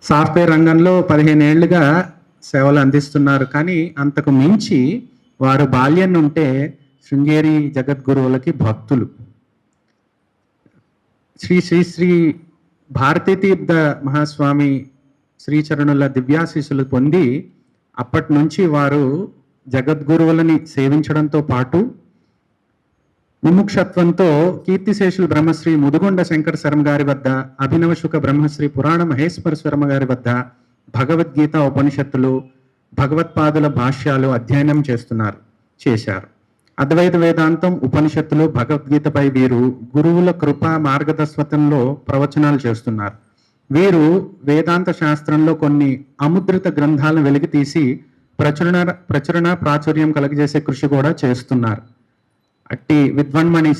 Software రంగంలో 15 ఏళ్లుగా సేవలు అందిస్తున్నారు. కానీ అంతకు మించి వారు బాల్యం నుంటే శృంగేరి జగద్గురువులకి భక్తులు. శ్రీ శ్రీ శ్రీ భారతీ తీర్థ మహాస్వామి శ్రీచరణుల దివ్యాశీస్సులు పొంది అప్పటి నుంచి వారు జగద్గురువులని సేవించడంతో పాటు ముముక్షత్వంతో కీర్తిశేషులు బ్రహ్మశ్రీ ముదుగొండ శంకర శర్మ గారి వద్ద, అభినవ శుక బ్రహ్మశ్రీ పురాణ మహేశ్వర శర్మ గారి వద్ద భగవద్గీత ఉపనిషత్తులు, భగవత్పాదుల భాష్యాలు అధ్యయనం చేశారు. అద్వైత వేదాంతం, ఉపనిషత్తులు, భగవద్గీతపై వీరు గురువుల కృపా మార్గదర్శకత్వంలో ప్రవచనాలు చేస్తున్నారు. వీరు వేదాంత శాస్త్రంలో కొన్ని అముద్రిత గ్రంథాలను వెలికి తీసి ప్రాచుర్యం కలగజేసే కృషి కూడా చేస్తున్నారు. అట్టి విద్వన్మణి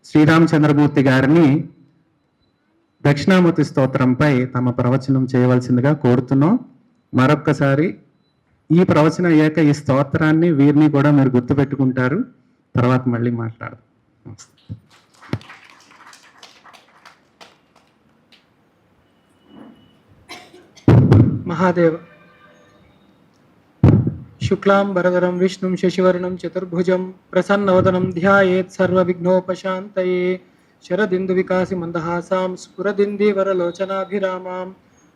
శ్రీరామచంద్రమూర్తి గారిని దక్షిణామూర్తి స్తోత్రంపై తమ ప్రవచనం చేయవలసిందిగా కోరుతున్నాం. మరొక్కసారి ఈ ప్రవచనం అయ్యాక ఈ స్తోత్రాన్ని వీరిని కూడా మీరు గుర్తుపెట్టుకుంటారు. తర్వాత మళ్ళీ మాట్లాడదాం. మహాదేవ. శుక్లాం వరదరం విష్ణుం శశివర్ణం చతుర్భుజం ప్రసన్నవదనం ధ్యాయేత్ సర్వవిఘ్నోపశాంతయే శరదిందు వికాసి మందహాసాం స్ఫురదిందీవరలోచనాభిరామాం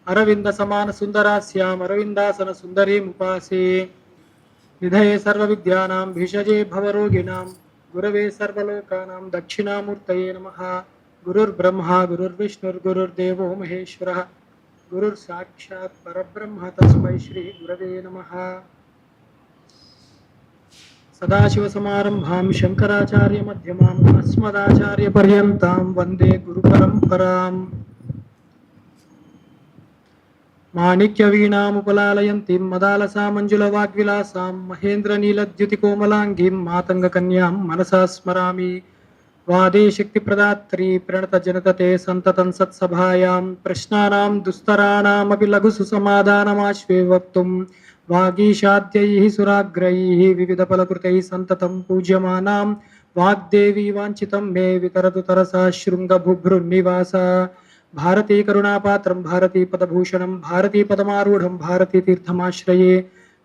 అరవింద సమాన సుందరాస్యాం అరవిందాసన సుందరీముపాసే నిధయే సర్వవిద్యానాం భిషజే భవరోగిణాం గురవే సర్వలోకానాం దక్షిణామూర్తయే నమః. గురుర్బ్రహ్మ గురుర్విష్ణుర్గురుర్దేవో మహేశ్వరః గురుర్ సాక్షాత్ పరబ్రహ్మ తస్మై శ్రీ గురవే నమః. సదాశివసమారంభాం శంకరాచార్య మధ్యమాం అస్మదాచార్య పర్యంతాం వందే గురు పరంపరాం. మాణిక్య వీణాముపలాలయంతిం మదాలసా మంజుల వాగ్విలాసాం మహేంద్ర నీలద్యుతి కోమలాంగిం మాతంగ కన్యాం మనసా స్మరామి. వాదే శక్తి ప్రదాత్రీ ప్రణత జనతతే సంతతం సత్సభాయాం ప్రశ్నానాం దుస్తరాణామపి లఘు సుసమాధానమాశ్వే వక్తుం వాగీషాద్యైః సురాగ్రైః వివిధ ఫలకృతైః సంతతం పూజ్యమానాం వాగ్దేవీ వాంఛితం మే వితరతు తరసా శృంగభుభృన్నివాస. భారతీ కరుణాపాత్రం భారతీ పదభూషణం భారతీ పదమారూఢం భారతీ తీర్థమాశ్రయే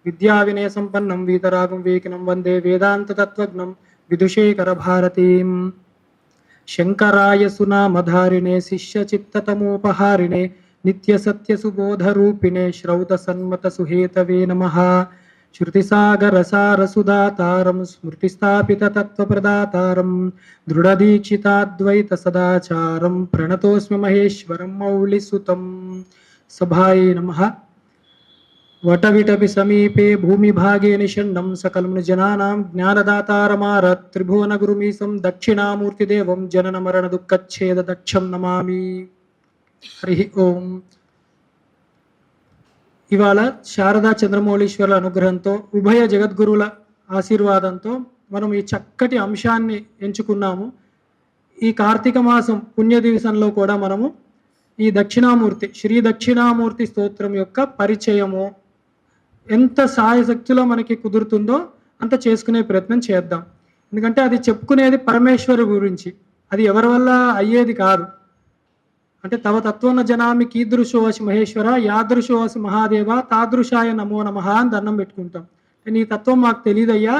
విద్యా వినయ సంపన్నం వీతరాగం వేకినం వందే వేదాంత తత్వజ్ఞం విదుషేకర భారతీం. శంకరాయ సునామధారిణే శిష్య చిత్తతమోపహారిణే నిత్య సత్య సుబోధరూపిణే శ్రౌత సన్మత సుహేతవే నమః. శృతిసాగర సారసుదాతారం స్మృతిస్థాపిత తత్వప్రదాతారం దృఢదీక్షితాద్వైత సదాచారం ప్రణతోస్మి మహేశ్వరం మౌళిసుతం. సభాయే నమః. వటవిటపి సమీపే భూమిభాగే నిషण्णं సకలం జనానాం జ్ఞానదాతారమార త్రిభువన గురుమీసం దక్షిణామూర్తిదేవం జనన మరణ దుఃఖచ్ఛేద దక్షం నమామి. హరి ఓం. ఇవాళ శారదా చంద్రమౌళీశ్వరుల అనుగ్రహంతో ఉభయ జగద్గురువుల ఆశీర్వాదంతో మనం ఈ చక్కటి అంశాన్ని ఎంచుకున్నాము. ఈ కార్తీక మాసం పుణ్య దివసంలో కూడా మనము ఈ దక్షిణామూర్తి శ్రీ దక్షిణామూర్తి స్తోత్రం యొక్క పరిచయము ఎంత సాయశక్తిలో మనకి కుదురుతుందో అంత చేసుకునే ప్రయత్నం చేద్దాం. ఎందుకంటే అది చెప్పుకునేది పరమేశ్వరు గురించి, అది ఎవరి వల్ల అయ్యేది కాదు. అంటే తవ తత్వన జనామి కీదృశోసి మహేశ్వర యాదృశోసి మహాదేవ తాదృశాయ నమో నమః అని దండం పెట్టుకుంటాం. నీ తత్వం మాకు తెలియదయ్యా,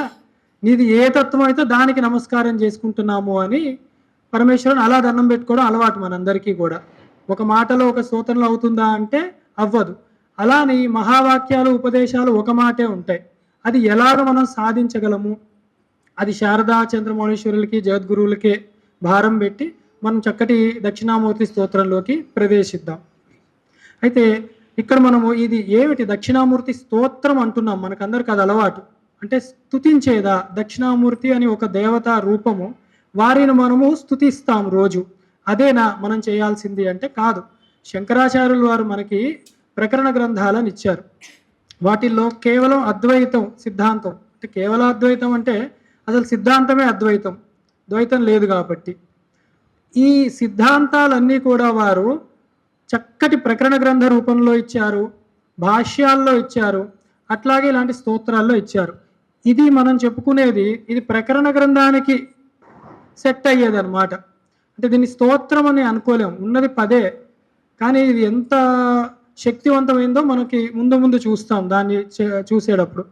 నీది ఏ తత్వం అయితే దానికి నమస్కారం చేసుకుంటున్నాము అని పరమేశ్వరుని అలా దండం పెట్టుకోవడం అలవాటు మనందరికీ కూడా. ఒక మాటలో ఒక స్తోత్రంలో అవుతుందా అంటే అవ్వదు. అలాని మహావాక్యాలు ఉపదేశాలు ఒక మాటే ఉంటాయి. అది ఎలాగ మనం సాధించగలము, అది శారదా చంద్రమౌళీశ్వరులకి జగద్గురువులకే భారం పెట్టి మనం చక్కటి దక్షిణామూర్తి స్తోత్రంలోకి ప్రవేశిద్దాం. అయితే ఇక్కడ మనము ఇది ఏమిటి దక్షిణామూర్తి స్తోత్రం అంటున్నాం, మనకందరికి అది అలవాటు. అంటే స్తుతించేదా, దక్షిణామూర్తి అని ఒక దేవతా రూపము, వారిని మనము స్తుతిస్తాం రోజు. అదేనా మనం చేయాల్సింది అంటే కాదు. శంకరాచార్యులు వారు మనకి ప్రకరణ గ్రంథాలను ఇచ్చారు. వాటిల్లో కేవలం అద్వైతం సిద్ధాంతం, అంటే కేవలం అద్వైతం అంటే అసలు సిద్ధాంతమే అద్వైతం, ద్వైతం లేదు కాబట్టి ఈ సిద్ధాంతాలన్నీ కూడా వారు చక్కటి ప్రకరణ గ్రంథ రూపంలో ఇచ్చారు, భాష్యాల్లో ఇచ్చారు, అట్లాగే ఇలాంటి స్తోత్రాల్లో ఇచ్చారు. ఇది మనం చెప్పుకునేది ఇది ప్రకరణ గ్రంథానికి సెట్ అయ్యేది అనమాట. అంటే దీన్ని స్తోత్రం అని అనుకోలేము, ఉన్నది పదే. కానీ ఇది ఎంత శక్తివంతమైందో మనకి ముందు ముందు చూస్తాం దాన్ని చూసేటప్పుడు.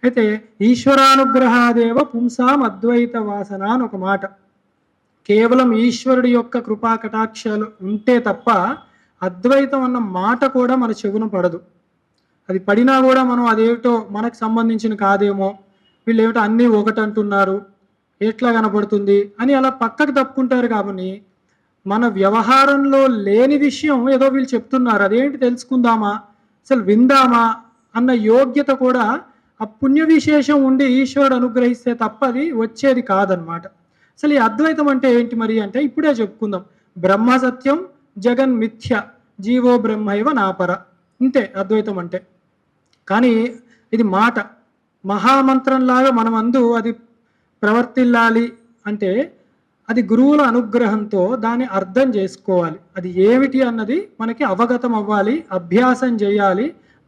అయితే ఈశ్వరానుగ్రహాదేవ పుంసాం అద్వైత వాసన అని ఒక మాట. కేవలం ఈశ్వరుడి యొక్క కృపా కటాక్షాలు ఉంటే తప్ప అద్వైతం అన్న మాట కూడా మన చెవున పడదు. అది పడినా కూడా మనం అదేమిటో మనకు సంబంధించిన కాదేమో, వీళ్ళు ఏమిటో అన్నీ ఒకటంటున్నారు, ఎట్లా కనపడుతుంది అని అలా పక్కకు తప్పుకుంటారు. కాబట్టి మన వ్యవహారంలో లేని విషయం ఏదో వీళ్ళు చెప్తున్నారు, అదేంటి తెలుసుకుందామా, అసలు విందామా అన్న యోగ్యత కూడా ఆ పుణ్య విశేషం ఉండి ఈశ్వరుడు అనుగ్రహిస్తే తప్ప అది వచ్చేది కాదనమాట. అసలు ఈ అద్వైతం అంటే ఏంటి మరి అంటే ఇప్పుడే చెప్పుకుందాం. బ్రహ్మ సత్యం జగన్ మిథ్య జీవో బ్రహ్మైవ నాపర, ఇంతే అద్వైతం అంటే. కానీ ఇది మాట మహామంత్రంలాగా మనం అందు అది ప్రవర్తిల్లాలి అంటే అది గురువుల అనుగ్రహంతో దాన్ని అర్థం చేసుకోవాలి. అది ఏమిటి అన్నది మనకి అవగతం అవ్వాలి, అభ్యాసం చేయాలి,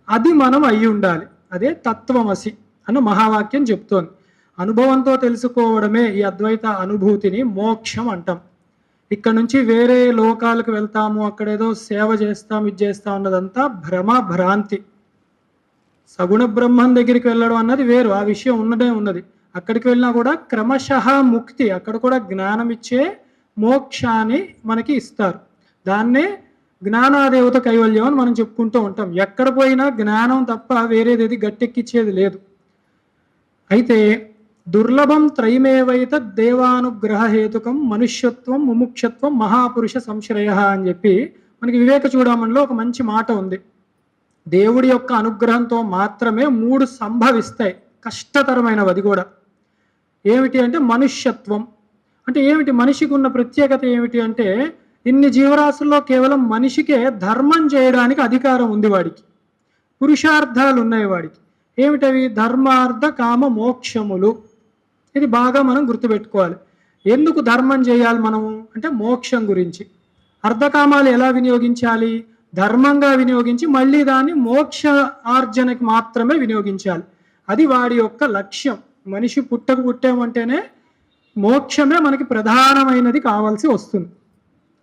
అది మనం అయి ఉండాలి. అదే తత్వమసి అన్న మహావాక్యం చెప్తోంది. అనుభవంతో తెలుసుకోవడమే ఈ అద్వైత అనుభూతిని మోక్షం అంటాం. ఇక్కడ నుంచి వేరే లోకాలకు వెళ్తాము, అక్కడేదో సేవ చేస్తాం, ఇది చేస్తాం అన్నదంతా భ్రమ భ్రాంతి. సగుణ బ్రహ్మం దగ్గరికి వెళ్ళడం అన్నది వేరు, ఆ విషయం ఉన్నది. అక్కడికి వెళ్ళినా కూడా క్రమశః ముక్తి, అక్కడ కూడా జ్ఞానం ఇచ్చే మోక్షాన్ని మనకి ఇస్తారు. దాన్నే జ్ఞానాదేవత కైవల్యం అని మనం చెప్పుకుంటూ ఉంటాం. ఎక్కడ పోయినా జ్ఞానం తప్ప వేరేది గట్టెక్కిచ్చేది లేదు. అయితే దుర్లభం త్రైమేవైత దేవానుగ్రహ హేతుకం మనుష్యత్వం ముముక్షత్వం మహాపురుష సంశ్రయ అని చెప్పి మనకి వివేక చూడమనిలో ఒక మంచి మాట ఉంది. దేవుడి యొక్క అనుగ్రహంతో మాత్రమే 3 సంభవిస్తాయి, కష్టతరమైనవి. అది కూడా ఏమిటి అంటే మనుష్యత్వం అంటే ఏమిటి, మనిషికి ఉన్న ప్రత్యేకత ఏమిటి అంటే ఇన్ని జీవరాశుల్లో కేవలం మనిషికే ధర్మం చేయడానికి అధికారం ఉంది. వాడికి పురుషార్థాలు ఉన్నాయి. వాడికి ఏమిటవి, ధర్మార్థ కామ మోక్షములు. ఇది బాగా మనం గుర్తుపెట్టుకోవాలి. ఎందుకు ధర్మం చేయాలి మనము అంటే మోక్షం గురించి. అర్ధకామాలు ఎలా వినియోగించాలి, ధర్మంగా వినియోగించి మళ్ళీ దాన్ని మోక్ష ఆర్జనకి మాత్రమే వినియోగించాలి. అది వాడి యొక్క లక్ష్యం. మనిషి పుట్టామంటేనే మోక్షమే మనకి ప్రధానమైనది కావాల్సి వస్తుంది.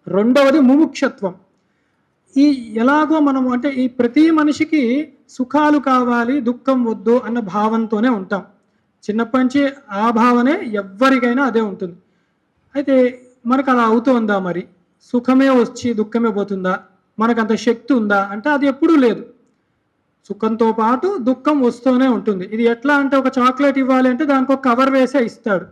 రెండవది ముముక్షత్వం. ఈ ఎలాగో మనం అంటే ఈ ప్రతి మనిషికి సుఖాలు కావాలి, దుఃఖం వద్దు అన్న భావంతోనే ఉంటాం. చిన్నప్పటి నుంచి ఆ భావనే ఎవ్వరికైనా అదే ఉంటుంది. అయితే మనకు అలా అవుతుందా మరి, సుఖమే వచ్చి దుఃఖమే పోతుందా, మనకు అంత శక్తి ఉందా అంటే అది ఎప్పుడూ లేదు. సుఖంతో పాటు దుఃఖం వస్తూనే ఉంటుంది. ఇది ఎట్లా అంటే ఒక చాక్లెట్ ఇవ్వాలి అంటే దానికి ఒక కవర్ వేసే ఇస్తాడు.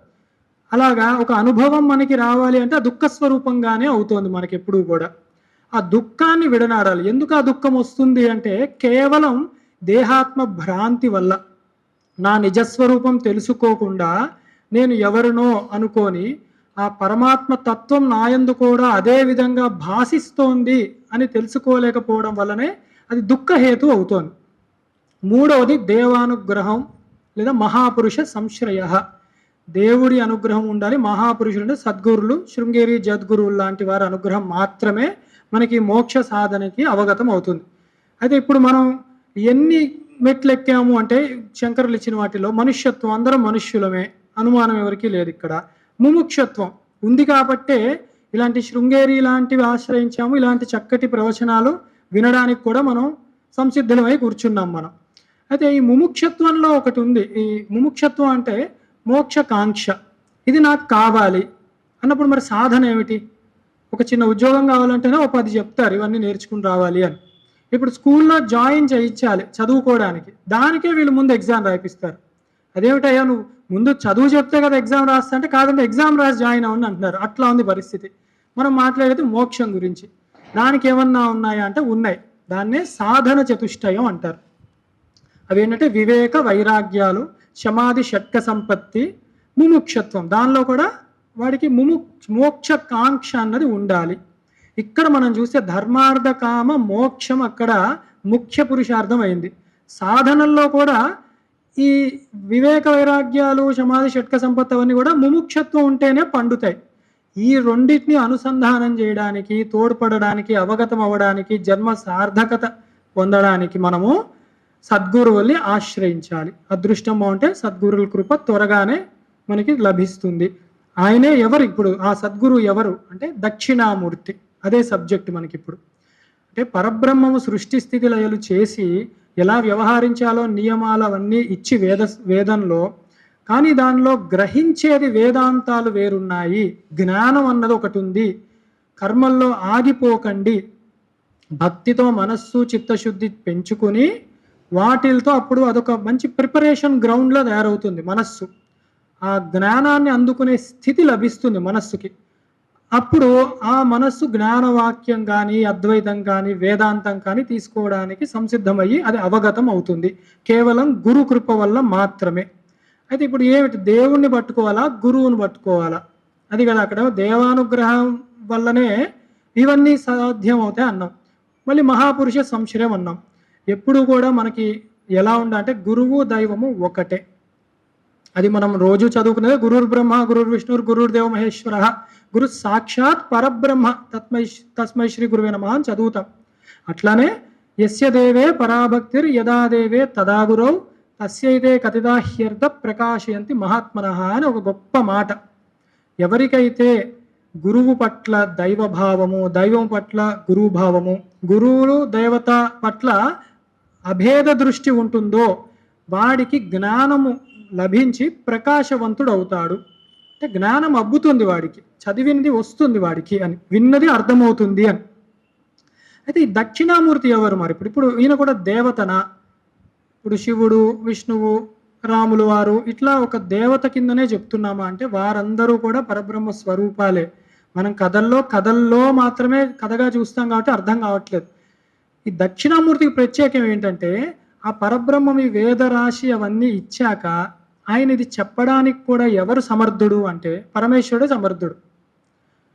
అలాగా ఒక అనుభవం మనకి రావాలి అంటే ఆ దుఃఖ స్వరూపంగానే అవుతుంది మనకి ఎప్పుడూ కూడా. ఆ దుఃఖాన్ని విడనాడాలి. ఎందుకు ఆ దుఃఖం వస్తుంది అంటే కేవలం దేహాత్మ భ్రాంతి వల్ల. నా నిజస్వరూపం తెలుసుకోకుండా నేను ఎవరినో అనుకొని ఆ పరమాత్మ తత్వం నాయందు కూడా అదే విధంగా భాషిస్తోంది అని తెలుసుకోలేకపోవడం వల్లనే అది దుఃఖహేతు అవుతోంది. మూడవది దేవానుగ్రహం లేదా మహాపురుష సంశ్రయ. దేవుడి అనుగ్రహం ఉండాలి. మహాపురుషులు అంటే సద్గురులు, శృంగేరి జద్గురువులు లాంటి వారి అనుగ్రహం మాత్రమే మనకి మోక్ష సాధనకి అవగతం అవుతుంది. అయితే ఇప్పుడు మనం ఎన్ని మెట్లు ఎక్కాము అంటే శంకరులు ఇచ్చిన వాటిలో మనుష్యత్వం, అందరం మనుష్యులమే, అనుమానం ఎవరికీ లేదు. ఇక్కడ ముముక్షత్వం ఉంది కాబట్టే ఇలాంటి శృంగేరి లాంటివి ఆశ్రయించాము. ఇలాంటి చక్కటి ప్రవచనాలు వినడానికి కూడా మనం సంసిద్ధులమై కూర్చున్నాం మనం. అయితే ఈ ముముక్షత్వంలో ఒకటి ఉంది. ఈ ముముక్షత్వం అంటే మోక్షకాంక్ష. ఇది నాకు కావాలి అన్నప్పుడు మరి సాధన ఏమిటి? ఒక చిన్న ఉద్యోగం కావాలంటేనే ఒక 10 చెప్తారు ఇవన్నీ నేర్చుకుని రావాలి అని. ఇప్పుడు స్కూల్లో జాయిన్ చేయించాలి చదువుకోవడానికి, దానికే వీళ్ళు ముందు ఎగ్జామ్ రాయిపిస్తారు. అదేమిటయ్యా నువ్వు ముందు చదువు చెప్తే కదా ఎగ్జామ్ రాస్తా అంటే కాదంటే ఎగ్జామ్ రాసి జాయిన్ అవ్వని అంటున్నారు. అట్లా ఉంది పరిస్థితి. మనం మాట్లాడేది మోక్షం గురించి. దానికి ఏమన్నా ఉన్నాయా అంటే ఉన్నాయి. దాన్నే సాధన చతుష్టయం అంటారు. అవి ఏంటంటే వివేక వైరాగ్యాలు, శమాధి షట్క సంపత్తి, ముముక్షత్వం. దానిలో కూడా వాడికి మోక్ష కాంక్ష అన్నది ఉండాలి. ఇక్కడ మనం చూస్తే ధర్మార్థ కామ మోక్షం అక్కడ ముఖ్య పురుషార్థం అయింది. సాధనల్లో కూడా ఈ వివేక వైరాగ్యాలు, సమాధి షట్క సంపత్తి అవన్నీ కూడా ముముక్షత్వం ఉంటేనే పండుతాయి. ఈ రెండింటిని అనుసంధానం చేయడానికి, తోడ్పడడానికి, అవగతం అవ్వడానికి, జన్మ సార్థకత పొందడానికి మనము సద్గురువుల్ని ఆశ్రయించాలి. అదృష్టం బాగుంటే సద్గురువుల కృప త్వరగానే మనకి లభిస్తుంది. ఆయనే ఎవరు? ఇప్పుడు ఆ సద్గురు ఎవరు అంటే దక్షిణామూర్తి. అదే సబ్జెక్ట్ మనకి ఇప్పుడు. అంటే పరబ్రహ్మము సృష్టి స్థితి లయలు చేసి ఎలా వ్యవహరించాలో నియమాలు అవన్నీ ఇచ్చి వేదంలో, కానీ దానిలో గ్రహించేది వేదాంతాలు వేరున్నాయి. జ్ఞానం అన్నది ఒకటి ఉంది. కర్మల్లో ఆగిపోకండి, భక్తితో మనస్సు చిత్తశుద్ధి పెంచుకుని వాటిలతో అప్పుడు అదొక మంచి ప్రిపరేషన్ గ్రౌండ్లో తయారవుతుంది మనస్సు. ఆ జ్ఞానాన్ని అందుకునే స్థితి లభిస్తుంది మనస్సుకి. అప్పుడు ఆ మనస్సు జ్ఞానవాక్యం కానీ అద్వైతం కానీ వేదాంతం కానీ తీసుకోవడానికి సంసిద్ధమయ్యి అది అవగతం అవుతుంది, కేవలం గురు కృప వల్ల మాత్రమే. అయితే ఇప్పుడు ఏమిటి, దేవుణ్ణి పట్టుకోవాలా గురువుని పట్టుకోవాలా? అది కదా అక్కడ దేవానుగ్రహం వల్లనే ఇవన్నీ సాధ్యం అవుతాయి అన్నాం. మళ్ళీ మహాపురుష సంశ్రయం అన్నాం. ఎప్పుడు కూడా మనకి ఎలా ఉండాలంటే గురువు దైవము ఒకటే. అది మనం రోజు చదువుకునేది గురుర్ బ్రహ్మ గురుర్ విష్ణుర్ గురుర్దేవ మహేశ్వర గురు సాక్షాత్ పరబ్రహ్మ తస్మై శ్రీ గురువే నమః అని చదువుతాం. అట్లానే యస్య దేవే పరాభక్తిర్ యదా దేవే తదా గురౌ తస్యైతే కతిదాహ్యర్థ ప్రకాశయంతి మహాత్మనః అని ఒక గొప్ప మాట. ఎవరికైతే గురువు పట్ల దైవభావము, దైవం పట్ల గురువు భావము, గురువులు దేవత పట్ల అభేద దృష్టి ఉంటుందో వాడికి జ్ఞానము లభించి ప్రకాశవంతుడు అవుతాడు. అంటే జ్ఞానం అబ్బుతుంది వాడికి, చదివినది వస్తుంది వాడికి అని, విన్నది అర్థమవుతుంది అని. అయితే ఈ దక్షిణామూర్తి ఎవరు మరి? ఇప్పుడు ఈయన కూడా దేవతనా? ఇప్పుడు శివుడు విష్ణువు రాములు వారు ఇట్లా ఒక దేవత కిందనే చెప్తున్నామా అంటే వారందరూ కూడా పరబ్రహ్మ స్వరూపాలే. మనం కథల్లో మాత్రమే కథగా చూస్తాం కాబట్టి అర్థం కావట్లేదు. ఈ దక్షిణామూర్తికి ప్రత్యేకం ఏంటంటే ఆ పరబ్రహ్మం ఈ వేదరాశి అవన్నీ ఇచ్చాక ఆయన ఇది చెప్పడానికి కూడా ఎవరు సమర్థుడు అంటే పరమేశ్వరుడే సమర్థుడు.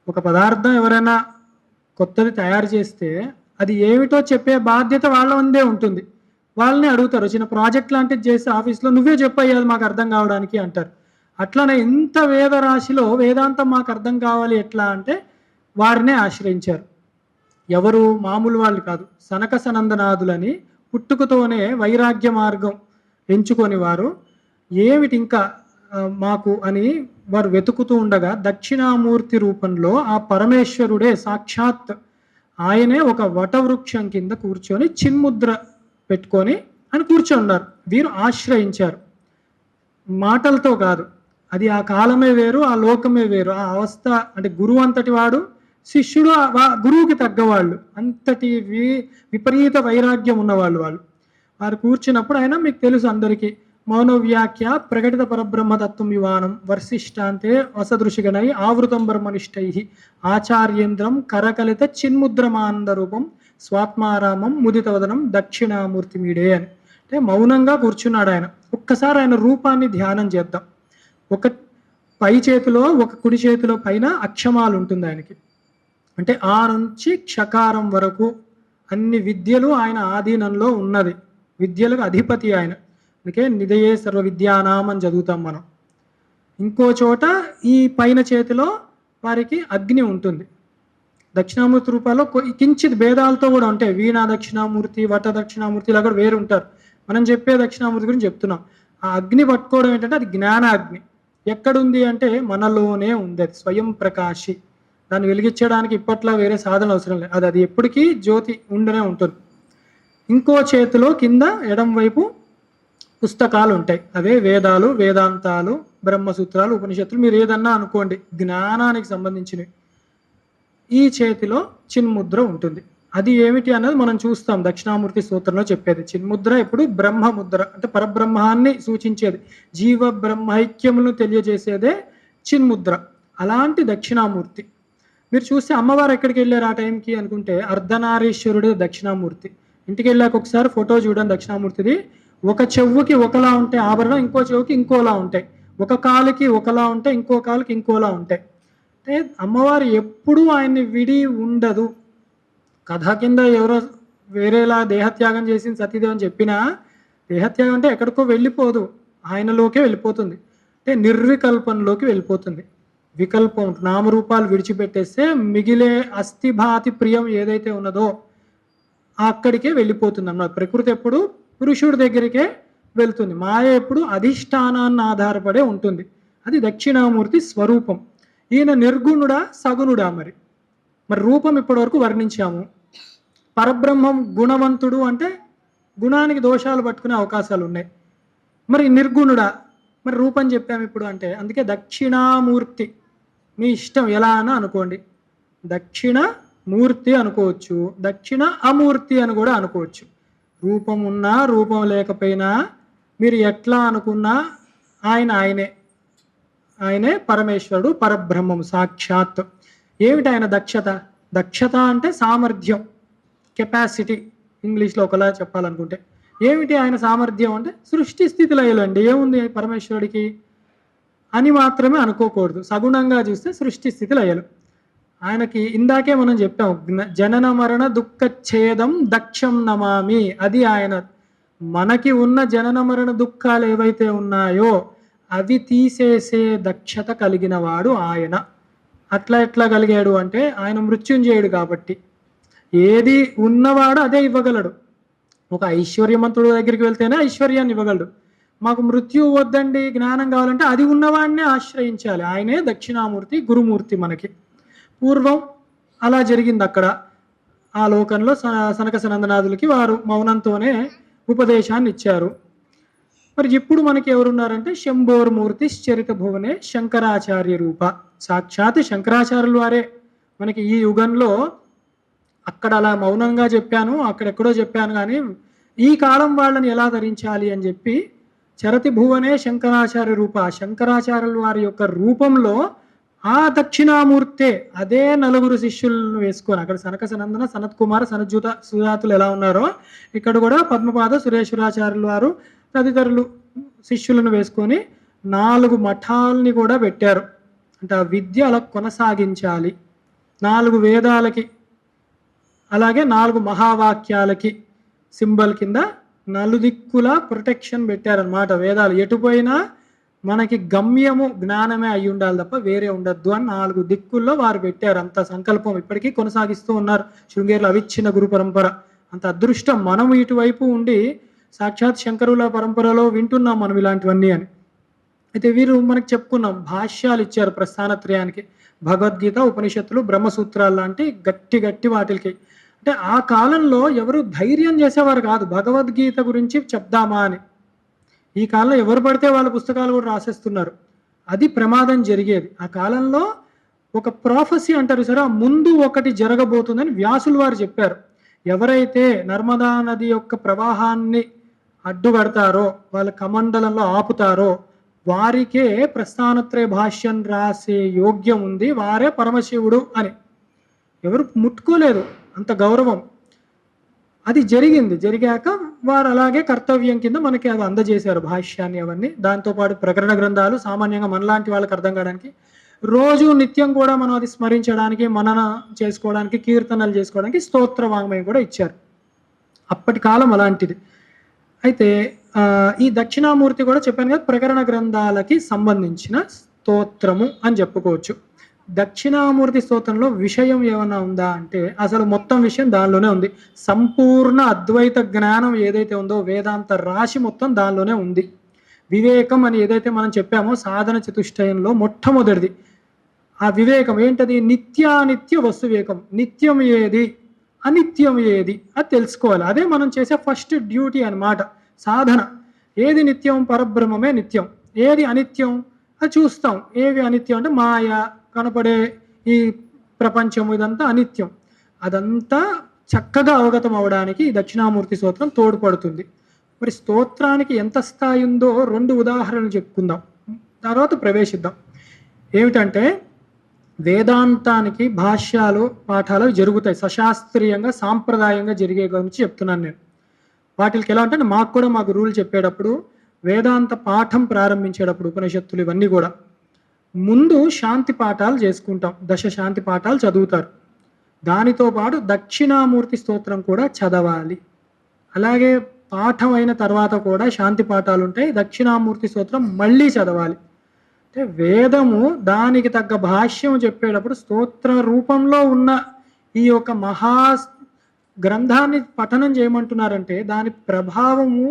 ఒక పదార్థం ఎవరైనా కొత్తది తయారు చేస్తే అది ఏమిటో చెప్పే బాధ్యత వాళ్ళ ఉందే ఉంటుంది. వాళ్ళని అడుగుతారు, చిన్న ప్రాజెక్ట్ లాంటిది చేసి ఆఫీస్లో నువ్వే చెప్పయ్యేది మాకు అర్థం కావడానికి అంటారు. అట్లనే ఇంత వేద రాశిలో వేదాంతం మాకు అర్థం కావాలి ఎట్లా అంటే వారినే ఆశ్రయించారు. ఎవరు మామూలు వాళ్ళు కాదు, సనక సనందనాథులని పుట్టుకతోనే వైరాగ్య మార్గం ఎంచుకొని వారు ఏమిటి ఇంకా మాకు అని వారు వెతుకుతూ ఉండగా దక్షిణామూర్తి రూపంలో ఆ పరమేశ్వరుడే సాక్షాత్ ఆయనే ఒక వటవృక్షం కింద కూర్చొని చిన్ముద్ర పెట్టుకొని అని కూర్చొన్నారు. వీరు ఆశ్రయించారు, మాటలతో కాదు. అది ఆ కాలమే వేరు, ఆ లోకమే వేరు. ఆ అవస్థ అంటే గురువు అంతటి వాడు, శిష్యుడు గురువుకి తగ్గవాళ్ళు, అంతటి విపరీత వైరాగ్యం ఉన్నవాళ్ళు వాళ్ళు. వారు కూర్చున్నప్పుడు ఆయన మీకు తెలుసు అందరికీ మౌనవ్యాఖ్య ప్రకటిత పరబ్రహ్మతత్వం వివానం వర్షిష్టాంతే వసదృశిగనై ఆవృతం బ్రహ్మనిష్టై ఆచార్యేంద్రం కరకలిత చిన్ముద్రమానందరూపం స్వాత్మారామం ముదితవదనం దక్షిణామూర్తి మీడే అని. అంటే మౌనంగా కూర్చున్నాడు ఆయన. ఒక్కసారి ఆయన రూపాన్ని ధ్యానం చేద్దాం. ఒక పై చేతిలో ఒక కుడి చేతిలో పైన అక్షమాలు ఉంటుంది ఆయనకి. అంటే ఆ నుంచి క్షకారం వరకు అన్ని విద్యలు ఆయన ఆధీనంలో ఉన్నది. విద్యలకు అధిపతి ఆయన. అందుకే నిధయే సర్వ విద్యానాం అని చదువుతాం మనం. ఇంకో చోట ఈ పైన చేతిలో వారికి అగ్ని ఉంటుంది. దక్షిణామూర్తి రూపాల్లో కించిత్ భేదాలతో కూడా ఉంటాయి. వీణా దక్షిణామూర్తి, వట దక్షిణామూర్తి ఇలా కూడా వేరు ఉంటారు. మనం చెప్పే దక్షిణామూర్తి గురించి చెప్తున్నాం. ఆ అగ్ని పట్టుకోవడం ఏంటంటే అది జ్ఞానాగ్ని. ఎక్కడుంది అంటే మనలోనే ఉంది. అది స్వయం ప్రకాశి. దాన్ని వెలిగించడానికి ఇప్పట్లో వేరే సాధన అవసరం లేదు. అది ఎప్పటికీ జ్యోతి ఉండనే ఉంటుంది. ఇంకో చేతిలో కింద ఎడం వైపు పుస్తకాలు ఉంటాయి. అవే వేదాలు, వేదాంతాలు, బ్రహ్మసూత్రాలు, ఉపనిషత్తులు, మీరు ఏదన్నా అనుకోండి జ్ఞానానికి సంబంధించినవి. ఈ చేతిలో చిన్ముద్ర ఉంటుంది. అది ఏమిటి అన్నది మనం చూస్తాం దక్షిణామూర్తి సూత్రంలో చెప్పేది. చిన్ముద్ర ఎప్పుడు బ్రహ్మముద్ర అంటే పరబ్రహ్మాన్ని సూచించేది, జీవ బ్రహ్మైక్యములను తెలియజేసేదే చిన్ముద్ర. అలాంటి దక్షిణామూర్తి మీరు చూస్తే అమ్మవారు ఎక్కడికి వెళ్ళారు ఆ టైంకి అనుకుంటే అర్ధనారీశ్వరుడే దక్షిణామూర్తి. ఇంటికి వెళ్ళాక ఒకసారి ఫోటో చూడండి దక్షిణామూర్తిది. ఒక చెవుకి ఒకలా ఉంటాయి ఆభరణం, ఇంకో చెవుకి ఇంకోలా ఉంటాయి. ఒక కాలుకి ఒకలా ఉంటాయి, ఇంకో కాలుకి ఇంకోలా ఉంటాయి. అంటే అమ్మవారు ఎప్పుడూ ఆయన్ని విడి ఉండదు. కథ కింద ఎవరో వేరేలా దేహత్యాగం చేసింది సతీదేవి అని చెప్పినా దేహత్యాగం అంటే ఎక్కడికో వెళ్ళిపోదు, ఆయనలోకే వెళ్ళిపోతుంది. అంటే నిర్వికల్పంలోకి వెళ్ళిపోతుంది. వికల్పం నామరూపాలు విడిచిపెట్టేస్తే మిగిలే అస్థిభాతి ప్రియం ఏదైతే ఉన్నదో అక్కడికే వెళ్ళిపోతుంది అన్నమాట. ప్రకృతి ఎప్పుడు పురుషుడి దగ్గరికే వెళ్తుంది. మాయ ఎప్పుడు అధిష్టానాన్ని ఆధారపడే ఉంటుంది. అది దక్షిణామూర్తి స్వరూపం. ఈయన నిర్గుణుడా సగుణుడా? మరి రూపం ఇప్పటి వరకు వర్ణించాము. పరబ్రహ్మం గుణవంతుడు అంటే గుణానికి దోషాలు పట్టుకునే అవకాశాలు ఉన్నాయి. మరి నిర్గుణుడా, మరి రూపం చెప్పాము ఇప్పుడు అంటే, అందుకే దక్షిణామూర్తి. మీ ఇష్టం ఎలా అని అనుకోండి. దక్షిణ మూర్తి అనుకోవచ్చు, దక్షిణ అమూర్తి అని కూడా అనుకోవచ్చు. రూపం ఉన్నా రూపం లేకపోయినా మీరు ఎట్లా అనుకున్నా ఆయనే పరమేశ్వరుడు, పరబ్రహ్మం సాక్షాత్. ఏమిటి ఆయన దక్షత? దక్షత అంటే సామర్థ్యం, కెపాసిటీ, ఇంగ్లీష్లో ఒకలా చెప్పాలనుకుంటే. ఏమిటి ఆయన సామర్థ్యం అంటే సృష్టి స్థితి లయలు అండి. ఏముంది పరమేశ్వరుడికి అని మాత్రమే అనుకోకూడదు. సగుణంగా చూస్తే సృష్టి స్థితి లయలు. ఆయనకి ఇందాకే మనం చెప్పాం, జనన మరణ దుఃఖఛేదం దక్షం నమామి. అది ఆయన. మనకి ఉన్న జనన మరణ దుఃఖాలు ఏవైతే ఉన్నాయో అవి తీసేసే దక్షత కలిగిన వాడు ఆయన. అట్లా ఎట్లా కలిగాడు అంటే ఆయన మృత్యుంజయుడు కాబట్టి ఏది ఉన్నవాడు అదే ఇవ్వగలడు. ఒక ఐశ్వర్యవంతుడు దగ్గరికి వెళ్తేనే ఐశ్వర్యాన్ని ఇవ్వగలడు. మాకు మృత్యు వద్దండి, జ్ఞానం కావాలంటే అది ఉన్నవాడినే ఆశ్రయించాలి. ఆయనే దక్షిణామూర్తి, గురుమూర్తి. మనకి పూర్వం అలా జరిగింది. అక్కడ ఆ లోకంలో సనక సనందనాథులకి వారు మౌనంతోనే ఉపదేశాన్ని ఇచ్చారు. మరి ఇప్పుడు మనకి ఎవరున్నారంటే శంభోర్మూర్తి చరిత భువనే శంకరాచార్య రూప. సాక్షాత్ శంకరాచార్యులు వారే మనకి ఈ యుగంలో. అక్కడ అలా మౌనంగా చెప్పాను, అక్కడెక్కడో చెప్పాను, కానీ ఈ కాలం వాళ్ళని ఎలా ధరించాలి అని చెప్పి చరతి భువనే శంకరాచార్య రూప, శంకరాచార్యుల వారి యొక్క రూపంలో ఆ దక్షిణామూర్తే అదే నలుగురు శిష్యులను వేసుకొని, అక్కడ సనక సనందన, సనత్ కుమార్, సనజ్జూత సుజాతులు ఎలా ఉన్నారో ఇక్కడ కూడా పద్మపాద సురేశ్వరాచార్యుల వారు తదితరులు శిష్యులను వేసుకొని 4 మఠాలని కూడా పెట్టారు. అంటే ఆ విద్య అలా కొనసాగించాలి. 4 వేదాలకి, అలాగే 4 మహావాక్యాలకి సింబల్ కింద నలుదిక్కుల ప్రొటెక్షన్ పెట్టారనమాట. వేదాలు ఎటుపోయినా మనకి గమ్యము జ్ఞానమే అయి ఉండాలి తప్ప వేరే ఉండద్దు అని 4 దిక్కుల్లో వారు పెట్టారు. అంత సంకల్పం ఇప్పటికీ కొనసాగిస్తూ ఉన్నారు. శృంగేరిలో అవిచ్ఛిన్న గురు పరంపర. అంత అదృష్టం మనం ఇటువైపు ఉండి సాక్షాత్ శంకరుల పరంపరలో వింటున్నాం మనం ఇలాంటివన్నీ అని. అయితే వీరు మనకు చెప్పుకున్నాం, భాష్యాలు ఇచ్చారు ప్రస్థానత్రయానికి. భగవద్గీత, ఉపనిషత్తులు, బ్రహ్మసూత్రాలు లాంటి గట్టి వాటికి. అంటే ఆ కాలంలో ఎవరు ధైర్యం చేసేవారు కాదు భగవద్గీత గురించి చెప్దామా అని. ఈ కాలంలో ఎవరు పడితే వాళ్ళ పుస్తకాలు కూడా రాసేస్తున్నారు. అది ప్రమాదం జరిగేది. ఆ కాలంలో ఒక ప్రాఫెసీ అంటారు సరే, ముందు ఒకటి జరగబోతుందని వ్యాసులు వారు చెప్పారు. ఎవరైతే నర్మదా నది యొక్క ప్రవాహాన్ని అడ్డుకడతారో, వాళ్ళ కమండలంలో ఆపుతారో వారికే ప్రస్థానత్రయ భాష్యం రాసే యోగ్యం ఉంది, వారే పరమశివుడు అని. ఎవరు ముట్టుకోలేదు, అంత గౌరవం. అది జరిగింది. జరిగాక వారు అలాగే కర్తవ్యం కింద మనకి అది అందజేశారు భాష్యాన్ని, అవన్నీ. దాంతోపాటు ప్రకరణ గ్రంథాలు సామాన్యంగా మనలాంటి వాళ్ళకి అర్థం కావడానికి, రోజు నిత్యం కూడా మనం అది స్మరించడానికి, మనన చేసుకోవడానికి, కీర్తనలు చేసుకోవడానికి స్తోత్ర వాంగ్మయం కూడా ఇచ్చారు. అప్పటి కాలం అలాంటిది. అయితే ఈ దక్షిణామూర్తి కూడా చెప్పాను కదా, ప్రకరణ గ్రంథాలకి సంబంధించిన స్తోత్రము అని చెప్పుకోవచ్చు. దక్షిణామూర్తి స్తోత్రంలో విషయం ఏమన్నా ఉందా అంటే అసలు మొత్తం విషయం దానిలోనే ఉంది. సంపూర్ణ అద్వైత జ్ఞానం ఏదైతే ఉందో వేదాంత రాశి మొత్తం దానిలోనే ఉంది. వివేకం అని ఏదైతే మనం చెప్పామో సాధన చతుష్టయంలో మొట్టమొదటిది ఆ వివేకం ఏంటది? నిత్యానిత్య వస్తు వివేకం. నిత్యం ఏది, అనిత్యం ఏది అది తెలుసుకోవాలి. అదే మనం చేసే ఫస్ట్ డ్యూటీ అన్నమాట. సాధన ఏది నిత్యం? పరబ్రహ్మమే నిత్యం. ఏది అనిత్యం అది చూస్తాం. ఏవి అనిత్యం అంటే మాయ, కనపడే ఈ ప్రపంచం, ఇదంతా అనిత్యం. అదంతా చక్కగా అవగతం అవడానికి ఈ దక్షిణామూర్తి స్తోత్రం తోడ్పడుతుంది. మరి స్తోత్రానికి ఎంత స్థాయి ఉందో 2 ఉదాహరణలు చెప్పుకుందాం, తర్వాత ప్రవేశిద్దాం. ఏమిటంటే వేదాంతానికి భాష్యాలు, పాఠాలు జరుగుతాయి సశాస్త్రీయంగా, సాంప్రదాయంగా జరిగే గురించి చెప్తున్నాను నేను. వాటికి ఎలా అంటే మాకు కూడా మా గురువులు చెప్పేటప్పుడు, వేదాంత పాఠం ప్రారంభించేటప్పుడు ఉపనిషత్తులు ఇవన్నీ కూడా ముందు శాంతి పాఠాలు చేసుకుంటాం. 10 శాంతి పాఠాలు చదువుతారు. దానితో పాటు దక్షిణామూర్తి స్తోత్రం కూడా చదవాలి. అలాగే పాఠం అయిన తర్వాత కూడా శాంతి పాఠాలు ఉంటాయి. దక్షిణామూర్తి స్తోత్రం మళ్ళీ చదవాలి. అంటే వేదము దానికి తగ్గ భాష్యం చెప్పేటప్పుడు స్తోత్ర రూపంలో ఉన్న ఈ యొక్క మహా గ్రంథాన్ని పఠనం చేయమంటున్నారంటే దాని ప్రభావము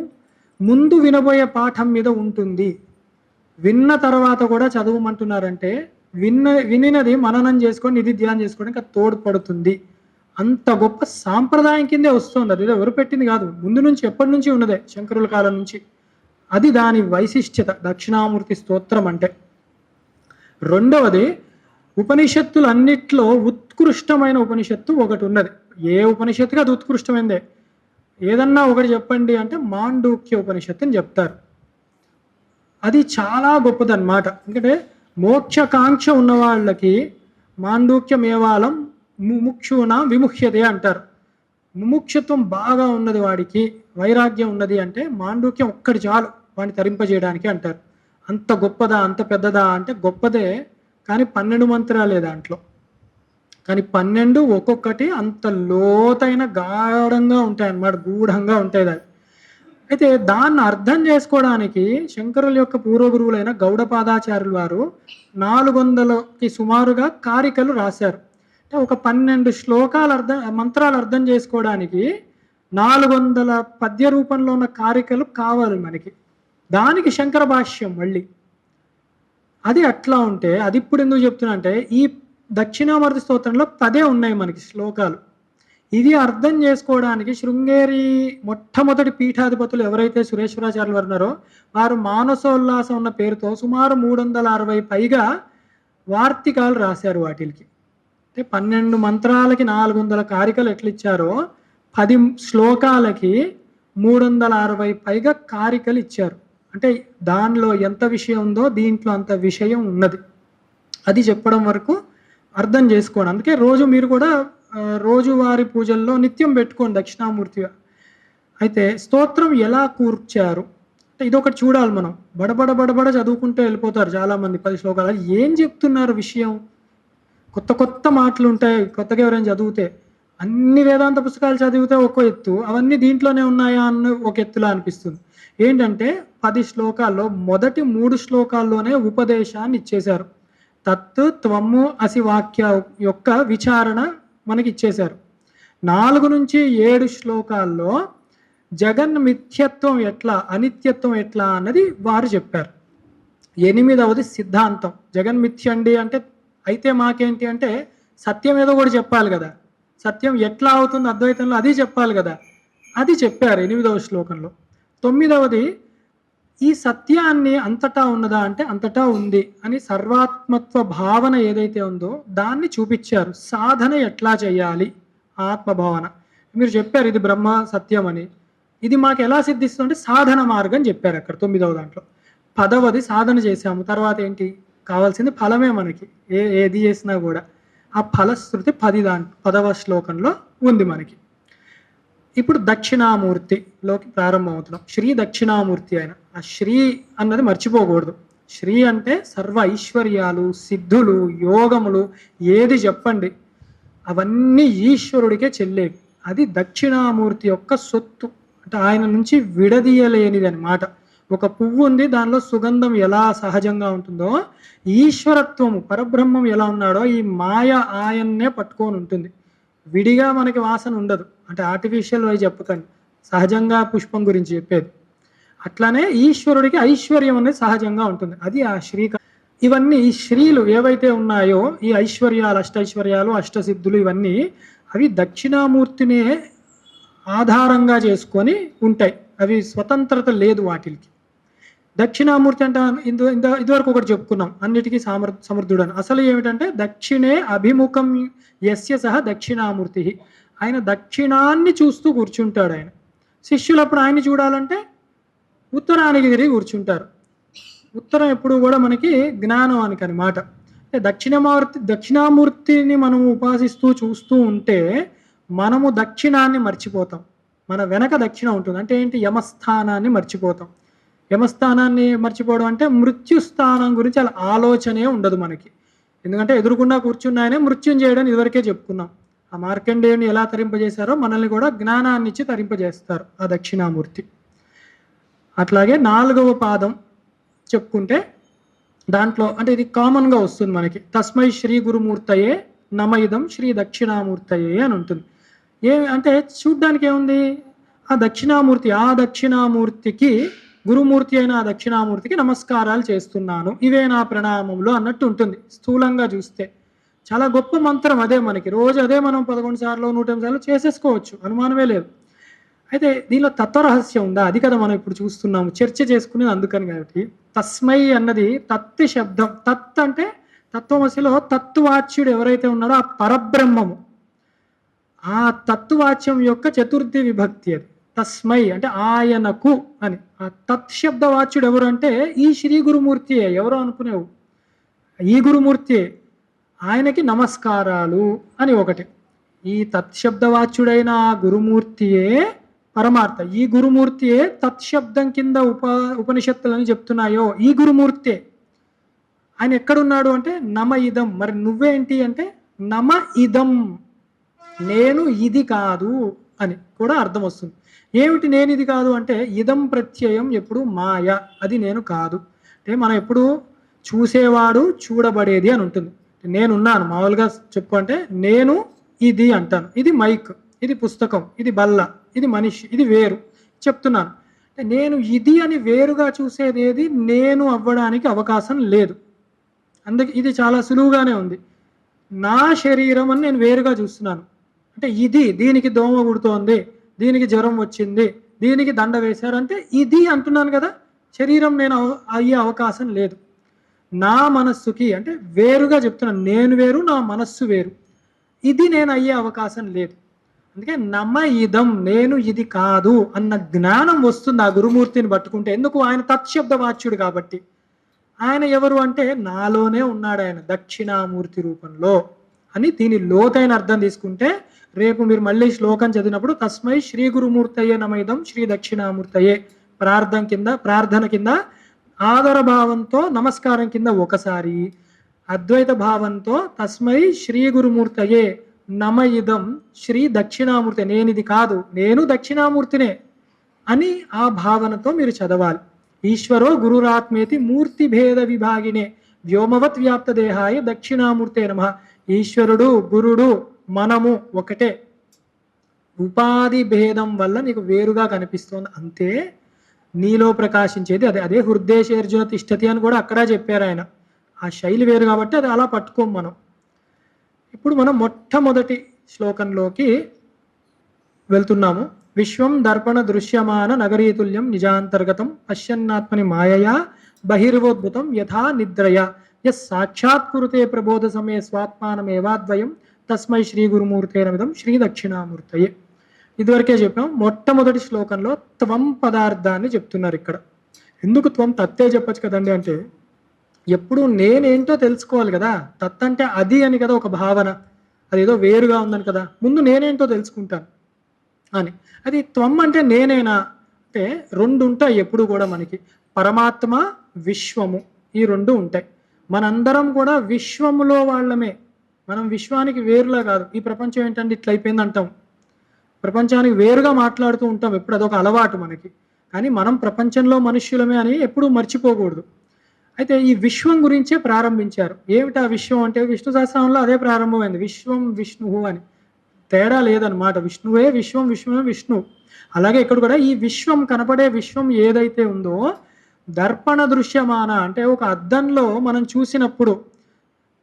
ముందు వినబోయే పాఠం మీద ఉంటుంది. విన్న తర్వాత కూడా చదవమంటున్నారంటే వినినది మననం చేసుకొని నిధి ధ్యానం చేసుకోవడానికి అది తోడ్పడుతుంది. అంత గొప్ప సాంప్రదాయం కిందే వస్తుంది. అది ఎవరు పెట్టింది కాదు, ముందు నుంచి ఎప్పటి నుంచి ఉన్నదే, శంకరుల కాలం నుంచి. అది దాని వైశిష్ట్యత దక్షిణామూర్తి స్తోత్రం అంటే. రెండవది, ఉపనిషత్తులు అన్నిట్లో ఉత్కృష్టమైన ఉపనిషత్తు ఒకటి ఉన్నది. ఏ ఉపనిషత్తుగా అది ఉత్కృష్టమైందే. ఏదన్నా ఒకటి చెప్పండి అంటే మాండూక్య ఉపనిషత్తు అని చెప్తారు. అది చాలా గొప్పదన్నమాట. ఎందుకంటే మోక్షకాంక్ష ఉన్న వాళ్ళకి మాండూక్యమేవాలం ముముక్షున విముఖ్యతే అంటారు. ముముక్షత్వం బాగా ఉన్నది వాడికి, వైరాగ్యం ఉన్నది అంటే మాండూక్యం ఒక్కటి చాలు వాడిని తరింపజేయడానికి అంటారు. అంత గొప్పదా, అంత పెద్దదా అంటే గొప్పదే, కానీ 12 మంత్రాలే దాంట్లో. కానీ 12 ఒక్కొక్కటి అంత లోతైన గాఢంగా ఉంటాయి అన్నమాట, గూఢంగా ఉంటాయి దాన్ని. అయితే దాన్ని అర్థం చేసుకోవడానికి శంకరుల యొక్క పూర్వగురువులైన గౌడపాదాచార్యుల వారు 400కి సుమారుగా కారికలు రాశారు. అంటే ఒక 12 శ్లోకాలు మంత్రాలు అర్థం చేసుకోవడానికి 400 పద్య రూపంలో ఉన్న కారికలు కావాలి మనకి. దానికి శంకర భాష్యం మళ్ళీ. అది అట్లా ఉంటే అది ఇప్పుడు ఎందుకు చెప్తున్నా అంటే, ఈ దక్షిణామూర్తి స్తోత్రంలో 10 ఉన్నాయి మనకి శ్లోకాలు. ఇది అర్థం చేసుకోవడానికి శృంగేరి మొట్టమొదటి పీఠాధిపతులు ఎవరైతే సురేశ్వరాచార్యులు వారు ఉన్నారో, వారు మానసోల్లాసం ఉన్న పేరుతో సుమారు 360 పైగా వార్తికాలు రాశారు వాటికి. అంటే 12 మంత్రాలకి 400 కారికలు ఎట్లా ఇచ్చారో, 10 శ్లోకాలకి 360 పైగా కారికలు ఇచ్చారు. అంటే దానిలో ఎంత విషయం ఉందో దీంట్లో అంత విషయం ఉన్నది. అది చెప్పడం వరకు అర్థం చేసుకోండి. అందుకే రోజు మీరు కూడా రోజువారి పూజల్లో నిత్యం పెట్టుకోండి దక్షిణామూర్తిగా. అయితే స్తోత్రం ఎలా కూర్చారు అంటే ఇదొకటి చూడాలి మనం. బడబడ చదువుకుంటూ వెళ్ళిపోతారు చాలామంది 10 శ్లోకాలు. ఏం చెప్తున్నారు విషయం? కొత్త కొత్త మాటలు ఉంటాయి కొత్తగా ఎవరైనా చదివితే. అన్ని వేదాంత పుస్తకాలు చదివితే ఒక ఎత్తు, అవన్నీ దీంట్లోనే ఉన్నాయా అన్న ఒక ఎత్తులా అనిపిస్తుంది. ఏంటంటే 10 శ్లోకాల్లో మొదటి 3 శ్లోకాల్లోనే ఉపదేశాన్ని ఇచ్చేశారు. తత్తు త్వము అసి వాక్య యొక్క విచారణ మనకి ఇచ్చేశారు. 4 నుంచి 7 శ్లోకాల్లో జగన్ మిథ్యత్వం ఎట్లా, అనిత్యత్వం ఎట్లా అన్నది వారు చెప్పారు. 8వది సిద్ధాంతం. జగన్ మిథ్య అండి అంటే అయితే మాకేంటి అంటే సత్యం ఏదో కూడా చెప్పాలి కదా, సత్యం ఎట్లా అవుతుంది అద్వైతంలో అది చెప్పాలి కదా, అది చెప్పారు 8వ శ్లోకంలో. 9వది ఈ సత్యాన్ని అంతటా ఉన్నదా అంటే అంతటా ఉంది అని సర్వాత్మత్వ భావన ఏదైతే ఉందో దాన్ని చూపించారు. సాధన ఎట్లా చేయాలి, ఆత్మభావన మీరు చెప్పారు ఇది బ్రహ్మ సత్యం అని. ఇది మాకు ఎలా సిద్ధిస్తుంది సాధన మార్గం చెప్పారు అక్కడ 9వ దాంట్లో. 10వది సాధన చేశాము, తర్వాత ఏంటి కావాల్సింది ఫలమే మనకి, ఏది చేసినా కూడా. ఆ ఫలశ్రుతి 10వ శ్లోకంలో ఉంది మనకి. ఇప్పుడు దక్షిణామూర్తిలోకి ప్రారంభమవుతున్నాం. శ్రీ దక్షిణామూర్తి ఆయన. ఆ శ్రీ అన్నది మర్చిపోకూడదు. శ్రీ అంటే సర్వ ఐశ్వర్యాలు, సిద్ధులు, యోగములు ఏది చెప్పండి అవన్నీ ఈశ్వరుడికే చెల్లేవి. అది దక్షిణామూర్తి యొక్క సొత్తు. అంటే ఆయన నుంచి విడదీయలేనిది అనమాట. ఒక పువ్వు ఉంది, దానిలో సుగంధం ఎలా సహజంగా ఉంటుందో ఈశ్వరత్వము పరబ్రహ్మం ఎలా ఉన్నాడో ఈ మాయ ఆయన్నే పట్టుకొని ఉంటుంది. విడిగా మనకి వాసన ఉండదు. అంటే ఆర్టిఫిషియల్ అవి చెప్పకండి, సహజంగా పుష్పం గురించి చెప్పేది. అట్లానే ఈశ్వరుడికి ఐశ్వర్యం అనేది సహజంగా ఉంటుంది. అది ఆ శ్రీ. ఇవన్నీ ఈ శ్రీలు ఏవైతే ఉన్నాయో ఈ ఐశ్వర్యాలు, అష్టైశ్వర్యాలు, అష్టసిద్ధులు ఇవన్నీ అవి దక్షిణామూర్తినే ఆధారంగా చేసుకొని ఉంటాయి. అవి స్వతంత్రత లేదు వాటికి. దక్షిణామూర్తి అంటే ఇదివరకు ఒకటి చెప్పుకున్నాం, అన్నిటికీ సమర్థుడు అని. అసలు ఏమిటంటే దక్షిణే అభిముఖం యస్య సహ దక్షిణామూర్తి. ఆయన దక్షిణాన్ని చూస్తూ కూర్చుంటాడు. ఆయన శిష్యులు అప్పుడు ఆయన్ని చూడాలంటే ఉత్తరానికి తిరిగి కూర్చుంటారు. ఉత్తరం ఎప్పుడు కూడా మనకి జ్ఞానానికి అనమాట. అంటే దక్షిణామూర్తిని మనం ఉపాసిస్తూ చూస్తూ ఉంటే మనము దక్షిణాన్ని మర్చిపోతాం. మన వెనక దక్షిణ ఉంటుంది. అంటే ఏంటి, యమస్థానాన్ని మర్చిపోతాం. యమస్థానాన్ని మర్చిపోవడం అంటే మృత్యుస్థానం గురించి అలా ఆలోచనే ఉండదు మనకి. ఎందుకంటే ఎదురుకుండా కూర్చున్నాయనే మృత్యుం చేయడం ఇదివరకే చెప్పుకున్నాం. ఆ మార్కండేయుని ఎలా తరింపజేశారో మనల్ని కూడా జ్ఞానాన్ని ఇచ్చి తరింపజేస్తారు ఆ దక్షిణామూర్తి. అట్లాగే 4వ పాదం చెప్పుకుంటే దాంట్లో అంటే ఇది కామన్గా వస్తుంది మనకి. తస్మై శ్రీ గురుమూర్తయే నమయిదం శ్రీ దక్షిణామూర్తయే అని ఉంటుంది. అంటే చూడ్డానికి ఏముంది, ఆ దక్షిణామూర్తికి గురుమూర్తి అయిన ఆ దక్షిణామూర్తికి నమస్కారాలు చేస్తున్నాను, ఇవే నా ప్రణామములు అన్నట్టు ఉంటుంది స్థూలంగా చూస్తే. చాలా గొప్ప మంత్రం అదే, మనకి రోజు అదే మనం 11 సార్లు 108 సార్లు చేసేసుకోవచ్చు, అనుమానమే లేదు. అయితే దీనిలో తత్వరహస్యం ఉందా, అది కదా మనం ఇప్పుడు చూస్తున్నాము, చర్చ చేసుకునేది అందుకని. కాబట్టి తస్మై అన్నది తత్ శబ్దం. తత్ అంటే తత్వమసిలో తత్వాచ్యుడు ఎవరైతే ఉన్నాడో ఆ పరబ్రహ్మము, ఆ తత్వాచ్యం యొక్క చతుర్థి విభక్తి అది. తస్మై అంటే ఆయనకు అని. ఆ తత్ శబ్దవాచ్యుడు ఎవరు అంటే ఈ శ్రీ గురుమూర్తియే. ఎవరో అనుకునేవు, ఈ గురుమూర్తియే. ఆయనకి నమస్కారాలు అని ఒకటి. ఈ తత్శబ్దవాచ్యుడైన ఆ గురుమూర్తియే పరమార్థ. ఈ గురుమూర్తియే తత్శబ్దం కింద ఉపనిషత్తులని చెప్తున్నాయో ఈ గురుమూర్తే. ఆయన ఎక్కడున్నాడు అంటే నమ ఇదం. మరి నువ్వేంటి అంటే నమ ఇదం, నేను ఇది కాదు అని కూడా అర్థం వస్తుంది. ఏమిటి నేను ఇది కాదు అంటే ఇదం ప్రత్యయం ఎప్పుడు మాయ, అది నేను కాదు. అంటే మనం ఎప్పుడు చూసేవాడు చూడబడేది అని ఉంటుంది. నేనున్నాను మామూలుగా చెప్పు అంటే నేను ఇది అంటాను, ఇది మైక్, ఇది పుస్తకం, ఇది బల్ల, ఇది మనిషి, ఇది వేరు చెప్తున్నాను. అంటే నేను ఇది అని వేరుగా చూసేది ఏది నేను అవ్వడానికి అవకాశం లేదు. అందుకే ఇది చాలా సులువుగానే ఉంది. నా శరీరం అని నేను వేరుగా చూస్తున్నాను. అంటే ఇది, దీనికి దోమ కుడుతోంది, దీనికి జ్వరం వచ్చింది, దీనికి దండ వేశారంటే ఇది అంటున్నాను కదా. శరీరం నేను అయ్యే అవకాశం లేదు. నా మనస్సుకి అంటే వేరుగా చెప్తున్నాను, నేను వేరు, నా మనస్సు వేరు, ఇది నేను అయ్యే అవకాశం లేదు. అందుకే నమ ఇదం, నేను ఇది కాదు అన్న జ్ఞానం వస్తుంది ఆ గురుమూర్తిని పట్టుకుంటే. ఎందుకు? ఆయన తత్శబ్దవాచ్యుడు కాబట్టి. ఆయన ఎవరు అంటే నాలోనే ఉన్నాడు ఆయన దక్షిణామూర్తి రూపంలో అని. దీని లోతైన అర్థం తీసుకుంటే రేపు మీరు మళ్ళీ శ్లోకం చదివినప్పుడు తస్మై శ్రీ గురుమూర్తయే నమైదం శ్రీ దక్షిణామూర్తయే ప్రార్థన కింద ఆదర భావంతో నమస్కారం కింద ఒకసారి, అద్వైత భావంతో తస్మై శ్రీ గురుమూర్తయే నమ ఇదం శ్రీ దక్షిణామూర్తి, నేనిది కాదు, నేను దక్షిణామూర్తినే అని ఆ భావనతో మీరు చదవాలి. ఈశ్వరో గురురాత్మేతి మూర్తి భేద విభాగినే వ్యోమవత్ వ్యాప్త దేహాయ దక్షిణామూర్తే నమః. ఈశ్వరుడు గురుడు మనము ఒకటే, ఉపాధి భేదం వల్ల నీకు వేరుగా కనిపిస్తోంది అంతే. నీలో ప్రకాశించేది అదే. అదే హృద్దేశేర్జున తిష్టతి అని కూడా అక్కడ చెప్పారు ఆయన. ఆ శైలి వేరు కాబట్టి అది అలా పట్టుకోం మనం. ఇప్పుడు మనం మొట్టమొదటి శ్లోకంలోకి వెళ్తున్నాము. విశ్వం దర్పణ దృశ్యమాన నగరీతుల్యం నిజాంతర్గతం పశ్యన్నాత్మని మాయయా బహిర్వోద్భుతం యథా నిద్రయ యస్ సాక్షాత్ కురుతే ప్రబోధ సమయ స్వాత్మానమేవాద్వయం తస్మై శ్రీ గురుమూర్తే నమిదం శ్రీ దక్షిణామూర్తయే. ఇదివరకే చెప్పాం. మొట్టమొదటి శ్లోకంలో త్వం పదార్థాన్ని చెప్తున్నారు ఇక్కడ. ఎందుకు త్వం? తత్తే చెప్పచ్చు కదండి. అంటే ఎప్పుడు నేనేంటో తెలుసుకోవాలి కదా. తత్ అంటే అది అని కదా ఒక భావన, అదేదో వేరుగా ఉందని కదా. ముందు నేనేంటో తెలుసుకుంటాను అని. అది త్వం అంటే నేనేనా అంటే రెండు ఉంటాయి ఎప్పుడు కూడా మనకి. పరమాత్మ, విశ్వము, ఈ రెండు ఉంటాయి. మనందరం కూడా విశ్వములో వాళ్ళమే. మనం విశ్వానికి వేరులా కాదు. ఈ ప్రపంచం ఏంటంటే ఇట్లా అయిపోయింది అంటాం, ప్రపంచానికి వేరుగా మాట్లాడుతూ ఉంటాం ఎప్పుడు, అదొక అలవాటు మనకి. కానీ మనం ప్రపంచంలో మనుష్యులమే అని ఎప్పుడూ మర్చిపోకూడదు. అయితే ఈ విశ్వం గురించే ప్రారంభించారు. ఏమిటా విశ్వం అంటే విష్ణు సహస్రనామంలో అదే ప్రారంభమైంది, విశ్వం విష్ణువు అని. తేడా లేదనమాట. విష్ణువే విశ్వం, విశ్వమే విష్ణువు. అలాగే ఇక్కడ కూడా ఈ విశ్వం, కనపడే విశ్వం ఏదైతే ఉందో దర్పణ దృశ్యమాన అంటే ఒక అద్దంలో మనం చూసినప్పుడు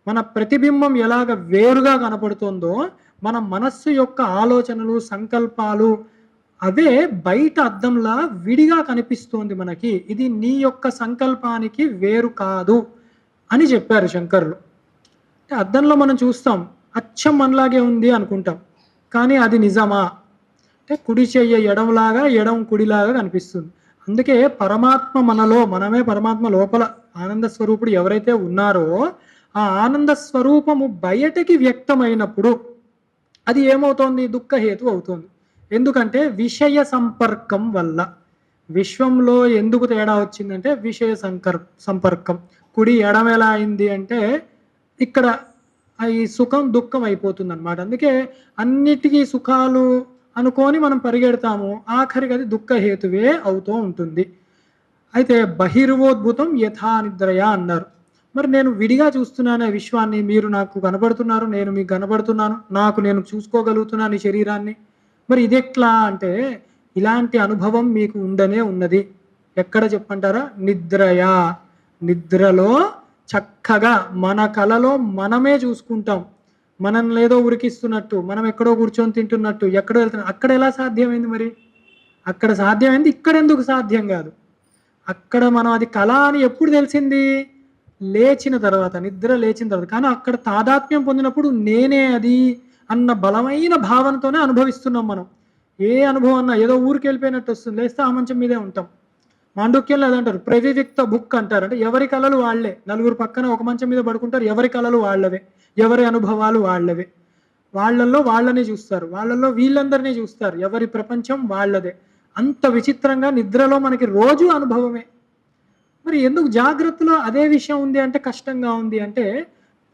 మన ప్రతిబింబం ఎలాగ వేరుగా కనపడుతుందో మన మనస్సు యొక్క ఆలోచనలు, సంకల్పాలు అవే బయట అద్దంలా విడిగా కనిపిస్తోంది మనకి. ఇది నీ యొక్క సంకల్పానికి వేరు కాదు అని చెప్పారు శంకరులు. అంటే అద్దంలో మనం చూస్తాం, అచ్చం మనలాగే ఉంది అనుకుంటాం, కానీ అది నిజమా అంటే కుడి చెయ్య ఎడంలాగా, ఎడం కుడిలాగా కనిపిస్తుంది. అందుకే పరమాత్మ మనలో, మనమే పరమాత్మ లోపల ఆనంద స్వరూపుడు ఎవరైతే ఉన్నారో ఆ ఆనంద స్వరూపము బయటకి వ్యక్తమైనప్పుడు అది ఏమవుతోంది? దుఃఖహేతు అవుతుంది. ఎందుకంటే విషయ సంపర్కం వల్ల. విశ్వంలో ఎందుకు తేడా వచ్చిందంటే విషయ సంపర్కం. కుడి ఎడం ఎలా అయింది అంటే ఇక్కడ ఈ సుఖం దుఃఖం అయిపోతుంది అనమాట. అందుకే అన్నిటికీ సుఖాలు అనుకొని మనం పరిగెడతాము, ఆఖరికి అది దుఃఖహేతువే అవుతూ ఉంటుంది. అయితే బహిర్వోద్భుతం యథా నిద్రయ అన్నారు. మరి నేను విడిగా చూస్తున్నాను విశ్వాన్ని, మీరు నాకు కనబడుతున్నారు, నేను మీకు కనబడుతున్నాను, నాకు నేను చూసుకోగలుగుతున్నాను ఈ శరీరాన్ని. మరి ఇది ఎట్లా అంటే ఇలాంటి అనుభవం మీకు ఉండనే ఉన్నది. ఎక్కడ చెప్పంటారా? నిద్రయా. నిద్రలో చక్కగా మన కలలో మనమే చూసుకుంటాం. మనల్ని ఏదో ఉరికిస్తున్నట్టు, మనం ఎక్కడో కూర్చొని తింటున్నట్టు, ఎక్కడో వెళ్తున్నట్టు, అక్కడ ఎలా సాధ్యమైంది మరి? అక్కడ సాధ్యమైంది, ఇక్కడ ఎందుకు సాధ్యం కాదు? అక్కడ మనం అది కళ అని ఎప్పుడు తెలిసింది? లేచిన తర్వాత, నిద్ర లేచిన తర్వాత. కానీ అక్కడ తాదాత్మ్యం పొందినప్పుడు నేనే అది అన్న బలమైన భావనతోనే అనుభవిస్తున్నాం మనం. ఏ అనుభవం అన్నా ఏదో ఊరికి వెళ్ళిపోయినట్టు వస్తుంది, లేస్తే ఆ మంచం మీదే ఉంటాం. మాండుక్యంలో అదంటారు, ప్రవివిక్త బుక్ అంటారు. అంటే ఎవరి కళలు వాళ్ళే, నలుగురు పక్కన ఒక మంచం మీద పడుకుంటారు, ఎవరి కళలు వాళ్ళవే, ఎవరి అనుభవాలు వాళ్ళవే. వాళ్ళల్లో వాళ్ళని చూస్తారు, వాళ్ళల్లో వీళ్ళందరినీ చూస్తారు, ఎవరి ప్రపంచం వాళ్ళదే. అంత విచిత్రంగా నిద్రలో మనకి రోజు అనుభవమే. మరి ఎందుకు జాగ్రత్తలో అదే విషయం ఉంది అంటే కష్టంగా ఉంది అంటే,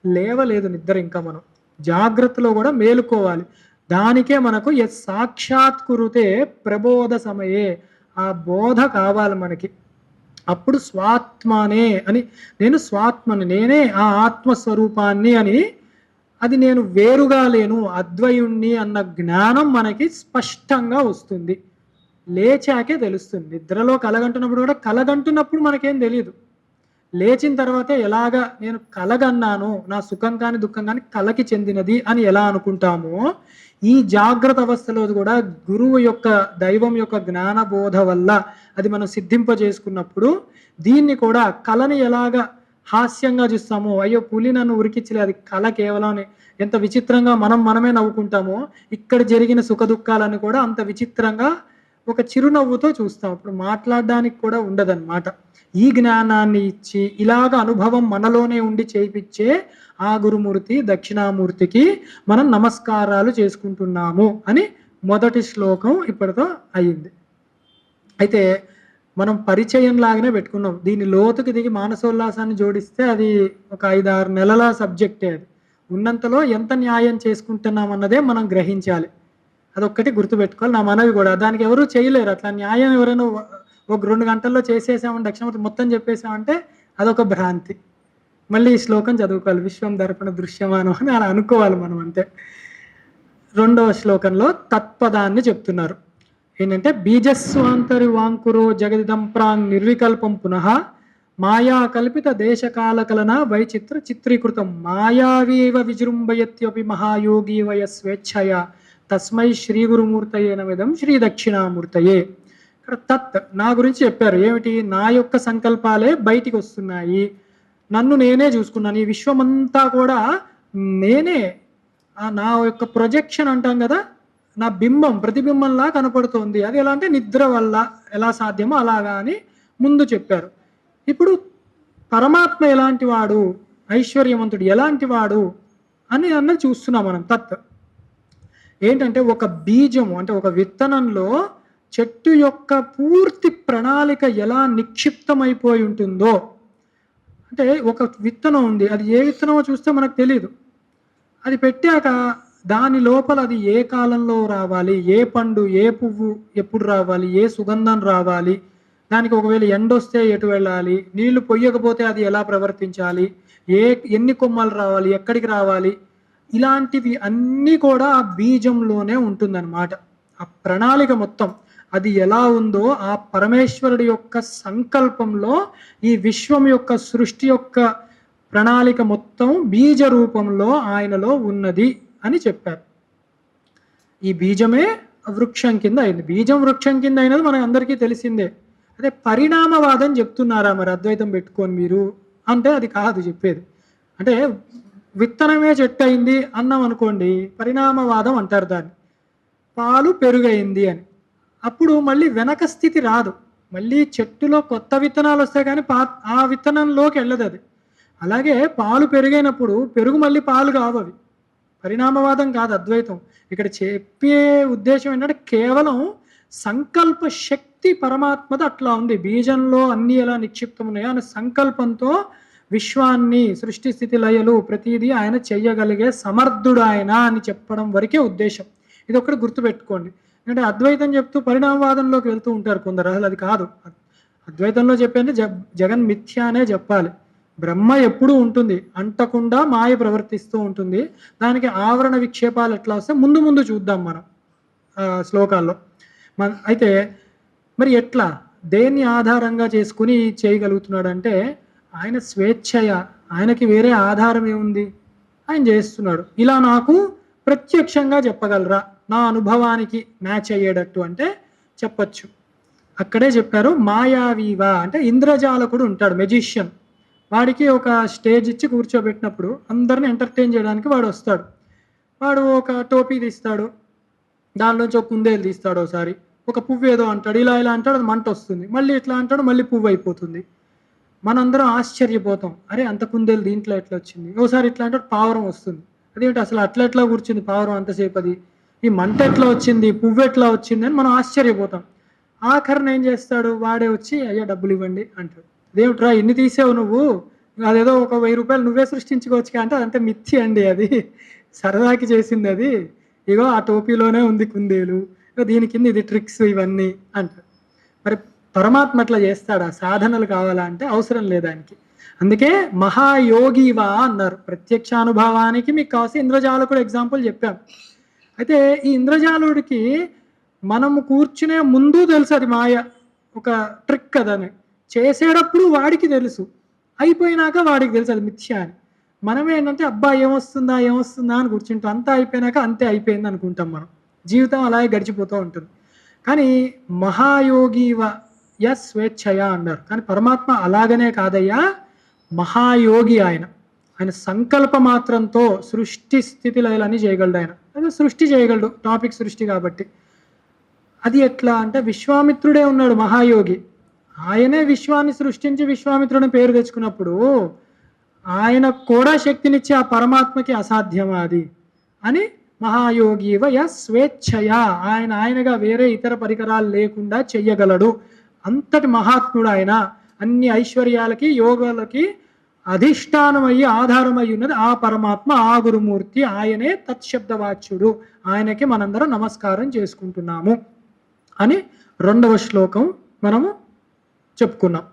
లేవలేదు నిద్ర. ఇంకా మనం జాగ్రత్తలో కూడా మేలుకోవాలి. దానికే మనకు సాక్షాత్కురుతే ప్రబోధ సమయే, ఆ బోధ కావాలి మనకి. అప్పుడు స్వాత్మనే అని, నేను స్వాత్మని, నేనే ఆ ఆత్మస్వరూపాన్ని అని, అది నేను వేరుగా లేను, అద్వయుణ్ణి అన్న జ్ఞానం మనకి స్పష్టంగా వస్తుంది. లేచాకే తెలుస్తుంది. నిద్రలో కలగంటున్నప్పుడు కూడా, కలగంటున్నప్పుడు మనకేం తెలియదు. లేచిన తర్వాతే ఎలాగా నేను కలగన్నాను, నా సుఖం కానీ దుఃఖం కానీ కలకి చెందినది అని ఎలా అనుకుంటామో, ఈ జాగ్రత్త అవస్థలో కూడా గురువు యొక్క, దైవం యొక్క జ్ఞానబోధ వల్ల అది మనం సిద్ధింపజేసుకున్నప్పుడు, దీన్ని కూడా కళని ఎలాగా హాస్యంగా చూస్తామో, అయ్యో పులి నన్ను ఉరికించలే, అది కళ కేవలం, ఎంత విచిత్రంగా మనమే నవ్వుకుంటామో, ఇక్కడ జరిగిన సుఖ దుఃఖాలను కూడా అంత విచిత్రంగా ఒక చిరునవ్వుతో చూస్తాం. అప్పుడు మాట్లాడడానికి కూడా ఉండదన్నమాట. ఈ జ్ఞానాన్ని ఇచ్చి ఇలాగ అనుభవం మనలోనే ఉండి చేయించే ఆ గురుమూర్తి దక్షిణామూర్తికి మనం నమస్కారాలు చేసుకుంటున్నాము అని మొదటి శ్లోకం ఇప్పటితో అయ్యింది. అయితే మనం పరిచయం లాగానే పెట్టుకున్నాం. దీని లోతుకి దిగి మానసోల్లాసాన్ని జోడిస్తే అది ఒక 5-6 నెలల సబ్జెక్టే. అది ఉన్నంతలో ఎంత న్యాయం చేసుకుంటున్నాం అన్నదే మనం గ్రహించాలి. అదొక్కటి గుర్తుపెట్టుకోవాలి. నా మనవి కూడా, దానికి ఎవరు చేయలేరు. అట్లా న్యాయం ఎవరైనా ఒక 2 గంటల్లో చేసేసామంటే, దక్షిణామూర్తి మొత్తం చెప్పేసామంటే అదొక భ్రాంతి. మళ్ళీ ఈ శ్లోకం చదువుకోవాలి, విశ్వం దర్పణ దృశ్యమానం అని అలా అనుకోవాలి మనం, అంతే. 2వ శ్లోకంలో తత్పదాన్ని చెప్తున్నారు. ఏంటంటే, బీజస్వాంతరి వాంకురో జగదిదం ప్రాంగ్ నిర్వికల్పం పునః మాయా కల్పిత దేశకాల కలన వైచిత్ర చిత్రీకృతం మాయావీవ విజృంభయత్యపి మహాయోగి వయ స్వేచ్ఛయ తస్మై శ్రీ గురుమూర్తయే నమిదం శ్రీ దక్షిణామూర్తయే. ఇక్కడ తత్, నా గురించి చెప్పారు. ఏమిటి? నా యొక్క సంకల్పాలే బయటికి వస్తున్నాయి, నన్ను నేనే చూసుకున్నాను, ఈ విశ్వమంతా కూడా నేనే, నా యొక్క ప్రొజెక్షన్ అంటాం కదా, నా బింబం, ప్రతిబింబంలా కనపడుతోంది. అది ఎలా అంటే నిద్ర వల్ల ఎలా సాధ్యమో అలాగా అని ముందు చెప్పారు. ఇప్పుడు పరమాత్మ ఎలాంటి వాడు, ఐశ్వర్యవంతుడు ఎలాంటి వాడు అని అన్నది చూస్తున్నాం మనం. తత్ ఏంటంటే, ఒక బీజము అంటే ఒక విత్తనంలో చెట్టు యొక్క పూర్తి ప్రణాళిక ఎలా నిక్షిప్తమైపోయి ఉంటుందో, అంటే ఒక విత్తనం ఉంది, అది ఏ విత్తనమో చూస్తే మనకు తెలియదు. అది పెట్టాక దాని లోపల అది ఏ కాలంలో రావాలి, ఏ పండు, ఏ పువ్వు ఎప్పుడు రావాలి, ఏ సుగంధం రావాలి, దానికి ఒకవేళ ఎండొస్తే ఎటు వెళ్ళాలి, నీళ్లు పొయ్యకపోతే అది ఎలా ప్రవర్తించాలి, ఎన్ని కొమ్మలు రావాలి, ఎక్కడికి రావాలి, ఇలాంటివి అన్నీ కూడా ఆ బీజంలోనే ఉంటుందన్నమాట. ఆ ప్రణాళిక మొత్తం అది ఎలా ఉందో, ఆ పరమేశ్వరుడి యొక్క సంకల్పంలో ఈ విశ్వం యొక్క సృష్టి యొక్క ప్రణాళిక మొత్తం బీజ రూపంలో ఆయనలో ఉన్నది అని చెప్పారు. ఈ బీజమే వృక్షం కింద అయింది. బీజం వృక్షం కింద అయినది మనకు అందరికీ తెలిసిందే. అదే పరిణామవాదం చెప్తున్నారా మరి అద్వైతం పెట్టుకొని మీరు అంటే అది కాదు చెప్పేది. అంటే విత్తనమే చెట్టు అయింది అన్నాం అనుకోండి, పరిణామవాదం అంటారు దాన్ని. పాలు పెరుగైంది అని, అప్పుడు మళ్ళీ వెనక స్థితి రాదు, మళ్ళీ చెట్టులో కొత్త విత్తనాలు వస్తాయి కానీ ఆ విత్తనంలోకి వెళ్ళదు అది. అలాగే పాలు పెరుగైనప్పుడు పెరుగు మళ్ళీ పాలు కావు, అవి పరిణామవాదం కాదు అద్వైతం. ఇక్కడ చెప్పే ఉద్దేశం ఏంటంటే, కేవలం సంకల్ప శక్తి పరమాత్మది అట్లా ఉంది. బీజంలో అన్నీ ఎలా నిక్షిప్తం ఉన్నాయో అనే సంకల్పంతో విశ్వాన్ని, సృష్టి స్థితి లయలు ప్రతిదీ ఆయన చెయ్యగలిగే సమర్థుడు ఆయన అని చెప్పడం వరకే ఉద్దేశం. ఇది ఒకటి గుర్తుపెట్టుకోండి. ఎందుకంటే అద్వైతం చెప్తూ పరిణామవాదంలోకి వెళ్తూ ఉంటారు కొందరు. అసలు అది కాదు. అద్వైతంలో చెప్పేది జగన్ మిథ్య అనే చెప్పాలి. బ్రహ్మ ఎప్పుడూ ఉంటుంది, అంటకుండా మాయ ప్రవర్తిస్తూ ఉంటుంది. దానికి ఆవరణ విక్షేపాలు ఎట్లా వస్తే ముందు ముందు చూద్దాం మనం శ్లోకాల్లో. అయితే మరి ఎట్లా, దేన్ని ఆధారంగా చేసుకుని చేయగలుగుతున్నాడు అంటే, ఆయన స్వేచ్ఛయ, ఆయనకి వేరే ఆధారం ఏముంది? ఆయన చేస్తున్నాడు. ఇలా నాకు ప్రత్యక్షంగా చెప్పగలరా, నా అనుభవానికి మ్యాచ్ అయ్యేటట్టు అంటే చెప్పచ్చు. అక్కడే చెప్పారు మాయావీవా అంటే ఇంద్రజాలకుడు ఉంటాడు, మెజిషియన్. వాడికి ఒక స్టేజ్ ఇచ్చి కూర్చోబెట్టినప్పుడు అందరిని ఎంటర్టైన్ చేయడానికి వాడు వస్తాడు. వాడు ఒక టోపీ తీస్తాడు, దానిలోంచి ఒక కుందేలు తీస్తాడు, ఒకసారి ఒక పువ్వు ఏదో అంటాడు, ఇలా ఇలా అంటాడు, అది మంట వస్తుంది, మళ్ళీ ఇట్లా అంటాడు, మళ్ళీ పువ్వు అయిపోతుంది. మనందరం ఆశ్చర్యపోతాం, అరే అంత కుందేలు దీంట్లో ఎట్లా వచ్చింది. ఒకసారి ఇట్లా అంటాడు, పావురం వస్తుంది, అదేంటి అసలు అట్లా ఎట్లా కూర్చుంది పావురం అంతసేపు, అది ఈ మంట ఎట్లా వచ్చింది, పువ్వు ఎట్లా వచ్చింది అని మనం ఆశ్చర్యపోతాం. ఆఖరిని ఏం చేస్తాడు, వాడే వచ్చి అయ్యా డబ్బులు ఇవ్వండి అంటాడు. అదేమిట్రా ఇన్ని తీసావు నువ్వు, అదేదో ఒక 1000 రూపాయలు నువ్వే సృష్టించుకోవచ్చు అంటే అదంటే మిథ్య అండి, అది సరదాకి చేసింది, అది ఇగో ఆ టోపీలోనే ఉంది కుందేలు, దీని కింద ఇది ట్రిక్స్ ఇవన్నీ అంటారు. మరి పరమాత్మ అట్లా చేస్తాడా, సాధనలు కావాలా అంటే అవసరం లేదానికి. అందుకే మహాయోగివా అన్నారు. ప్రత్యక్షానుభవానికి మీకు కావాల్సి ఇంద్రజాలకుడు ఎగ్జాంపుల్ చెప్పాం. అయితే ఈ ఇంద్రజాలుడికి మనము కూర్చునే ముందు తెలుసు అది మాయ, ఒక ట్రిక్ కదని. చేసేటప్పుడు వాడికి తెలుసు, అయిపోయినాక వాడికి తెలుసు అది మిథ్య అని. మనం ఏంటంటే అబ్బా ఏమొస్తుందా ఏమొస్తుందా అని కూర్చుంటాం, అంతా అయిపోయినాక అంతే అయిపోయింది అనుకుంటాం. మనం జీవితం అలాగే గడిచిపోతూ ఉంటుంది. కానీ మహాయోగివ స్వేచ్ఛయ అన్నారు. కానీ పరమాత్మ అలాగనే కాదయ్యా, మహాయోగి ఆయన. ఆయన సంకల్ప మాత్రంతో సృష్టి స్థితి లయలని చేయగలడు. ఆయన అదే సృష్టి చేయగలడు, టాపిక్ సృష్టి కాబట్టి. అది ఎట్లా అంటే విశ్వామిత్రుడే ఉన్నాడు మహాయోగి, ఆయనే విశ్వాన్ని సృష్టించి విశ్వామిత్రుని పేరు తెచ్చుకున్నప్పుడు ఆయన కూడా శక్తినిచ్చి ఆ పరమాత్మకి అసాధ్యమా అది అని మహాయోగివ స్వేచ్ఛయ, ఆయనగా వేరే ఇతర పరికరాలు లేకుండా చెయ్యగలడు. అంతటి మహాత్ముడు ఆయన. అన్ని ఐశ్వర్యాలకి యోగాలకి అధిష్టానమయ్యి ఆధారమయ్యి ఉన్నది ఆ పరమాత్మ, ఆ గురుమూర్తి, ఆయనే తత్శబ్దవాచ్యుడు. ఆయనకి మనందరం నమస్కారం చేసుకుంటున్నాము అని 2వ శ్లోకం మనము చెప్పుకున్నాం.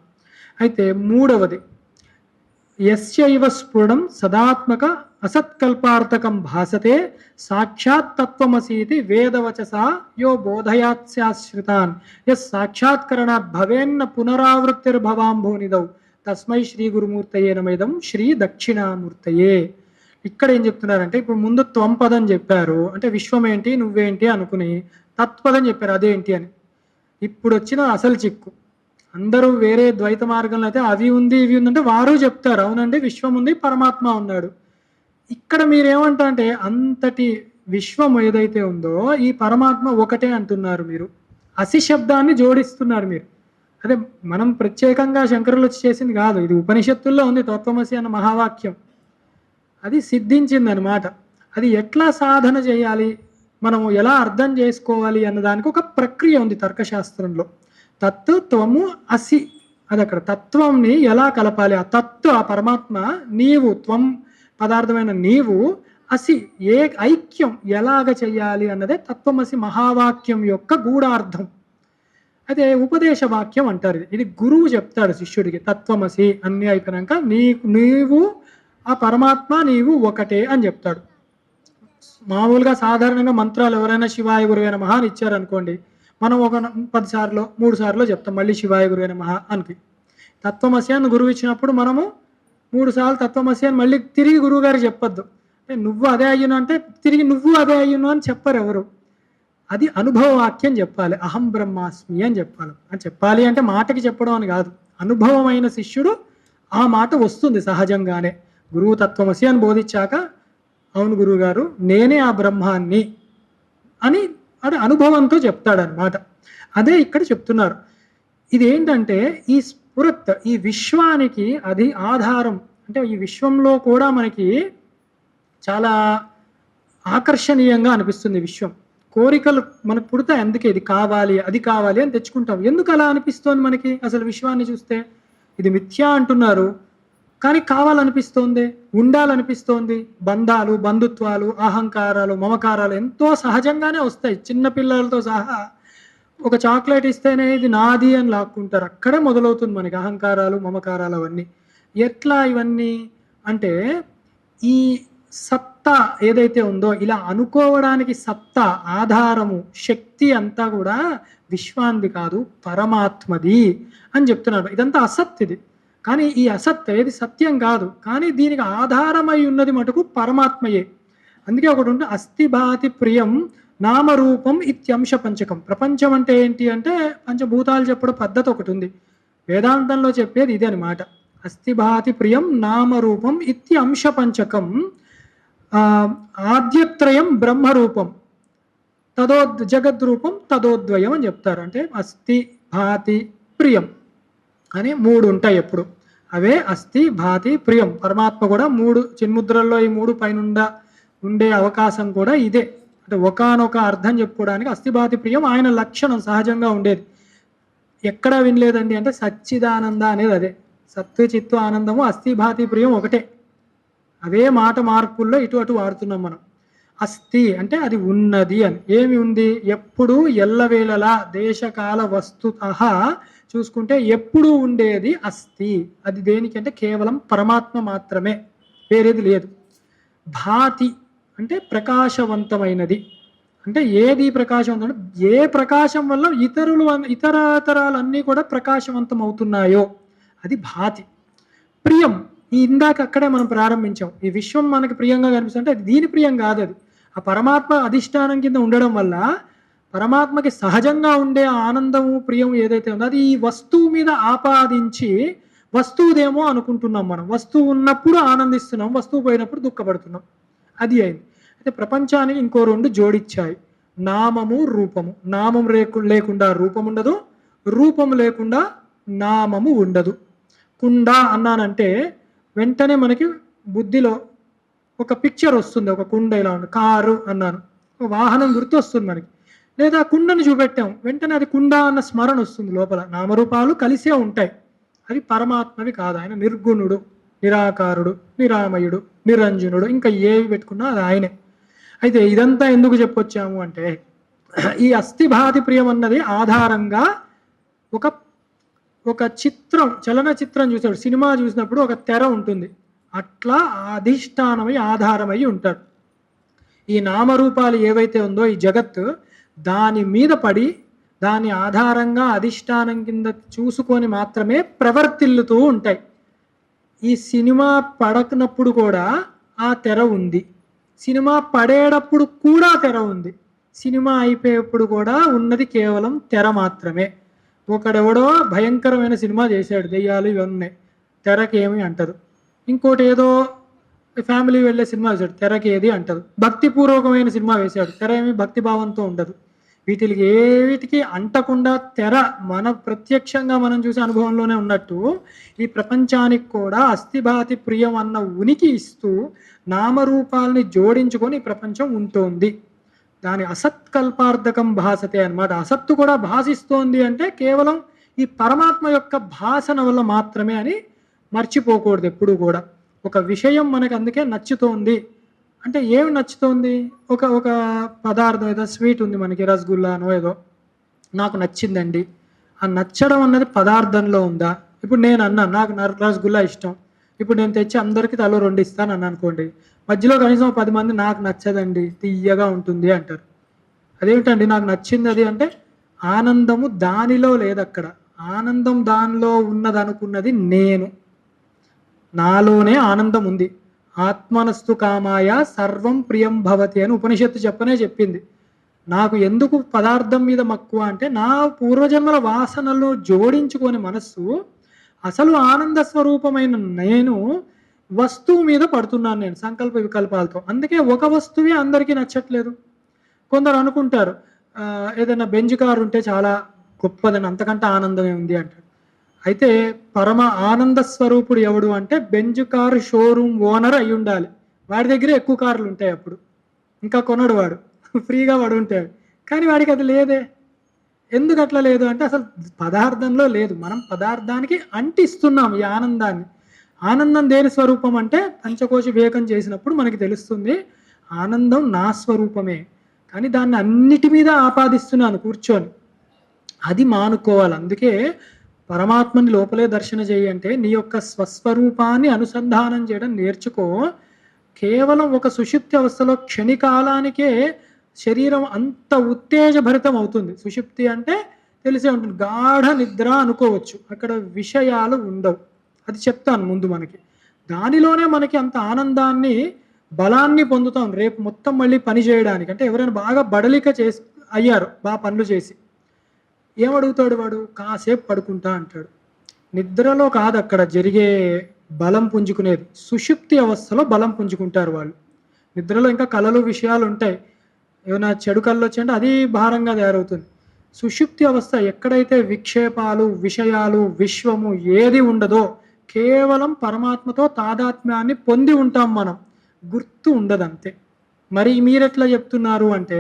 అయితే 3వది యస్యైవ స్ఫుటం సదాత్మక అసత్కల్పార్థకం భాసతే సాక్షాత్ తత్వమసీతి వేదవచసా యో బోధయాత్స్యాశ్రితాన్ యస్ సాక్షాత్కరణాత్ భవేన్న పునరావృత్తిర్భవాంభోనిదౌ తస్మై శ్రీ గురుమూర్తయే నమైదం శ్రీ దక్షిణామూర్తయే. ఇక్కడ ఏం చెప్తున్నారంటే, ఇప్పుడు ముందు త్వంపదం చెప్పారు, అంటే విశ్వం ఏంటి నువ్వేంటి అనుకుని తత్పదం చెప్పారు అదేంటి అని. ఇప్పుడు వచ్చిన అసలు చిక్కు, అందరూ వేరే ద్వైత మార్గంలో అయితే అవి ఉంది ఇవి ఉందంటే వారు చెప్తారు అవునండి విశ్వం ఉంది పరమాత్మ ఉన్నాడు. ఇక్కడ మీరేమంటా అంటే అంతటి విశ్వం ఏదైతే ఉందో ఈ పరమాత్మ ఒకటే అంటున్నారు మీరు, అసి శబ్దాన్ని జోడిస్తున్నారు మీరు. అదే మనం ప్రత్యేకంగా శంకరులు వచ్చి చేసింది కాదు, ఇది ఉపనిషత్తుల్లో ఉంది తత్వమసి అన్న మహావాక్యం. అది సిద్ధించింది అనమాట. అది ఎట్లా సాధన చేయాలి, మనము ఎలా అర్థం చేసుకోవాలి అన్నదానికి ఒక ప్రక్రియ ఉంది తర్కశాస్త్రంలో. తత్తు త్వము అసి, అది అక్కడ తత్వంని ఎలా కలపాలి, ఆ తత్తు ఆ పరమాత్మ, నీవు త్వం పదార్థమైన నీవు, అసి ఏ ఐక్యం ఎలాగ చెయ్యాలి అన్నదే తత్వమసి మహావాక్యం యొక్క గూఢార్థం. అదే ఉపదేశ వాక్యం అంటారు. ఇది గురువు చెప్తాడు శిష్యుడికి, తత్వమసి అన్ని అయిపోయినాక నీవు ఆ పరమాత్మ నీవు ఒకటే అని చెప్తాడు. మామూలుగా సాధారణంగా మంత్రాలు ఎవరైనా శివాయ గురువైన మహా అని ఇచ్చారనుకోండి, మనం ఒక 10 సార్లు 3 సార్లు చెప్తాం మళ్ళీ శివాయ గురువైన మహా అని. తత్వమసి అని గురువు ఇచ్చినప్పుడు మనము 3 సార్లు తత్వమసి అని మళ్ళీ తిరిగి గురువు గారు చెప్పొద్దు. నువ్వు అదే అయ్యును అంటే తిరిగి నువ్వు అదే అయ్యును అని చెప్పరు ఎవరు. అది అనుభవ వాక్యం చెప్పాలి, అహం బ్రహ్మాస్మి అని చెప్పాలి. అని చెప్పాలి అంటే మాటకి చెప్పడం అని కాదు, అనుభవమైన శిష్యుడు ఆ మాట వస్తుంది సహజంగానే. గురువు తత్వమసి అని బోధించాక అవును గురువు గారు నేనే ఆ బ్రహ్మాన్ని అని అది అనుభవంతో చెప్తాడనమాట. అదే ఇక్కడ చెప్తున్నారు. ఇది ఏంటంటే ఈ స్ఫురత్, ఈ విశ్వానికి అది ఆధారం. అంటే ఈ విశ్వంలో కూడా మనకి చాలా ఆకర్షణీయంగా అనిపిస్తుంది విశ్వం. కోరికలు మనకు పుడతాయి, అందుకే ఇది కావాలి అది కావాలి అని తెచ్చుకుంటాం. ఎందుకు అలా అనిపిస్తోంది మనకి అసలు విశ్వాన్ని చూస్తే? ఇది మిథ్యా అంటున్నారు కానీ కావాలనిపిస్తోంది, ఉండాలనిపిస్తోంది. బంధాలు, బంధుత్వాలు, అహంకారాలు, మమకారాలు ఎంతో సహజంగానే వస్తాయి. చిన్నపిల్లలతో సహా ఒక చాక్లెట్ ఇస్తేనే ఇది నాది అని లాక్కుంటారు. అక్కడే మొదలవుతుంది మనకి అహంకారాలు, మమకారాలు అవన్నీ. ఎట్లా ఇవన్నీ అంటే ఈ సత్తా ఏదైతే ఉందో, ఇలా అనుకోవడానికి సత్తా, ఆధారము, శక్తి అంతా కూడా విశ్వాంది కాదు పరమాత్మది అని చెప్తున్నాడు. ఇదంతా అసత్. ఇది కానీ ఈ అసత్ ఏది సత్యం కాదు, కానీ దీనికి ఆధారమై ఉన్నది మటుకు పరమాత్మయే. అందుకే ఒకటి ఉంటుంది, అస్థి భాతి ప్రియం నామరూపం ఇత్యంశ పంచకం. ప్రపంచం అంటే ఏంటి అంటే పంచభూతాలు చెప్పడం పద్ధతి ఒకటి ఉంది, వేదాంతంలో చెప్పేది ఇదే అనమాట. అస్థి భాతి ప్రియం నామరూపం ఇత్యంశ పంచకం, ఆద్యత్రయం బ్రహ్మరూపం జగద్రూపం తదోద్వయం అని చెప్తారు. అంటే అస్థి భాతి ప్రియం అని మూడు ఉంటాయి ఎప్పుడు, అవే అస్థి భాతి ప్రియం. పరమాత్మ కూడా మూడు చిన్ముద్రల్లో ఈ మూడు పైన ఉండే అవకాశం కూడా ఇదే. అంటే ఒకానొక అర్థం చెప్పుకోవడానికి అస్థి భాతి ప్రియం ఆయన లక్షణం సహజంగా ఉండేది. ఎక్కడా వినలేదండి అంటే సచ్చిదానంద అనేది అదే. సత్తు చిత్తు ఆనందము అస్థి భాతి ప్రియం ఒకటే, అవే మాట మార్పుల్లో ఇటు అటు వాడుతున్నాం మనం. అస్థి అంటే అది ఉన్నది అని. ఏమి ఉంది? ఎప్పుడు ఎల్లవేళలా దేశకాల వస్తుతః చూసుకుంటే ఎప్పుడు ఉండేది అస్థి. అది దేనికి అంటే కేవలం పరమాత్మ మాత్రమే, వేరేది లేదు. భాతి అంటే ప్రకాశవంతమైనది. అంటే ఏది ప్రకాశవంతం? ఏ ప్రకాశం వల్ల ఇతరాలన్నీ కూడా ప్రకాశవంతం అవుతున్నాయో అది భాతి. ప్రియం, ఈ ఇందాక అక్కడే మనం ప్రారంభించాం, ఈ విశ్వం మనకి ప్రియంగా కనిపిస్తుంటే అది దీని ప్రియం కాదు, అది ఆ పరమాత్మ అధిష్టానం కింద ఉండడం వల్ల పరమాత్మకి సహజంగా ఉండే ఆనందము ప్రియము ఏదైతే ఉందో అది ఈ వస్తువు మీద ఆపాదించి వస్తువుదేమో అనుకుంటున్నాం మనం. వస్తువు ఉన్నప్పుడు ఆనందిస్తున్నాం, వస్తువు పోయినప్పుడు దుఃఖపడుతున్నాం. అది అయింది. అయితే ప్రపంచానికి ఇంకో రెండు జోడించాయి, నామము రూపము. నామం లేకుండా రూపం ఉండదు, రూపము లేకుండా నామము ఉండదు. కుండ అన్నానంటే వెంటనే మనకి బుద్ధిలో ఒక పిక్చర్ వస్తుంది, ఒక కుండ ఇలా ఉంది. కారు అన్నాను, ఒక వాహనం గుర్తు వస్తుంది మనకి. లేదా కుండను చూపెట్టాం, వెంటనే అది కుండ అన్న స్మరణ వస్తుంది లోపల. నామరూపాలు కలిసే ఉంటాయి, అవి పరమాత్మవి కాదు. ఆయన నిర్గుణుడు, నిరాకారుడు, నిరామయుడు, నిరంజనుడు, ఇంకా ఏవి పెట్టుకున్నా అది ఆయనే. అయితే ఇదంతా ఎందుకు చెప్పొచ్చాము అంటే ఈ అస్థిభాతి ప్రియం అన్నది ఆధారంగా ఒక చిత్రం, చలనచిత్రం చూసాడు, సినిమా చూసినప్పుడు ఒక తెర ఉంటుంది, అట్లా అధిష్టానమై ఆధారమై ఉంటాడు. ఈ నామరూపాలు ఏవైతే ఉందో ఈ జగత్తు దాని మీద పడి దాని ఆధారంగా అధిష్టానం కింద చూసుకొని మాత్రమే ప్రవర్తిల్లుతూ ఉంటాయి. ఈ సినిమా పడకనప్పుడు కూడా ఆ తెర ఉంది, సినిమా పడేటప్పుడు కూడా తెర ఉంది, సినిమా అయిపోయేప్పుడు కూడా ఉన్నది కేవలం తెర మాత్రమే. ఒకడెవడో భయంకరమైన సినిమా చేశాడు, దెయ్యాలు ఇవన్నీ, తెరకి ఏమి అంటారు. ఇంకోటి ఏదో ఫ్యామిలీ వెళ్ళే సినిమా వేశాడు, తెరకి ఏది అంటారు. భక్తిపూర్వకమైన సినిమా వేశాడు, తెర ఏమి భక్తిభావంతో ఉండదు. వీటికి అంటకుండా తెర మన ప్రత్యక్షంగా మనం చూసే అనుభవంలోనే ఉన్నట్టు ఈ ప్రపంచానికి కూడా అస్థిభాతి ప్రియం అన్న ఉనికి ఇస్తూ నామరూపాలని జోడించుకొని ఈ ప్రపంచం ఉంటుంది. దాని అసత్కల్పార్థకం భాసతే అన్నమాట. అసత్తు కూడా భాషిస్తోంది అంటే కేవలం ఈ పరమాత్మ యొక్క భాషన వల్ల మాత్రమే అని మర్చిపోకూడదు ఎప్పుడు కూడా. ఒక విషయం మనకు అందుకే నచ్చుతోంది అంటే ఏమి నచ్చుతోంది? ఒక పదార్థం, ఏదో స్వీట్ ఉంది మనకి, రసగుల్లానో ఏదో నాకు నచ్చిందండి. ఆ నచ్చడం అన్నది పదార్థంలో ఉందా? ఇప్పుడు నేను అన్నాను నాకు రసగుల్లా ఇష్టం, ఇప్పుడు నేను తెచ్చి అందరికీ తలో 2 ఇస్తాను అన్న అనుకోండి, మధ్యలో కనీసం 10 మంది నాకు నచ్చదండి, తీయగా ఉంటుంది అంటారు. అదేమిటండి నాకు నచ్చింది అది అంటే ఆనందము దానిలో లేదు, అక్కడ ఆనందం దానిలో ఉన్నదనుకున్నది నేను, నాలోనే ఆనందం ఉంది. ఆత్మనస్తు కామాయ సర్వం ప్రియం భవతి అని ఉపనిషత్తు చెప్పింది. నాకు ఎందుకు పదార్థం మీద మక్కువ అంటే నా పూర్వజన్మల వాసనలు జోడించుకొని మనస్సు అసలు ఆనంద స్వరూపమైన నేను వస్తువు మీద పడుతున్నాను, నేను సంకల్ప వికల్పాలతో. అందుకే ఒక వస్తువే అందరికీ నచ్చట్లేదు. కొందరు అనుకుంటారు ఏదైనా బెంజ్ కారు ఉంటే చాలా గొప్పదని, అంతకంటే ఆనందమే ఉంది అంటాడు. అయితే పరమ ఆనంద స్వరూపుడు ఎవడు అంటే బెంజ్ కారు షోరూమ్ ఓనర్ అయి ఉండాలి, వాడి దగ్గరే ఎక్కువ కార్లు ఉంటాయి, అప్పుడు ఇంకా కొనడు వాడు, ఫ్రీగా వాడు ఉంటాడు. కానీ వాడికి అది లేదే. ఎందుకు అట్లా లేదు అంటే అసలు పదార్థంలో లేదు, మనం పదార్థానికి అంటిస్తున్నాం ఈ ఆనందాన్ని. ఆనందం దేని స్వరూపం అంటే పంచకోశ వివేకం చేసినప్పుడు మనకి తెలుస్తుంది ఆనందం నా స్వరూపమే, కానీ దాన్ని అన్నిటి మీద ఆపాదిస్తున్నాను కూర్చొని, అది మానుకోవాలి. అందుకే పరమాత్మని లోపలే దర్శన చేయి అంటే నీ యొక్క స్వస్వరూపాన్ని అనుసంధానం చేయడం నేర్చుకో. కేవలం ఒక సుషుప్తి అవస్థలో క్షణికాలానికే శరీరం అంత ఉత్తేజభరితం అవుతుంది. సుషుప్తి అంటే తెలిసే ఉంటుంది, గాఢ నిద్ర అనుకోవచ్చు, అక్కడ విషయాలు ఉండవు, అది చెప్తాను ముందు. మనకి దానిలోనే మనకి అంత ఆనందాన్ని, బలాన్ని పొందుతాం రేపు మొత్తం మళ్ళీ పని చేయడానికి. అంటే ఎవరైనా బాగా బడలిక చేసి అయ్యారు, బాగా పనులు చేసి, ఏమడుగుతాడు వాడు? కాసేపు పడుకుంటా అంటాడు. నిద్రలో కాదు అక్కడ జరిగే బలం పుంజుకునేది, సుషుప్తి అవస్థలో బలం పుంజుకుంటారు వాళ్ళు. నిద్రలో ఇంకా కళలు విషయాలు ఉంటాయి, ఏమైనా చెడు కళ్ళు వచ్చాయంటే అది భారంగా తయారవుతుంది. సుషుప్తి అవస్థ ఎక్కడైతే విక్షేపాలు, విషయాలు, విశ్వము ఏది ఉండదో, కేవలం పరమాత్మతో తాదాత్మ్యాన్ని పొంది ఉంటాం మనం, గుర్తు ఉండదు అంతే. మరి మీరెట్లా చెప్తున్నారు అంటే,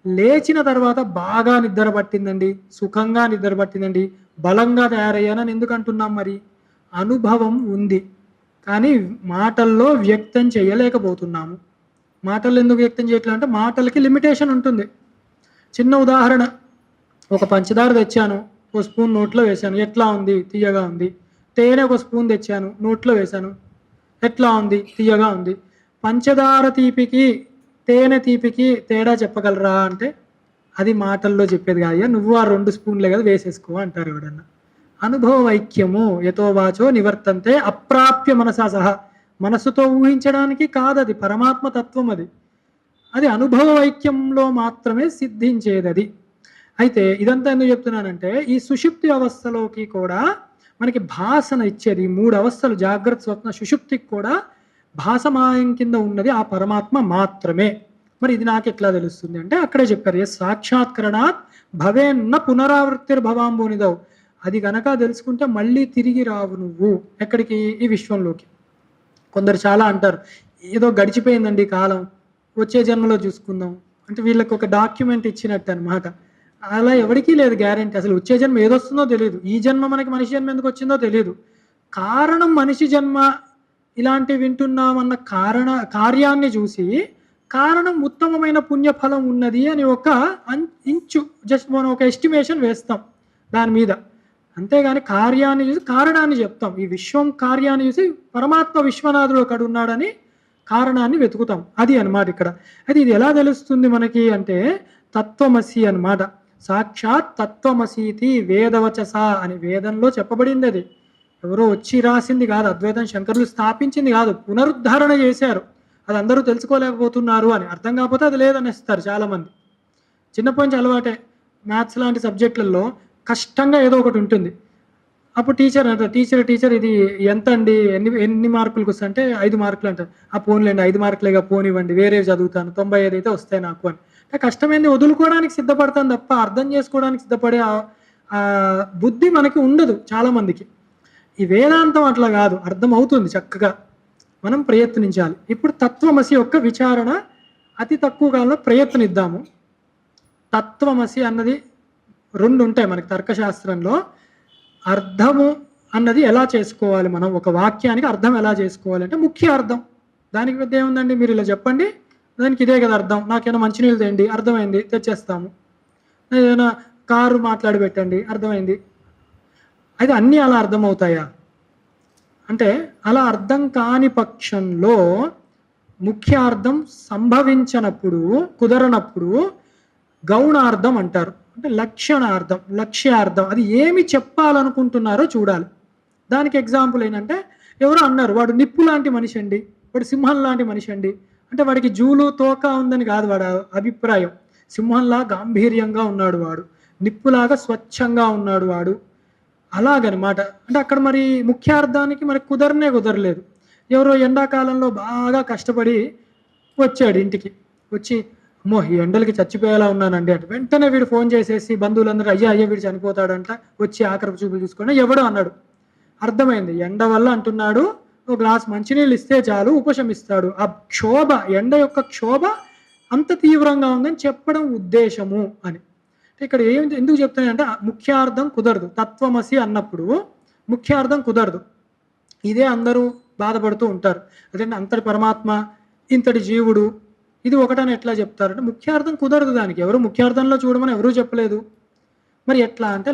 లేచిన తర్వాత బాగా నిద్ర పట్టిందండి, సుఖంగా నిద్ర పట్టిందండి, బలంగా తయారయ్యానని ఎందుకు అంటున్నాం? మరి అనుభవం ఉంది, కానీ మాటల్లో వ్యక్తం చేయలేకపోతున్నాము. మాటలు ఎందుకు వ్యక్తం చేయట్లేదు అంటే, మాటలకి లిమిటేషన్ ఉంటుంది. చిన్న ఉదాహరణ, ఒక పంచదార తెచ్చాను, ఒక స్పూన్ నోట్లో వేశాను, ఎట్లా ఉంది? తీయగా ఉంది. తేనె ఒక స్పూన్ తెచ్చాను, నోట్లో వేశాను, ఎట్లా ఉంది? తీయగా ఉంది. పంచదార తీపికి తేనె తీపికి తేడా చెప్పగలరా అంటే, అది మాటల్లో చెప్పేది కాదు, నువ్వు ఆ 2 స్పూన్లే కదా వేసేసుకో అంటారు ఎవడన్నా. అనుభవ ఐక్యము యతో వాచో నివర్తంతే అప్రాప్య మనసా సహా. మనసుతో ఊహించడానికి కాదు, అది పరమాత్మ తత్వం. అది అనుభవ ఐక్యంలో మాత్రమే సిద్ధించేది అది. అయితే ఇదంతా ఎందుకు చెప్తున్నానంటే, ఈ సుషుప్తి అవస్థలోకి కూడా మనకి భాసన ఇచ్చేది 3 అవస్థలు, జాగ్రత్త, స్వప్న, సుషుప్తికి కూడా భాసమాయం కింద ఉన్నది ఆ పరమాత్మ మాత్రమే. మరి ఇది నాకు ఎట్లా తెలుస్తుంది అంటే, అక్కడే చెప్పారు, ఏ సాక్షాత్కరణాత్ భవేన్న పునరావృత్తిర్భవాంబోనిదవు. అది కనుక తెలుసుకుంటే మళ్ళీ తిరిగి రావు నువ్వు ఎక్కడికి? ఈ విశ్వంలోకి. కొందరు చాలా అంటారు, ఏదో గడిచిపోయిందండి కాలం, వచ్చే జన్మలో చూసుకుందాం అంటే వీళ్ళకి ఒక డాక్యుమెంట్ ఇచ్చినట్టు అనమాట. అలా ఎవరికీ లేదు గ్యారెంటీ. అసలు వచ్చే జన్మ ఏదొస్తుందో తెలియదు, ఈ జన్మ మనకి మనిషి జన్మ ఎందుకు వచ్చిందో తెలియదు. కారణం మనిషి జన్మ ఇలాంటివి వింటున్నామన్న కార్యాన్ని చూసి, కారణం ఉత్తమమైన పుణ్యఫలం ఉన్నది అని ఒక ఇంచు జస్ట్ మనం ఒక ఎస్టిమేషన్ వేస్తాం దాని మీద, అంతేగాని కార్యాన్ని చూసి కారణాన్ని చెప్తాం. ఈ విశ్వం కార్యాన్ని చూసి పరమాత్మ విశ్వనాథుడు అక్కడ ఉన్నాడని కారణాన్ని వెతుకుతాం. అది అన్నమాట ఇక్కడ. అయితే ఇది ఎలా తెలుస్తుంది మనకి అంటే, తత్వమసి అన్నమాట. సాక్షాత్ తత్వమసీతి వేదవచస అని వేదంలో చెప్పబడింది. అది ఎవరో వచ్చి రాసింది కాదు, అద్వైతం శంకరులు స్థాపించింది కాదు, పునరుద్ధరణ చేశారు. అది అందరూ తెలుసుకోలేకపోతున్నారు అని, అర్థం కాకపోతే అది లేదనేస్తారు చాలామంది. చిన్నప్పటి నుంచి అలవాటే, మ్యాథ్స్ లాంటి సబ్జెక్టులలో కష్టంగా ఏదో ఒకటి ఉంటుంది. అప్పుడు టీచర్ అంటారు, టీచర్ ఇది ఎంత అండి, ఎన్ని మార్కులకు వస్తాయి అంటే 5 మార్కులు అంటారు. ఆ పోన్లేండి 5 మార్కులేగా పోనివ్వండి, వేరే చదువుతాను, 95 అయితే వస్తాయి నాకు అని. కష్టమైంది వదులుకోవడానికి సిద్ధపడతాను తప్ప అర్థం చేసుకోవడానికి సిద్ధపడే బుద్ధి మనకి ఉండదు చాలామందికి. ఈ వేదాంతం అట్లా కాదు, అర్థం అవుతుంది చక్కగా, మనం ప్రయత్నించాలి. ఇప్పుడు తత్వమసి యొక్క విచారణ అతి తక్కువ కాలంలో ప్రయత్నిద్దాము. తత్వమసి అన్నది 2 ఉంటాయి మనకి తర్కశాస్త్రంలో. అర్థము అన్నది ఎలా చేసుకోవాలి, మనం ఒక వాక్యానికి అర్థం ఎలా చేసుకోవాలి అంటే, ముఖ్య అర్థం. దానికి పెద్ద ఏముందండి, మీరు ఇలా చెప్పండి, దానికి ఇదే కదా అర్థం. నాకేమైనా మంచినీళ్ళు తేండి, అర్థమైంది, తెచ్చేస్తాము. ఏదైనా కారు మాట్లాడి పెట్టండి, అర్థమైంది. అయితే అన్నీ అలా అర్థమవుతాయా అంటే, అలా అర్థం కాని పక్షంలో ముఖ్యార్థం సంభవించనప్పుడు, కుదరనప్పుడు గౌణార్థం అంటారు. అంటే లక్షణార్థం, లక్ష్యార్థం, అది ఏమి చెప్పాలనుకుంటున్నారో చూడాలి. దానికి ఎగ్జాంపుల్ ఏంటంటే, ఎవరో అన్నారు వాడు నిప్పు లాంటి మనిషి అండి, వాడు సింహం లాంటి మనిషి అండి అంటే, వాడికి జూలు తోక ఉందని కాదు వాడు అభిప్రాయం. సింహంలా గాంభీర్యంగా ఉన్నాడు వాడు, నిప్పులాగా స్వచ్ఛంగా ఉన్నాడు వాడు, అలాగనమాట. అంటే అక్కడ మరి ముఖ్యార్థానికి మరి కుదరలేదు. ఎవరో ఎండాకాలంలో బాగా కష్టపడి వచ్చాడు ఇంటికి, వచ్చి అమ్మో ఈ ఎండలకి చచ్చిపోయేలా ఉన్నానండి అంటే, వెంటనే వీడు ఫోన్ చేసేసి బంధువులందరూ అయ్యా వీడు చనిపోతాడంట, వచ్చి ఆఖరి చూపులు చూసుకొని ఎవడో అన్నాడు. అర్థమైంది, ఎండ వల్ల అంటున్నాడు, ఒక గ్లాస్ మంచినీళ్ళు ఇస్తే చాలు ఉపశమిస్తాడు. ఆ క్షోభ, ఎండ యొక్క క్షోభ అంత తీవ్రంగా ఉందని చెప్పడం ఉద్దేశము అని. ఇక్కడ ఎందుకు చెప్తానంటే, ముఖ్యార్థం కుదరదు. తత్వమసి అన్నప్పుడు ముఖ్యార్థం కుదరదు. ఇదే అందరూ బాధపడుతూ ఉంటారు, అదేంటి అంతటి పరమాత్మ ఇంతటి జీవుడు ఇది ఒకటని ఎట్లా చెప్తారంటే, ముఖ్యార్థం కుదరదు. దానికి ఎవరు ముఖ్యార్థంలో చూడమని ఎవరూ చెప్పలేదు. మరి ఎట్లా అంటే,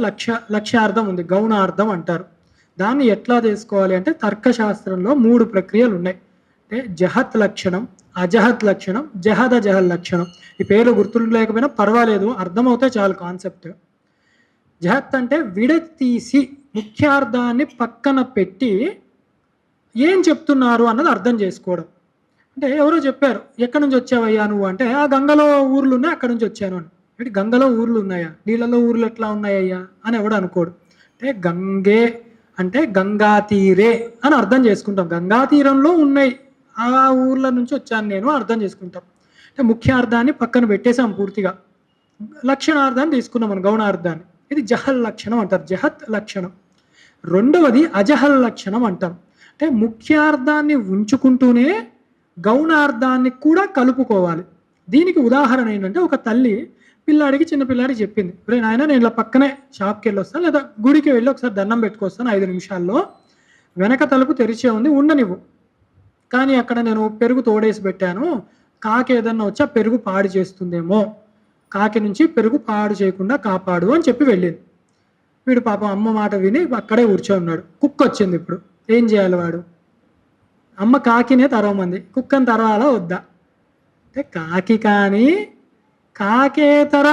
లక్ష్యార్థం ఉంది, గౌణార్థం అంటారు. దాన్ని ఎట్లా తీసుకోవాలి అంటే, తర్కశాస్త్రంలో 3 ప్రక్రియలు ఉన్నాయి. అంటే జహత్ లక్షణం, అజహత్ లక్షణం, జహద్ లక్షణం. ఈ పేర్లు గుర్తు లేకపోయినా పర్వాలేదు, అర్థమవుతే చాలు కాన్సెప్ట్. జహత్ అంటే విడతీసి ముఖ్యార్థాన్ని పక్కన పెట్టి ఏం చెప్తున్నారు అన్నది అర్థం చేసుకోవడం. అంటే ఎవరో చెప్పారు, ఎక్కడి నుంచి వచ్చావయ్యా నువ్వు అంటే, ఆ గంగలో ఊర్లు ఉన్నాయి అక్కడి నుంచి వచ్చాను అని. అంటే గంగలో ఊర్లు ఉన్నాయా, నీళ్ళలో ఊర్లు ఎట్లా ఉన్నాయ్యా అని ఎవడు అనుకోడు. అంటే గంగే అంటే గంగా తీరే అని అర్థం చేసుకుంటాం. గంగా తీరంలో ఉన్నాయి ఆ ఊర్ల నుంచి వచ్చాను నేను అర్థం చేసుకుంటాం. అంటే ముఖ్యార్థాన్ని పక్కన పెట్టేసాం పూర్తిగా, లక్షణార్థాన్ని తీసుకున్నాం మనం, గౌణార్థాన్ని. ఇది జహల్ లక్షణం అంటారు, జహత్ లక్షణం. రెండవది అజహల్ లక్షణం అంటాం. అంటే ముఖ్యార్థాన్ని ఉంచుకుంటూనే గౌణార్థాన్ని కూడా కలుపుకోవాలి. దీనికి ఉదాహరణ ఏంటంటే, ఒక తల్లి పిల్లాడికి, చిన్న పిల్లాడికి చెప్పింది, రే నాయన నేను ఇలా పక్కనే షాప్కి వెళ్ళి వస్తాను, లేదా గుడికి వెళ్ళి ఒకసారి దండం పెట్టుకొస్తాను 5 నిమిషాల్లో, వెనక తలుపు తెరిచే ఉంది ఉండనివ్వు, కానీ అక్కడ నేను పెరుగు తోడేసి పెట్టాను, కాకి ఏదన్నా వచ్చి ఆ పెరుగు పాడు చేస్తుందేమో, కాకి నుంచి పెరుగు పాడు చేయకుండా కాపాడు అని చెప్పి వెళ్ళింది. వీడు పాపం అమ్మ మాట విని అక్కడే కూర్చోన్నాడు. కుక్క వచ్చింది. ఇప్పుడు ఏం చేయాలి వాడు? అమ్మ కాకినే తరవమంది, కుక్కని తరవాలా వద్దా? అంటే కాకి కానీ కాకేతర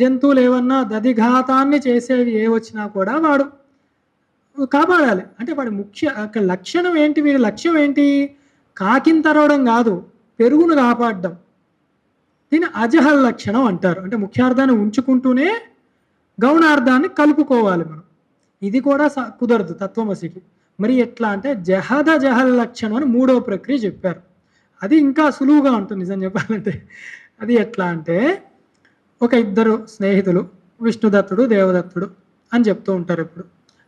జంతువులు ఏమన్నా దధిఘాతాన్ని చేసేవి ఏ వచ్చినా కూడా వాడు కాపాడాలి. అంటే వాడి ముఖ్య లక్షణం ఏంటి, వీడి లక్ష్యం ఏంటి? కాకిని తరవడం కాదు, పెరుగును కాపాడడం. దీన్ని అజహల్ లక్షణం అంటారు. అంటే ముఖ్యార్థాన్ని ఉంచుకుంటూనే గౌణార్థాన్ని కలుపుకోవాలి మనం. ఇది కూడా కుదరదు తత్వమసికి. మరి ఎట్లా అంటే జహల్ లక్షణం అని 3వ ప్రక్రియ చెప్పారు. అది ఇంకా సులువుగా ఉంటుంది నిజం చెప్పాలంటే. అది ఎట్లా అంటే, ఒక ఇద్దరు స్నేహితులు, విష్ణుదత్తుడు దేవదత్తుడు అని చెప్తూ ఉంటారు. ఇప్పుడు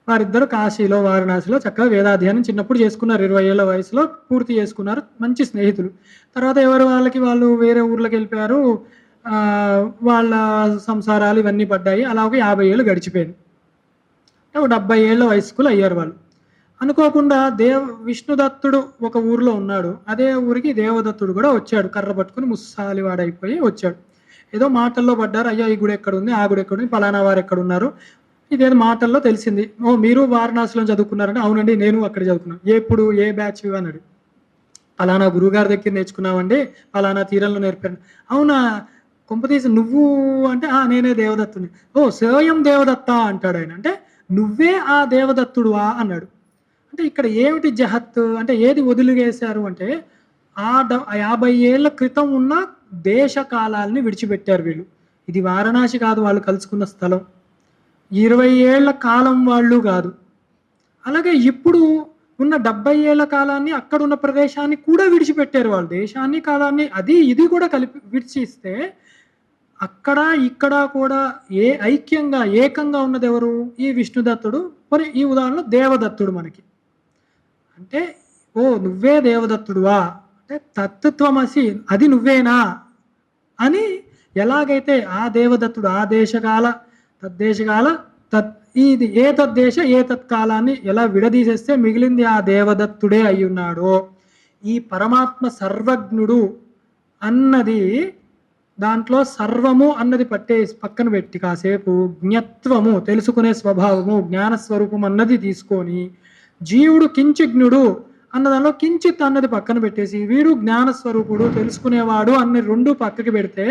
వారిద్దరు కాశీలో వారణాసిలో చక్కగా వేదాధ్యయనం చిన్నప్పుడు చేసుకున్నారు, 20 ఏళ్ళ వయసులో పూర్తి చేసుకున్నారు, మంచి స్నేహితులు. తర్వాత ఎవరు వాళ్ళకి వాళ్ళు వేరే ఊర్లోకి వెళ్ళిపోయారు, వాళ్ళ సంసారాలు ఇవన్నీ పడ్డాయి. అలా ఒక 50 ఏళ్ళు గడిచిపోయింది. ఒక 70 ఏళ్ళ వయస్కులు అయ్యారు వాళ్ళు. అనుకోకుండా విష్ణుదత్తుడు ఒక ఊరిలో ఉన్నాడు, అదే ఊరికి దేవదత్తుడు కూడా వచ్చాడు, కర్ర పట్టుకుని ముస్సాలివాడైపోయి వచ్చాడు. ఏదో మాటల్లో పడ్డారు, అయ్యా ఈ గుడి ఎక్కడుంది, ఆ గుడి ఎక్కడుంది, పలానా వారు ఎక్కడున్నారు, ఇదేదో మాటల్లో తెలిసింది. ఓ మీరు వారణాసిలో చదువుకున్నారంటే, అవునండి నేను అక్కడ చదువుకున్నాను. ఎప్పుడు ఏ బ్యాచ్ అన్నాడు. పలానా గురువుగారి దగ్గర నేర్చుకున్నామండి, పలానా తీరంలో నేర్పాను. అవునా, కొంపతీసి నువ్వు అంటే, నేనే దేవదత్తుని. ఓ స్వయం దేవదత్త అంటాడు ఆయన. అంటే నువ్వే ఆ దేవదత్తుడువా అన్నాడు. అంటే ఇక్కడ ఏమిటి జహత్ అంటే, ఏది వదిలివేశారు అంటే, 50 ఏళ్ల క్రితం ఉన్న దేశ కాలాలని విడిచిపెట్టారు వీళ్ళు. ఇది వారణాసి కాదు వాళ్ళు కలుసుకున్న స్థలం, 20 ఏళ్ల కాలం వాళ్ళు కాదు. అలాగే ఇప్పుడు ఉన్న 70 ఏళ్ల కాలాన్ని, అక్కడున్న ప్రదేశాన్ని కూడా విడిచిపెట్టారు వాళ్ళు, దేశాన్ని కాలాన్ని అది ఇది కూడా కలిపి విడిచిస్తే, అక్కడ ఇక్కడ కూడా ఐక్యంగా ఏకంగా ఉన్నది ఎవరు? ఈ విష్ణుదత్తుడు. మరి ఈ ఉదాహరణలో దేవదత్తుడు మనకి. అంటే ఓ నువ్వే దేవదత్తుడువా అంటే, తత్వమసి అది నువ్వేనా అని ఎలాగైతే ఆ దేవదత్తుడు ఆ దేశకాల తద్దేశకాల ఇది ఏ తద్దేశ ఏ తత్కాలాన్ని ఎలా విడదీసేస్తే మిగిలింది ఆ దేవదత్తుడే అయ్యున్నాడో, ఈ పరమాత్మ సర్వజ్ఞుడు అన్నది దాంట్లో సర్వము అన్నది పక్కన పెట్టి కాసేపు జ్ఞత్వము తెలుసుకునే స్వభావము జ్ఞానస్వరూపం అన్నది తీసుకొని, జీవుడు కించిజ్ఞుడు అన్న దానిలో కించిత్ అన్నది పక్కన పెట్టేసి, వీడు జ్ఞానస్వరూపుడు తెలుసుకునేవాడు అన్న 2 పక్కకి పెడితే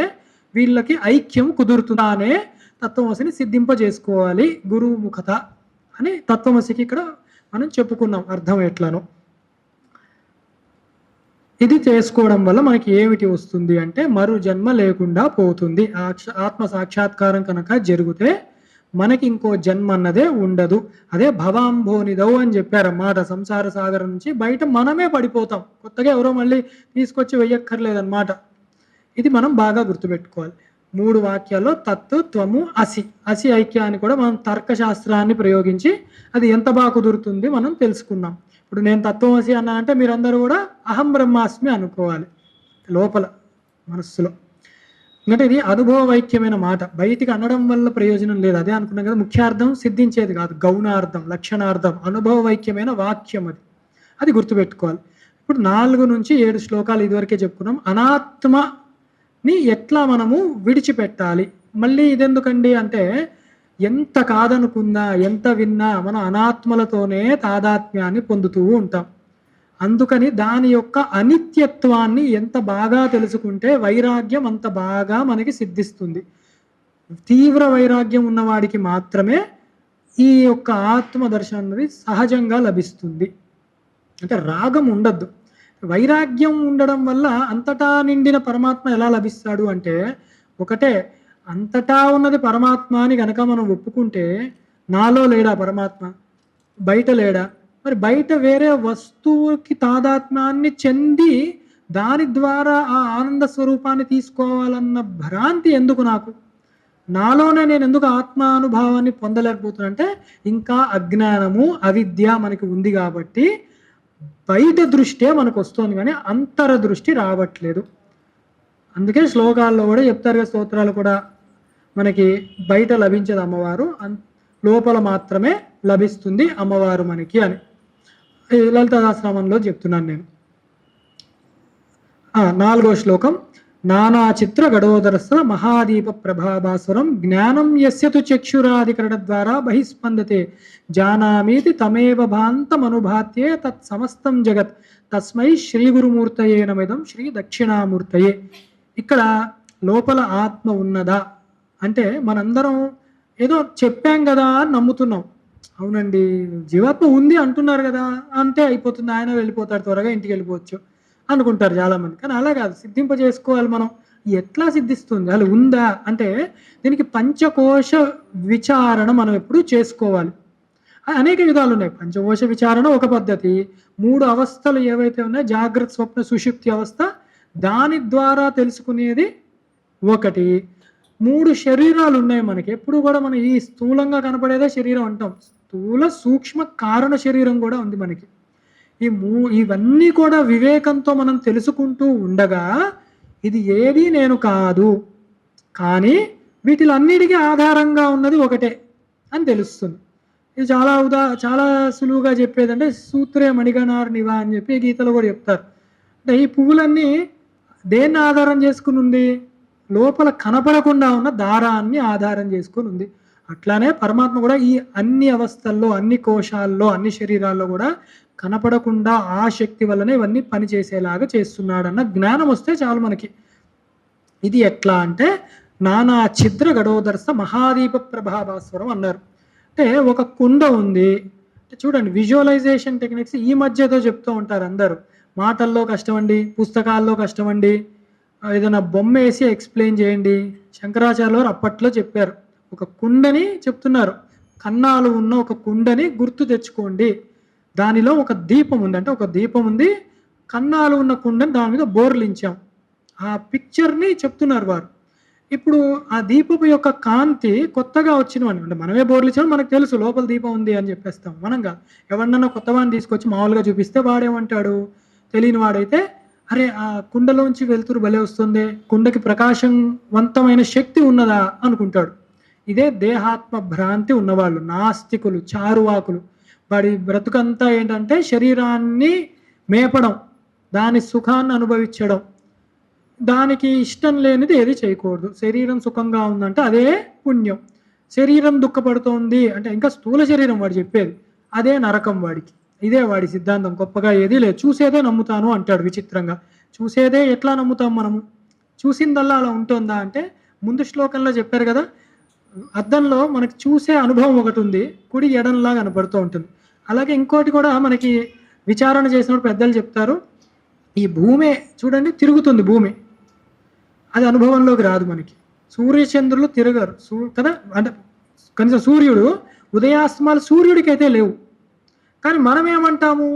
వీళ్ళకి ఐక్యం కుదురుతుందానే తత్వమసిని సిద్ధింపజేసుకోవాలి గురువు ముఖత అని తత్వమసికి ఇక్కడ మనం చెప్పుకున్నాం అర్థం ఎట్లను. ఇది చేసుకోవడం వల్ల మనకి ఏమిటి వస్తుంది అంటే, మరు జన్మ లేకుండా పోతుంది. ఆత్మ సాక్షాత్కారం కనుక జరిగితే మనకి ఇంకో జన్మ అన్నదే ఉండదు. అదే భవాంభోనిదవు అని చెప్పారన్నమాట. సంసార సాగరం నుంచి బయట మనమే పడిపోతాం, కొత్తగా ఎవరో మళ్ళీ తీసుకొచ్చి వెయ్యక్కర్లేదన్నమాట. ఇది మనం బాగా గుర్తుపెట్టుకోవాలి. 3 వాక్యాల్లో తత్తు త్వము అసి, అసి ఐక్యాన్ని కూడా మనం తర్కశాస్త్రాన్ని ప్రయోగించి అది ఎంత బాగా కుదురుతుంది మనం తెలుసుకున్నాం. ఇప్పుడు నేను తత్వమసి అన్నానంటే మీరందరూ కూడా అహం బ్రహ్మాస్మి అనుకోవాలి లోపల మనస్సులో. ఎందుకంటే ఇది అనుభవైక్యమైన మాట, బయటికి అనడం వల్ల ప్రయోజనం లేదు. అదే అనుకున్నాం కదా, ముఖ్యార్థం సిద్ధించేది కాదు, గౌణార్థం లక్షణార్థం అనుభవైక్యమైన వాక్యం అది గుర్తుపెట్టుకోవాలి. ఇప్పుడు 4 నుంచి 7 శ్లోకాలు ఇదివరకే చెప్పుకున్నాం. అనాత్మని ఎట్లా మనము విడిచిపెట్టాలి. మళ్ళీ ఇదెందుకండి అంటే, ఎంత కాదనుకున్నా ఎంత విన్నా మనం అనాత్మలతోనే తాదాత్మ్యాన్ని పొందుతూ ఉంటాం. అందుకని దాని యొక్క అనిత్యత్వాన్ని ఎంత బాగా తెలుసుకుంటే వైరాగ్యం అంత బాగా మనకి సిద్ధిస్తుంది. తీవ్ర వైరాగ్యం ఉన్నవాడికి మాత్రమే ఈ యొక్క ఆత్మ దర్శనం అనేది సహజంగా లభిస్తుంది. అంటే రాగం ఉండద్దు. వైరాగ్యం ఉండడం వల్ల అంతటా నిండిన పరమాత్మ ఎలా లభిస్తాడు అంటే, ఒకటే అంతటా ఉన్నది పరమాత్మ అని గనక మనం ఒప్పుకుంటే, నాలో లేడా పరమాత్మ? బయట లేడా? మరి బయట వేరే వస్తువుకి తాదాత్మ్యాన్ని చెంది దాని ద్వారా ఆ ఆనంద స్వరూపాన్ని తీసుకోవాలన్న భ్రాంతి ఎందుకు నాకు? నాలోనే నేను ఎందుకు ఆత్మానుభావాన్ని పొందలేకపోతున్నానంటే, ఇంకా అజ్ఞానము అవిద్య మనకి ఉంది కాబట్టి బయట దృష్టే మనకు వస్తుంది, కానీ అంతర దృష్టి రావట్లేదు. అందుకే శ్లోకాల్లో కూడా చెప్తారు కదా, స్తోత్రాలు కూడా, మనకి బయట లభించదు అమ్మవారు, లోపల మాత్రమే లభిస్తుంది అమ్మవారు మనకి అని లలితా సహస్రనామంలో చెప్తున్నాను నేను. 4వ శ్లోకం. నానా చిత్ర గడోదరస్స మహాదీప ప్రభాభాస్వరం జ్ఞానం యస్యతు చక్షురాధికరణ ద్వారా బహిస్పందతే జానామీతి తమేవ భాంతమనుభాత్యే తత్ సమస్తం జగత్ తస్మై శ్రీ గురుమూర్తయే నమిదం శ్రీ దక్షిణామూర్తయే. ఇక్కడ లోపల ఆత్మ ఉన్నదా అంటే, మనందరం ఏదో చెప్పాం కదా అని నమ్ముతున్నాం. అవునండి జీవాత్మ ఉంది అంటున్నారు కదా అంటే అయిపోతుంది, ఆయన వెళ్ళిపోతాడు, త్వరగా ఇంటికి వెళ్ళిపోవచ్చు అనుకుంటారు చాలామంది. కానీ అలా కాదు, సిద్ధింపజేసుకోవాలి మనం. ఎట్లా సిద్ధిస్తుంది, అలా ఉందా అంటే దీనికి పంచకోశ విచారణ మనం ఎప్పుడు చేసుకోవాలి. అనేక విధాలు ఉన్నాయి. పంచకోశ విచారణ ఒక పద్ధతి. 3 అవస్థలు ఏవైతే ఉన్నాయో, జాగ్రత్త స్వప్న సుషుప్తి అవస్థ, దాని ద్వారా తెలుసుకునేది ఒకటి. 3 శరీరాలు ఉన్నాయి మనకి. ఎప్పుడు కూడా మనం ఈ స్థూలంగా కనపడేదే శరీరం అంటాం. స్థూల సూక్ష్మ కారణ శరీరం కూడా ఉంది మనకి. ఇవన్నీ కూడా వివేకంతో మనం తెలుసుకుంటూ ఉండగా, ఇది ఏది నేను కాదు, కానీ వీటిలన్నిటికీ ఆధారంగా ఉన్నది ఒకటే అని తెలుస్తుంది. ఇది చాలా సులువుగా చెప్పేదంటే, సూత్రే మణిగణార్ నివా అని చెప్పి గీతలో కూడా చెప్తారు. అంటే ఈ పువ్వులన్నీ దేన్ని ఆధారం చేసుకుని ఉంది? లోపల కనపడకుండా ఉన్న దారాన్ని ఆధారం చేసుకుని ఉంది. అట్లానే పరమాత్మ కూడా ఈ అన్ని అవస్థల్లో, అన్ని కోశాల్లో, అన్ని శరీరాల్లో కూడా కనపడకుండా ఆ శక్తి వల్లనే ఇవన్నీ పనిచేసేలాగా చేస్తున్నాడన్న జ్ఞానం వస్తే చాలు మనకి. ఇది ఎట్లా అంటే, నానా ఛిద్ర గడోదర్శ మహాదీప ప్రభాభాస్వరం అన్నారు. అంటే ఒక కుండ ఉంది. చూడండి, విజువలైజేషన్ టెక్నిక్స్ ఈ మధ్యతో చెప్తూ ఉంటారు అందరూ. మాటల్లో కష్టమండి, పుస్తకాల్లో కష్టమండి, ఏదైనా బొమ్మ వేసి ఎక్స్ప్లెయిన్ చేయండి. శంకరాచార్యుల వారు అప్పట్లో చెప్పారు. ఒక కుండని చెప్తున్నారు, కన్నాలు ఉన్న ఒక కుండని గుర్తు తెచ్చుకోండి, దానిలో ఒక దీపం ఉంది. అంటే ఒక దీపం ఉంది, కన్నాలు ఉన్న కుండని దాని మీద బోర్లించాం. ఆ పిక్చర్ని చెప్తున్నారు వారు. ఇప్పుడు ఆ దీపపు యొక్క కాంతి కొత్తగా వచ్చినవని, అంటే మనమే బోర్లించాం, మనకు తెలుసు లోపల దీపం ఉంది అని చెప్పేస్తాం. మనంగా ఎవరినన్నా కొత్త వాడిని తీసుకొచ్చి మామూలుగా చూపిస్తే వాడేమంటాడు, తెలియని వాడైతే, అరే ఆ కుండలోంచి వెలుతురు భలే వస్తుంది, కుండకి ప్రకాశవంతమైన శక్తి ఉన్నదా అనుకుంటాడు. ఇదే దేహాత్మ భ్రాంతి ఉన్నవాళ్ళు, నాస్తికులు, చారువాకులు. వాడి బ్రతుకంతా ఏంటంటే శరీరాన్ని మేపడం, దాని సుఖాన్ని అనుభవించడం, దానికి ఇష్టం లేనిది ఏది చేయకూడదు. శరీరం సుఖంగా ఉందంటే అదే పుణ్యం, శరీరం దుఃఖపడుతోంది అంటే, ఇంకా స్థూల శరీరం వాడు చెప్పేది, అదే నరకం వాడికి. ఇదే వాడి సిద్ధాంతం. గొప్పగా ఏది లేదు, చూసేదే నమ్ముతాను అంటాడు. విచిత్రంగా చూసేదే ఎట్లా నమ్ముతాం మనము? చూసిందల్లా అలా ఉంటుందా అంటే, ముందు శ్లోకంలో చెప్పారు కదా, అద్దంలో మనకి చూసే అనుభవం ఒకటి ఉంది, కుడి ఎడంలా కనపడుతూ ఉంటుంది. అలాగే ఇంకోటి కూడా మనకి విచారణ చేసినప్పుడు పెద్దలు చెప్తారు, ఈ భూమి చూడండి తిరుగుతుంది, భూమి అది అనుభవంలోకి రాదు మనకి. సూర్యచంద్రులు తిరగరు కదా, అంటే కనీసం సూర్యుడు ఉదయాస్తమాలు సూర్యుడికి అయితే లేవు. కానీ మనం ఏమంటాము,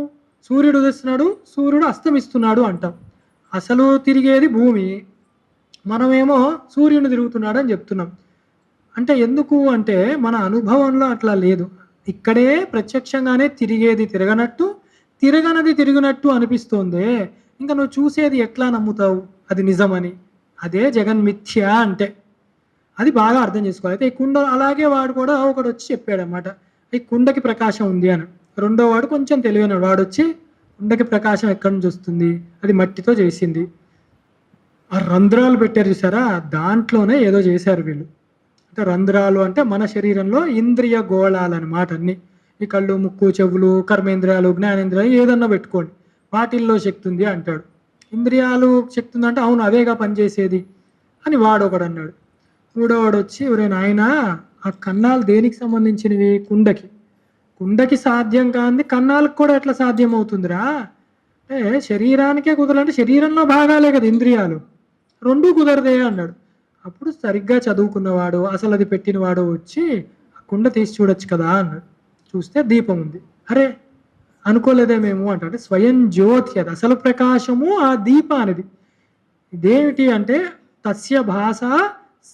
సూర్యుడు ఉదయిస్తున్నాడు, సూర్యుడు అస్తమిస్తున్నాడు అంటాం. అసలు తిరిగేది భూమి, మనమేమో సూర్యుడు తిరుగుతున్నాడు అని చెప్తున్నాం. అంటే ఎందుకు అంటే, మన అనుభవంలో అట్లా లేదు. ఇక్కడే ప్రత్యక్షంగానే తిరిగేది తిరగనట్టు, తిరగనది తిరిగినట్టు అనిపిస్తోంది. ఇంకా నువ్వు చూసేది ఎట్లా నమ్ముతావు అది నిజమని? అదే జగన్మిథ్య అంటే. అది బాగా అర్థం చేసుకోవాలి. అయితే ఈ కుండ అలాగే వాడు కూడా ఒకడు వచ్చి చెప్పాడనమాట, ఈ కుండకి ప్రకాశం ఉంది అని. రెండో వాడు కొంచెం తెలివైనవాడు, వాడు వచ్చి కుండకి ప్రకాశం ఎక్కడి నుంచి వస్తుంది, అది మట్టితో చేసింది. ఆ రంధ్రాలు పెట్టారు చూసారా, దాంట్లోనే ఏదో చేశారు వీళ్ళు. అంటే రంధ్రాలు అంటే మన శరీరంలో ఇంద్రియ గోళాలు అనమాట. అన్ని ఈ కళ్ళు, ముక్కు, చెవులు, కర్మేంద్రియాలు, జ్ఞానేంద్రియాలు ఏదన్నా పెట్టుకోండి, వాటిల్లో శక్తి ఉంది అంటాడు. ఇంద్రియాలు శక్తి ఉందంటే అవును అవేగా పనిచేసేది అని వాడు ఒకడు అన్నాడు. మూడోవాడు వచ్చి, ఒరే నాయనా, ఆ కన్నాలు దేనికి సంబంధించినవి? కుండకి. కుండకి సాధ్యం కాంది కన్నాలకు కూడా ఎట్లా సాధ్యం అవుతుందిరా? అంటే శరీరానికే కుదరాలంటే శరీరంలో భాగాలే కదా ఇంద్రియాలు, రెండూ కుదరదే అన్నాడు. అప్పుడు సరిగ్గా చదువుకున్నవాడు, అసలు అది పెట్టినవాడు వచ్చి ఆ కుండ తీసి చూడొచ్చు కదా అన్నాడు. చూస్తే దీపం ఉంది. అరే అనుకోలేదే మేము అంట. అంటే స్వయం జ్యోతి, అది అసలు ప్రకాశము ఆ దీపానిది. ఇదేమిటి అంటే తస్య భాష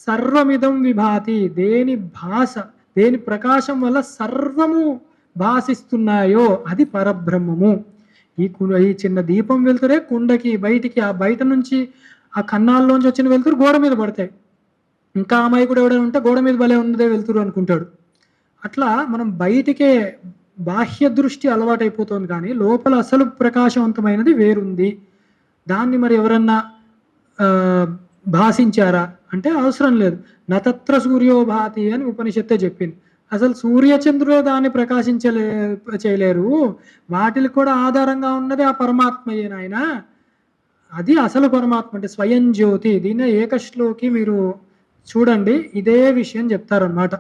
సర్వమిదం విభాతి, దేని భాష, దేని ప్రకాశం వల్ల సర్వము భాషిస్తున్నాయో అది పరబ్రహ్మము. ఈ చిన్న దీపం వెళ్తురే కుండకి బయటికి, ఆ బయట నుంచి ఆ కన్నాల్లోంచి వచ్చిన వెళ్తురు గోడ మీద పడతాయి. ఇంకా అమాయకుడు ఎవడైనా ఉంటే గోడ మీద భలే ఉన్నదే వెళ్తురు అనుకుంటాడు. అట్లా మనం బయటికే బాహ్య దృష్టి అలవాటైపోతుంది, కానీ లోపల అసలు ప్రకాశవంతమైనది వేరుంది. దాన్ని మరి ఎవరన్నా భాషించారా అంటే అవసరం లేదు. నతత్ర సూర్యో భాతి అని ఉపనిషత్తే చెప్పింది. అసలు సూర్యచంద్రులే దాన్ని చేయలేరు. వాటికి కూడా ఆధారంగా ఉన్నది ఆ పరమాత్మయే నాయన. అది అసలు పరమాత్మ అంటే స్వయం జ్యోతి. దీన్నే ఏకశ్లోకి మీరు చూడండి, ఇదే విషయం చెప్తారన్నమాట.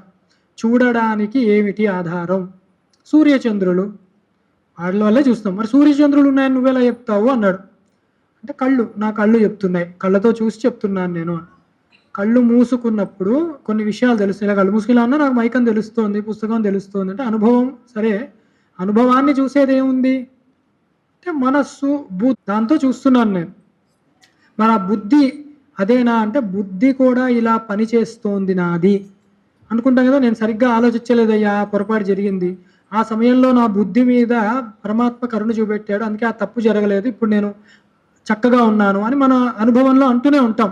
చూడడానికి ఏమిటి ఆధారం? సూర్యచంద్రులు, వాళ్ళ వల్లే చూస్తాం. మరి సూర్యచంద్రులు ఉన్నాయని నువ్వెలా చెప్తావు అన్నాడు. అంటే నా కళ్ళు చెప్తున్నాయి, కళ్ళతో చూసి చెప్తున్నాను నేను. కళ్ళు మూసుకున్నప్పుడు కొన్ని విషయాలు తెలుస్తాయి. ఇలా కళ్ళు మూసుకులా అన్నా నాకు మైకం తెలుస్తుంది, పుస్తకం తెలుస్తుంది అంటే అనుభవం. సరే, అనుభవాన్ని చూసేది ఏముంది అంటే మనస్సు, దాంతో చూస్తున్నాను నేను. మన బుద్ధి అదేనా అంటే బుద్ధి కూడా ఇలా పనిచేస్తోంది నాది అనుకుంటాం కదా. నేను సరిగ్గా ఆలోచించలేదయ్యా, పొరపాటు జరిగింది, ఆ సమయంలో నా బుద్ధి మీద పరమాత్మ కరుణ చూపెట్టాడు, అందుకే ఆ తప్పు జరగలేదు, ఇప్పుడు నేను చక్కగా ఉన్నాను అని మన అనుభవంలో అంటూనే ఉంటాం.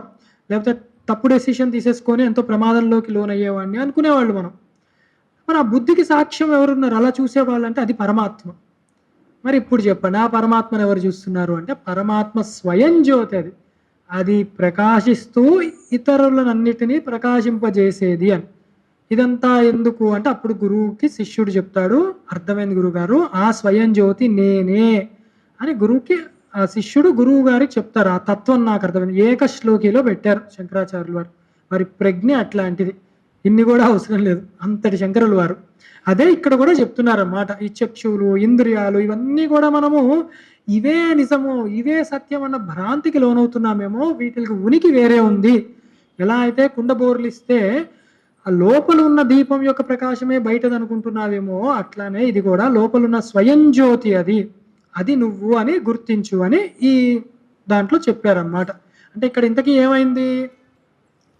లేకపోతే తప్పు డెసిషన్ తీసేసుకొని ఎంతో ప్రమాదంలోకి లోనయ్యేవాడిని అనుకునేవాళ్ళు మనం. మరి ఆ బుద్ధికి సాక్ష్యం ఎవరున్నారు అలా చూసేవాళ్ళు అంటే అది పరమాత్మ. మరి ఇప్పుడు చెప్పండి, ఆ పరమాత్మను ఎవరు చూస్తున్నారు అంటే పరమాత్మ స్వయం జ్యోతి. అది ప్రకాశిస్తూ ఇతరులనన్నిటినీ ప్రకాశింపజేసేది అని. ఇదంతా ఎందుకు అంటే అప్పుడు గురువుకి శిష్యుడు చెప్తాడు, అర్థమైంది గురువుగారు, ఆ స్వయం జ్యోతి నేనే అని గురువుకి ఆ శిష్యుడు గురువు గారికి చెప్తారు. ఆ తత్వం నాకు అర్థమైంది. ఏకశ్లోకిలో పెట్టారు శంకరాచార్యులు వారు. మరి ప్రజ్ఞ అట్లాంటిది, ఇన్ని కూడా అవసరం లేదు, అంతటి శంకరులు వారు. అదే ఇక్కడ కూడా చెప్తున్నారన్నమాట. ఈ చక్షువులు, ఇంద్రియాలు ఇవన్నీ కూడా మనము ఇవే నిజము, ఇవే సత్యం అన్న భ్రాంతికి లోనవుతున్నామేమో. వీటికి ఉనికి వేరే ఉంది. ఎలా అయితే కుండ బోర్లిస్తే ఆ లోపల ఉన్న దీపం యొక్క ప్రకాశమే బయటది అనుకుంటున్నావేమో, అట్లానే ఇది కూడా లోపలున్న స్వయం జ్యోతి అది నువ్వు అని గుర్తించు అని ఈ దాంట్లో చెప్పారన్నమాట. అంటే ఇక్కడ ఇంతకీ ఏమైంది?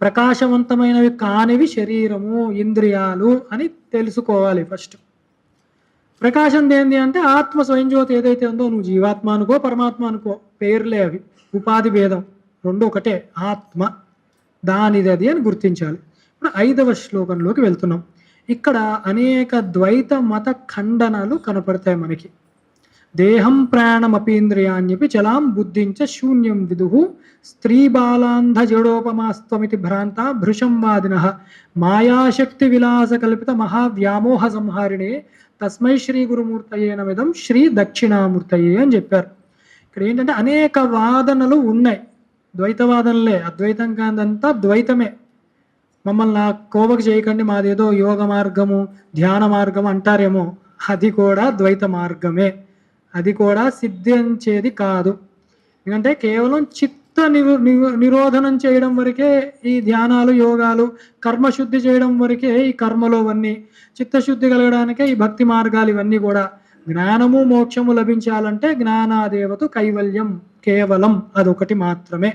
ప్రకాశవంతమైనవి కానివి శరీరము, ఇంద్రియాలు అని తెలుసుకోవాలి ఫస్ట్. ప్రకాశం ఏంది అంటే ఆత్మ స్వయం జ్యోతి ఏదైతే ఉందో, నువ్వు జీవాత్మ అనుకో, పరమాత్మ అనుకో, పేర్లే అవి, ఉపాధి భేదం, రెండు ఒకటే, ఆత్మ దానిది అది అని గుర్తించాలి. ఇప్పుడు 5వ శ్లోకంలోకి వెళ్తున్నాం. ఇక్కడ అనేక ద్వైత మత ఖండనాలు కనపడతాయి మనకి. దేహం ప్రాణమపీంద్రియాన్యపి చలాం బుద్ధించ శూన్యం విదుహు స్త్రీ బాలాంధ జడోపమాస్త్వమితి భ్రాంత భృశం వాదినః మాయాశక్తి విలాస కల్పిత మహావ్యామోహ సంహారిణే తస్మై శ్రీ గురుమూర్తయే నమిదం శ్రీ దక్షిణామూర్తయే అని చెప్పారు. ఇక్కడ ఏంటంటే అనేక వాదనలు ఉన్నాయి. ద్వైతవాదనలే, అద్వైతం కాదంతా ద్వైతమే. మమ్మల్ని ఆ కోవకు చేయకండి, మాదేదో యోగ మార్గము, ధ్యాన మార్గం అంటారేమో, అది కూడా ద్వైత మార్గమే. అది కూడా సిద్ధించేది కాదు. ఎందుకంటే కేవలం చిత్త నిరోధనం చేయడం వరకే ఈ ధ్యానాలు, యోగాలు, కర్మశుద్ధి చేయడం వరకే ఈ కర్మలు అవన్నీ, చిత్తశుద్ధి కలగడానికే ఈ భక్తి మార్గాలు ఇవన్నీ కూడా. జ్ఞానము మోక్షము లభించాలంటే జ్ఞానాదేవత కైవల్యం కేవలం అదొకటి మాత్రమే,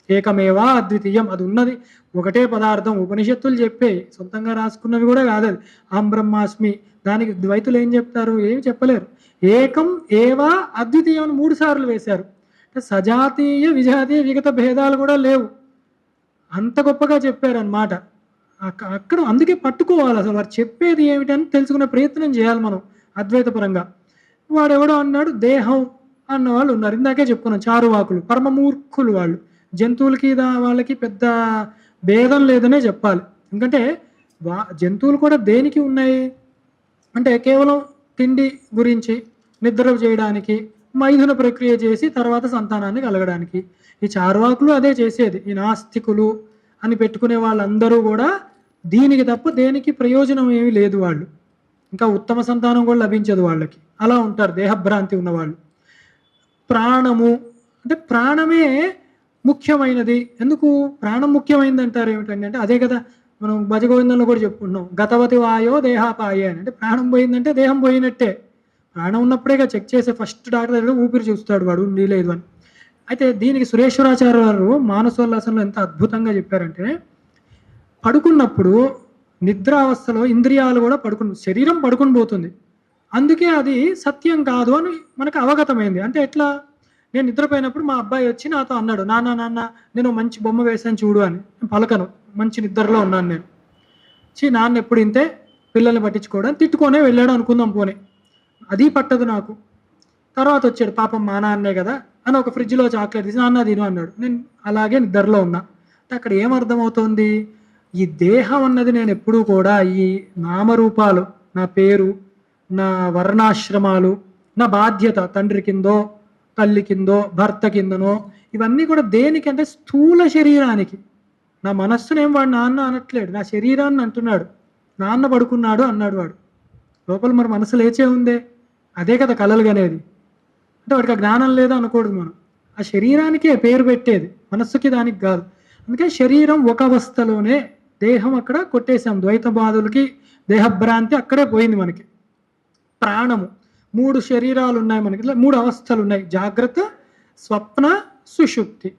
ఏకమేవా అద్వితీయం, అది ఉన్నది ఒకటే పదార్థం. ఉపనిషత్తులు చెప్పే, సొంతంగా రాసుకున్నవి కూడా కాదు. అది అహం బ్రహ్మాస్మి, దానికి ద్వైతులు ఏం చెప్తారు? ఏమి చెప్పలేరు. ఏకం ఏవా అద్వితీయం అని 3 సార్లు వేశారు. అంటే సజాతీయ విజాతీయ విగత భేదాలు కూడా లేవు, అంత గొప్పగా చెప్పారనమాట. అక్కడ అందుకే పట్టుకోవాలి, అసలు వారు చెప్పేది ఏమిటని తెలుసుకునే ప్రయత్నం చేయాలి మనం అద్వైత పరంగా. వాడెవడో అన్నాడు దేహం అన్న వాళ్ళు ఉన్నారు, ఇందాకే చెప్పుకున్నాం, చారువాకులు, పరమమూర్ఖులు వాళ్ళు. జంతువులకి వాళ్ళకి పెద్ద భేదం లేదనే చెప్పాలి. ఎందుకంటే జంతువులు కూడా దేనికి ఉన్నాయి అంటే కేవలం తిండి గురించి, నిద్ర చేయడానికి, మైథున ప్రక్రియ చేసి తర్వాత సంతానాన్ని కలగడానికి. ఈ చార్వాకులు అదే చేసేది. ఈ నాస్తికులు అని పెట్టుకునే వాళ్ళందరూ కూడా దీనికి తప్ప దేనికి ప్రయోజనం ఏమీ లేదు వాళ్ళు. ఇంకా ఉత్తమ సంతానం కూడా లభించదు వాళ్ళకి. అలా ఉంటారు దేహభ్రాంతి ఉన్నవాళ్ళు. ప్రాణము అంటే ప్రాణమే ముఖ్యమైనది. ఎందుకు ప్రాణం ముఖ్యమైనది అంటారు ఏమిటండి అంటే అదే కదా మనం భజగోవిందంలో కూడా చెప్పుకుంటున్నాం. గతవతి వాయో దేహాపాయే అని. అంటే ప్రాణం పోయిందంటే దేహం పోయినట్టే. ప్రాణం ఉన్నప్పుడేగా చెక్ చేసే ఫస్ట్ డాక్టర్ దగ్గర ఊపిరి చూస్తాడు వాడు ఉంది లేదు అని. అయితే దీనికి సురేశ్వరాచార్య గారు మానసోల్లాసంలో ఎంత అద్భుతంగా చెప్పారంటే పడుకున్నప్పుడు నిద్రావస్థలో ఇంద్రియాలు కూడా శరీరం పడుకుని పోతుంది. అందుకే అది సత్యం కాదు అని మనకు అవగతమైంది. అంటే ఎట్లా నేను నిద్రపోయినప్పుడు మా అబ్బాయి వచ్చి నాతో అన్నాడు, నాన్న నాన్న నేను మంచి బొమ్మ వేసాను చూడు అని. పలకను, మంచి నిద్రలో ఉన్నాను నేను. నాన్న ఎప్పుడు ఇంతే పిల్లల్ని పట్టించుకోవడం తిట్టుకొనే వెళ్ళాడు అనుకుందాం పోనీ. అది పట్టదు నాకు. తర్వాత వచ్చాడు పాపం మా నాన్నే కదా అని ఒక ఫ్రిడ్జ్లో చాక్లెట్ తీసి నాన్న తిను అన్నాడు. నేను అలాగే నిద్రలో ఉన్నా. అక్కడ ఏమర్థమవుతోంది, ఈ దేహం అన్నది నేను ఎప్పుడూ కూడా ఈ నామరూపాలు, నా పేరు, నా వర్ణాశ్రమాలు, నా బాధ్యత తండ్రి కిందో తల్లి కిందో భర్త కిందనో ఇవన్నీ కూడా దేనికంటే స్థూల శరీరానికి. నా మనస్సునేం వాడు నాన్న అనట్లేడు, నా శరీరాన్ని అంటున్నాడు. నాన్న పడుకున్నాడు అన్నాడు వాడు. లోపల మరి మనసు లేచే ఉందే, అదే కదా కలలు అనేది. అంటే వాడికి ఆ జ్ఞానం లేదా అనకూడదు మనం. ఆ శరీరానికే పేరు పెట్టేది, మనస్సుకి దానికి కాదు. అందుకే శరీరం ఒక అవస్థలోనే, దేహం అక్కడ కొట్టేశాం. ద్వైత బాధులకి దేహభ్రాంతి అక్కడే పోయింది మనకి. ప్రాణము 3 శరీరాలు ఉన్నాయి మనకి, 3 అవస్థలు ఉన్నాయి. జాగ్రత్త, స్వప్న, సుషుప్తి.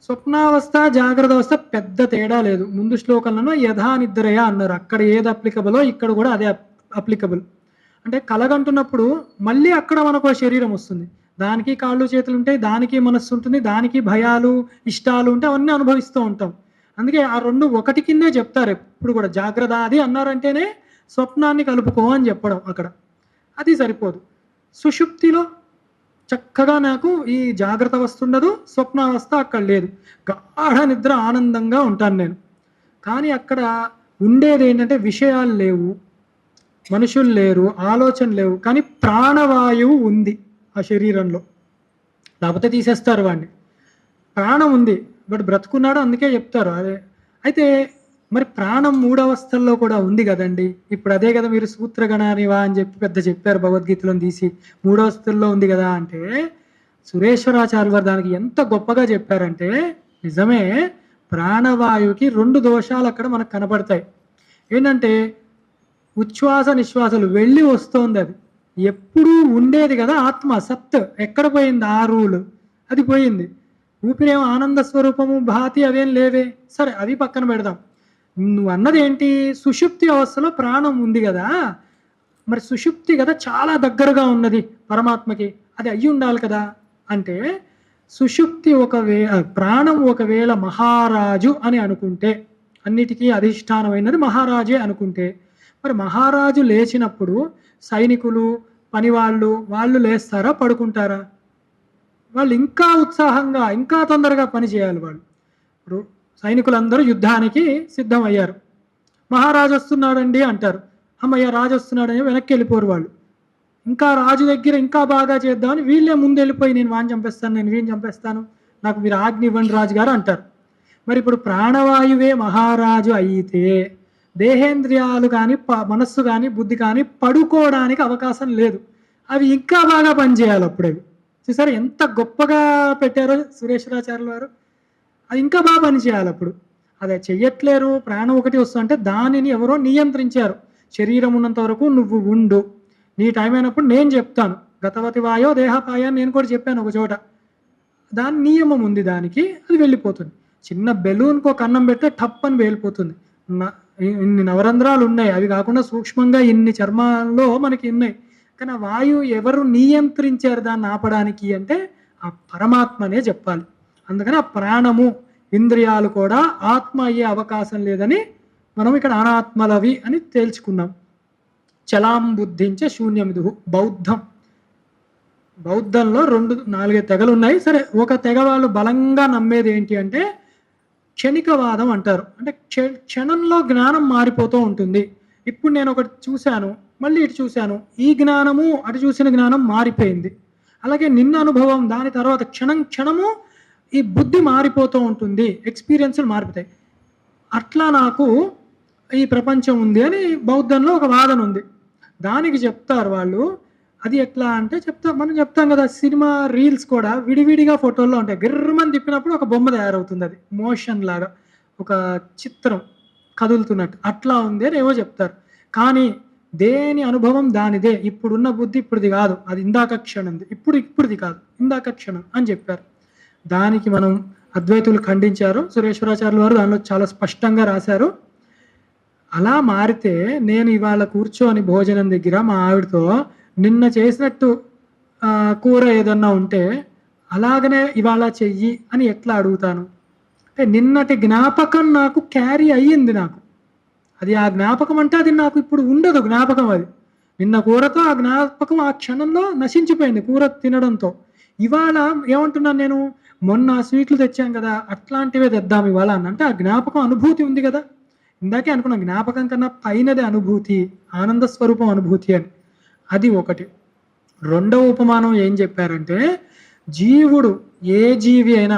స్వప్నావస్థ జాగ్రత్త అవస్థ పెద్ద తేడా లేదు. ముందు శ్లోకంలో యథా నిద్రయ అన్నారు. అక్కడ ఏది అప్లికబులో ఇక్కడ కూడా అదే అప్లికబుల్. అంటే కలగంటున్నప్పుడు మళ్ళీ అక్కడ మనకు శరీరం వస్తుంది. దానికి కాళ్ళు చేతులు ఉంటాయి, దానికి మనస్సు ఉంటుంది, దానికి భయాలు ఇష్టాలు ఉంటాయి, అవన్నీ అనుభవిస్తూ ఉంటాం. అందుకే ఆ 2 ఒకటి కిందే చెప్తారు ఎప్పుడు కూడా. జాగ్రత్త అది అన్నారంటేనే స్వప్నాన్ని కలుపుకో అని చెప్పడం అక్కడ. అది సరిపోదు. సుషుప్తిలో చక్కగా నాకు ఈ జాగ్రత్త అవస్థ ఉండదు, స్వప్నావస్థ అక్కడ లేదు. గాఢ నిద్ర ఆనందంగా ఉంటాను నేను. కానీ అక్కడ ఉండేది ఏంటంటే విషయాలు లేవు, మనుషులు లేరు, ఆలోచన లేవు, కానీ ప్రాణవాయువు ఉంది ఆ శరీరంలో. లేకపోతే తీసేస్తారు వాడిని. ప్రాణం ఉంది, బట్ బ్రతుకున్నాడు అందుకే చెప్తారు అదే. అయితే మరి ప్రాణం 3 అవస్థల్లో కూడా ఉంది కదండి. ఇప్పుడు అదే కదా మీరు సూత్రగణానివా అని చెప్పి పెద్ద చెప్పారు భగవద్గీతలో తీసి. 3 అవస్థల్లో ఉంది కదా అంటే సురేశ్వరాచార్య వారు దానికి ఎంత గొప్పగా చెప్పారంటే నిజమే. ప్రాణవాయువుకి 2 దోషాలు అక్కడ మనకు కనపడతాయి. ఏంటంటే ఉచ్ఛ్వాస నిశ్వాసాలు వెళ్ళి వస్తోంది. అది ఎప్పుడూ ఉండేది కదా ఆత్మ, సత్ ఎక్కడ పోయింది? ఆ రూలు అది పోయింది. ఊపిరేమో ఆనంద స్వరూపము భాతి అవేం లేవే. సరే అది పక్కన పెడదాం. నువ్వు అన్నది ఏంటి? సుషుప్తి అవస్థలో ప్రాణం ఉంది కదా, మరి సుషుప్తి కదా చాలా దగ్గరగా ఉన్నది పరమాత్మకి, అది అయ్యి ఉండాలి కదా అంటే సుషుప్తి ప్రాణం ఒకవేళ మహారాజు అని అనుకుంటే, అన్నిటికీ అధిష్టానమైనది మహారాజే అనుకుంటే, మరి మహారాజు లేచినప్పుడు సైనికులు వాళ్ళు లేస్తారా పడుకుంటారా? వాళ్ళు ఇంకా ఉత్సాహంగా ఇంకా తొందరగా పని చేయాలి. వాళ్ళు ఇప్పుడు సైనికులందరూ యుద్ధానికి సిద్ధం అయ్యారు. మహారాజు వస్తున్నాడండి అంటారు. అమ్మయ్య రాజు వస్తున్నాడని వెనక్కి వెళ్ళిపోరు వాళ్ళు. ఇంకా రాజు దగ్గర ఇంకా బాగా చేద్దామని వీళ్ళే ముందు వెళ్ళిపోయి నేను వాడిని చంపేస్తాను, నేను వీడిని చంపేస్తాను, నాకు మీరు ఆజ్ఞ ఇవ్వండి రాజుగారు అంటారు. మరి ఇప్పుడు ప్రాణవాయువే మహారాజు అయితే దేహేంద్రియాలు కానీ మనస్సు కానీ బుద్ధి కానీ పడుకోవడానికి అవకాశం లేదు. అవి ఇంకా బాగా పనిచేయాలి. అప్పుడు అవి చూసారు ఎంత గొప్పగా పెట్టారో సురేశ్వరాచార్యుల వారు. అది ఇంకా బాగా పనిచేయాలి. అప్పుడు అదే చెయ్యట్లేరు. ప్రాణం ఒకటి వస్తుందంటే దానిని ఎవరో నియంత్రించారు. శరీరం ఉన్నంత వరకు నువ్వు ఉండు, నీ టైం అయినప్పుడు నేను చెప్తాను. గతవతి వాయో దేహపాయ నేను కూడా చెప్పాను ఒక చోట. దాని నియమం ఉంది, దానికి అది వెళ్ళిపోతుంది. చిన్న బెలూన్కి ఒక అన్నం పెడితే టప్ అని వెళ్ళిపోతుంది. ఇన్ని నవరంధ్రాలు ఉన్నాయి, అవి కాకుండా సూక్ష్మంగా ఇన్ని చర్మాల్లో మనకి ఉన్నాయి. కానీ ఆ వాయువు ఎవరు నియంత్రించారు దాన్ని ఆపడానికి అంటే ఆ పరమాత్మనే చెప్పాలి. అందుకని ఆ ప్రాణము ఇంద్రియాలు కూడా ఆత్మ అయ్యే అవకాశం లేదని మనం ఇక్కడ అనాత్మలవి అని తేల్చుకున్నాం. చలాం బుద్ధించ శూన్యమిదు. బౌద్ధంలో 4 తెగలు ఉన్నాయి. సరే, ఒక తెగ వాళ్ళు బలంగా నమ్మేది ఏంటి అంటే క్షణికవాదం అంటారు. అంటే క్షణంలో జ్ఞానం మారిపోతూ ఉంటుంది. ఇప్పుడు నేను ఒకటి చూశాను, మళ్ళీ ఇటు చూశాను, ఈ జ్ఞానము అటు చూసిన జ్ఞానం మారిపోయింది. అలాగే నిన్న అనుభవం దాని తర్వాత క్షణము ఈ బుద్ధి మారిపోతూ ఉంటుంది, ఎక్స్పీరియన్స్లు మారిపోతాయి. అట్లా నాకు ఈ ప్రపంచం ఉంది అని బౌద్ధంలో ఒక వాదన ఉంది. దానికి చెప్తారు వాళ్ళు. అది ఎట్లా అంటే మనం చెప్తాం కదా, సినిమా రీల్స్ కూడా విడివిడిగా ఫోటోల్లో ఉంటాయి. గిర్రమని తిప్పినప్పుడు ఒక బొమ్మ తయారవుతుంది, అది మోషన్ లాగా, ఒక చిత్రం కదులుతున్నట్టు అట్లా ఉంది అని ఏవో చెప్తారు. కానీ దేని అనుభవం దానిదే. ఇప్పుడున్న బుద్ధి ఇప్పుడుది కాదు, అది ఇందాక క్షణంది. ఇప్పుడుది కాదు, ఇందాక క్షణం అని చెప్పారు. దానికి మనం అద్వైతులు ఖండించారు. సురేశ్వరాచార్యుల వారు దానిలో చాలా స్పష్టంగా రాశారు. అలా మారితే నేను ఇవాళ కూర్చొని భోజనం దగ్గర మా ఆవిడతో నిన్న చేసినట్టు కూర ఏదన్నా ఉంటే అలాగనే ఇవాళ చెయ్యి అని ఎట్లా అడుగుతాను? అంటే నిన్నటి జ్ఞాపకం నాకు క్యారీ అయ్యింది. నాకు అది ఆ జ్ఞాపకం అంటే అది నాకు ఇప్పుడు ఉండదు జ్ఞాపకం. అది నిన్న కూరతో ఆ జ్ఞాపకం ఆ క్షణంలో నశించిపోయింది కూర తినడంతో. ఇవాళ ఏమంటున్నాను నేను, మొన్న స్వీట్లు తెచ్చాం కదా అట్లాంటివే తెద్దాం ఇవాళ అని. అంటే ఆ జ్ఞాపకం అనుభూతి ఉంది కదా. ఇందాకే అనుకున్నాం జ్ఞాపకం కన్నా పైనది అనుభూతి, ఆనంద స్వరూపం అనుభూతి అని. అది ఒకటి. రెండవ ఉపమానం ఏం చెప్పారంటే, జీవుడు ఏ జీవి అయినా,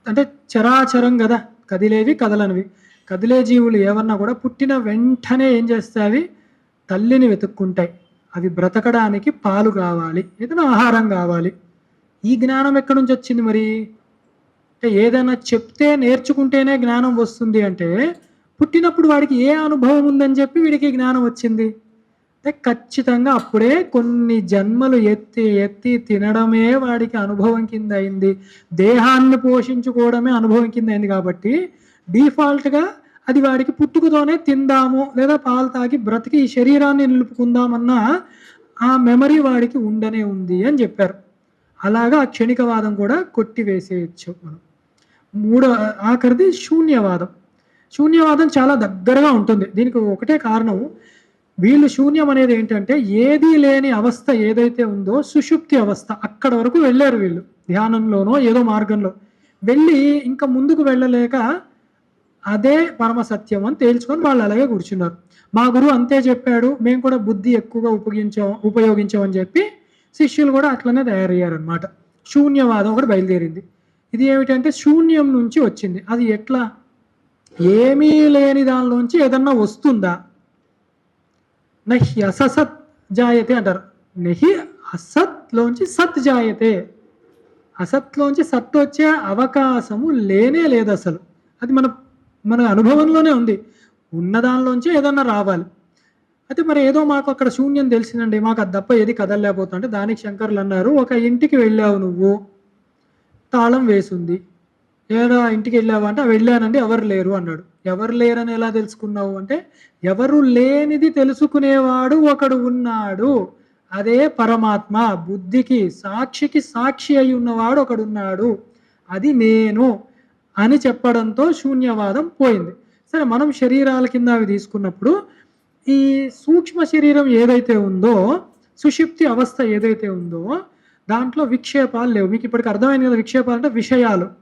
అంటే చరాచరం కదా, కదిలేవి కదలనివి. కదిలే జీవులు ఏమన్నా కూడా పుట్టిన వెంటనే ఏం చేస్తాయి, తల్లిని వెతుక్కుంటాయి. అవి బ్రతకడానికి పాలు కావాలి, ఏదైనా ఆహారం కావాలి. ఈ జ్ఞానం ఎక్కడి నుంచి వచ్చింది మరి? అంటే ఏదైనా చెప్తే నేర్చుకుంటేనే జ్ఞానం వస్తుంది అంటే, పుట్టినప్పుడు వాడికి ఏ అనుభవం ఉందని చెప్పి వీడికి జ్ఞానం వచ్చింది అంటే, ఖచ్చితంగా అప్పుడే కొన్ని జన్మలు ఎత్తి ఎత్తి తినడమే వాడికి అనుభవం కింద అయింది. దేహాన్ని పోషించుకోవడమే అనుభవం కింద అయింది. కాబట్టి డిఫాల్ట్గా అది వాడికి పుట్టుకతోనే తిందాము లేదా పాలు తాగి బ్రతికి ఈ శరీరాన్ని నిలుపుకుందామన్న ఆ మెమరీ వాడికి ఉండనే ఉంది అని చెప్పారు. అలాగా ఆ క్షణికవాదం కూడా కొట్టివేసేయచ్చు మనం. ఆఖరిది శూన్యవాదం. శూన్యవాదం చాలా దగ్గరగా ఉంటుంది. దీనికి ఒకటే కారణం, వీళ్ళు శూన్యం అనేది ఏంటంటే ఏదీ లేని అవస్థ ఏదైతే ఉందో సుషుప్తి అవస్థ, అక్కడ వరకు వెళ్ళారు వీళ్ళు. ధ్యానంలోనో ఏదో మార్గంలో వెళ్ళి ఇంకా ముందుకు వెళ్ళలేక అదే పరమ సత్యం అని తేల్చుకొని వాళ్ళు అలాగే కూర్చున్నారు. మా గురువు అంతే చెప్పాడు, మేము కూడా బుద్ధి ఎక్కువగా ఉపయోగించామని చెప్పి శిష్యులు కూడా అట్లనే తయారయ్యారనమాట. శూన్యవాదం ఒకటి బయలుదేరింది. ఇది ఏమిటంటే శూన్యం నుంచి వచ్చింది. అది ఎట్లా? ఏమీ లేని దానిలోంచి ఏదన్నా వస్తుందా? నహి అసత్ జాయతే అంటారు. నహి అసత్లోంచి సత్ జాయతే. అసత్లోంచి సత్ వచ్చే అవకాశము లేనే లేదు అసలు. అది మన అనుభవంలోనే ఉంది. ఉన్నదానిలోంచి ఏదన్నా రావాలి. అయితే మరి ఏదో మాకు అక్కడ శూన్యం తెలిసిందండి, మాకు అది తప్ప ఏది కదలలేకపోతా అంటే, దానికి శంకర్లు అన్నారు, ఒక ఇంటికి వెళ్ళావు నువ్వు, తాళం వేసింది, ఏదో ఇంటికి వెళ్ళావా అంటే వెళ్ళానండి ఎవరు లేరు అన్నాడు. ఎవరు లేరని ఎలా తెలుసుకున్నావు అంటే, ఎవరు లేనిది తెలుసుకునేవాడు ఒకడు ఉన్నాడు, అదే పరమాత్మ. బుద్ధికి సాక్షికి సాక్షి అయి ఉన్నవాడు ఒకడున్నాడు, అది నేను అని చెప్పడంతో శూన్యవాదం పోయింది. సరే, మనం శరీరాల కింద అవి తీసుకున్నప్పుడు ఈ సూక్ష్మ శరీరం ఏదైతే ఉందో, సుషుప్తి అవస్థ ఏదైతే ఉందో, దాంట్లో విక్షేపాలు లేవు. మీకు ఇప్పటికి అర్థమైంది కదా, విక్షేపాలు అంటే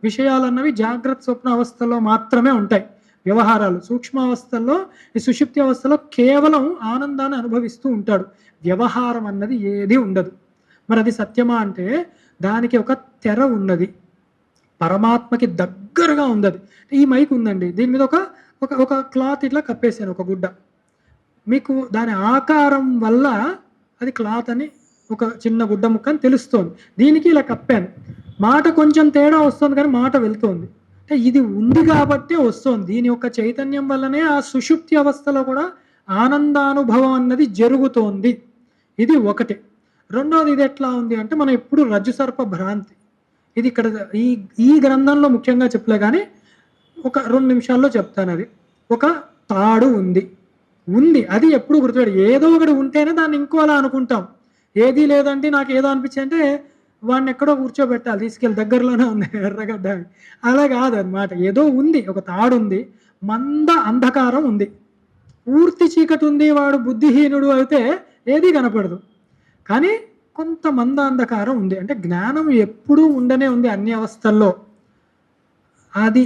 విషయాలు అన్నవి జాగ్రత్త స్వప్న అవస్థలో మాత్రమే ఉంటాయి. వ్యవహారాలు సూక్ష్మావస్థల్లో, ఈ సుషుప్తి అవస్థలో కేవలం ఆనందాన్ని అనుభవిస్తూ ఉంటాడు. వ్యవహారం అన్నది ఏది ఉండదు. మరి అది సత్యమా అంటే, దానికి ఒక తెర ఉన్నది, పరమాత్మకి దగ్గరగా ఉంది. ఈ మైక్ ఉందండి, దీని మీద ఒక క్లాత్ ఇట్లా కప్పేసాను, ఒక గుడ్డ. మీకు దాని ఆకారం వల్ల అది క్లాత్ అని, ఒక చిన్న గుడ్డ ముక్క అని తెలుస్తోంది. దీనికి ఇలా కప్పాను, మాట కొంచెం తేడా వస్తుంది కానీ మాట వెళ్తోంది. అంటే ఇది ఉంది కాబట్టే వస్తుంది. దీని యొక్క చైతన్యం వల్లనే ఆ సుషుప్తి అవస్థలో కూడా ఆనందానుభవం అన్నది జరుగుతోంది. ఇది ఒకటి. రెండోది, ఇది ఎట్లా ఉంది అంటే, మనం ఎప్పుడు రజ్జుసర్ప భ్రాంతి, ఇది ఇక్కడ ఈ గ్రంథంలో ముఖ్యంగా చెప్పలే కానీ ఒక 2 నిమిషాల్లో చెప్తాను. అది ఒక తాడు ఉంది, అది ఎప్పుడు గుర్తుపెట్టు. ఏదో ఒకటి ఉంటేనే దాన్ని ఇంకో అలా అనుకుంటాం. ఏదీ లేదంటే నాకు ఏదో అనిపించి అంటే వాడిని ఎక్కడో కూర్చోబెట్టాలి, తీసుకెళ్ళి దగ్గరలోనే ఉంది ఎర్రగడ్డ, అలా కాదనమాట. ఏదో ఉంది, ఒక తాడు ఉంది, మంద అంధకారం ఉంది, పూర్తి చీకటి ఉంది, వాడు బుద్ధిహీనుడు అయితే ఏదీ కనపడదు. కానీ కొంత మంద అంధకారం ఉంది. అంటే జ్ఞానం ఎప్పుడూ ఉండనే ఉంది అన్ని అవస్థల్లో. అది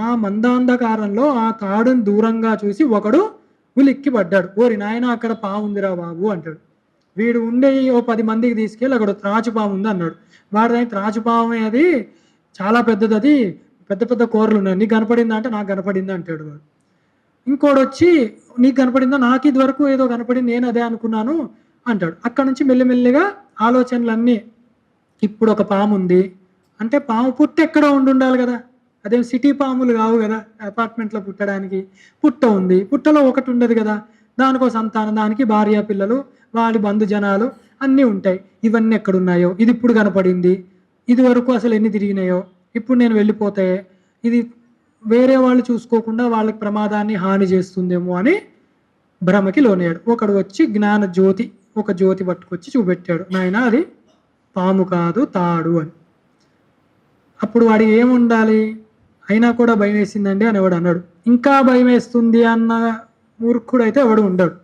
ఆ మందాంధకారంలో ఆ తాడుని దూరంగా చూసి ఒకడు ఉలిక్కి పడ్డాడు. ఓరి నాయన, అక్కడ పాము ఉందిరా బాబు అంటాడు. వీడు ఉండే 10 మందికి తీసుకెళ్ళి అక్కడ త్రాచుపాము ఉంది అన్నాడు. వాడు త్రాచుపామే, అది చాలా పెద్దది, అది పెద్ద పెద్ద కూరలు ఉన్నాయి, నీకు కనపడిందా అంటే నాకు కనపడింది అంటాడు వాడు. ఇంకోడు వచ్చి నీకు కనపడిందా, నాకు ఇది వరకు ఏదో కనపడింది, నేను అదే అనుకున్నాను అంటాడు. అక్కడ నుంచి మెల్లిమెల్లిగా ఆలోచనలన్నీ, ఇప్పుడు ఒక పాము ఉంది అంటే పాము పుట్ట ఎక్కడో ఉండాలి కదా, అదేం సిటీ పాములు కావు కదా అపార్ట్మెంట్లో పుట్టడానికి. పుట్ట ఉంది, పుట్టలో ఒకటి ఉండదు కదా, దానికో సంతానం, దానికి భార్య పిల్లలు, వాడి బంధుజనాలు అన్నీ ఉంటాయి. ఇవన్నీ ఎక్కడున్నాయో, ఇది ఇప్పుడు కనపడింది, ఇది వరకు అసలు ఎన్ని తిరిగినాయో, ఇప్పుడు నేను వెళ్ళిపోతే ఇది వేరే వాళ్ళు చూసుకోకుండా వాళ్ళకి ప్రమాదాన్ని హాని చేస్తుందేమో అని భ్రమకి లోనయ్యాడు. ఒకడు వచ్చి జ్ఞాన జ్యోతి, ఒక జ్యోతి పట్టుకొచ్చి చూపెట్టాడు, నాయన అది పాము కాదు తాడు అని. అప్పుడు వాడికి ఏముండాలి, అయినా కూడా భయం వేసిందండి అని ఎవడు అన్నాడు. ఇంకా భయం వేస్తుంది అన్న మూర్ఖుడైతే ఎవడు ఉండడు.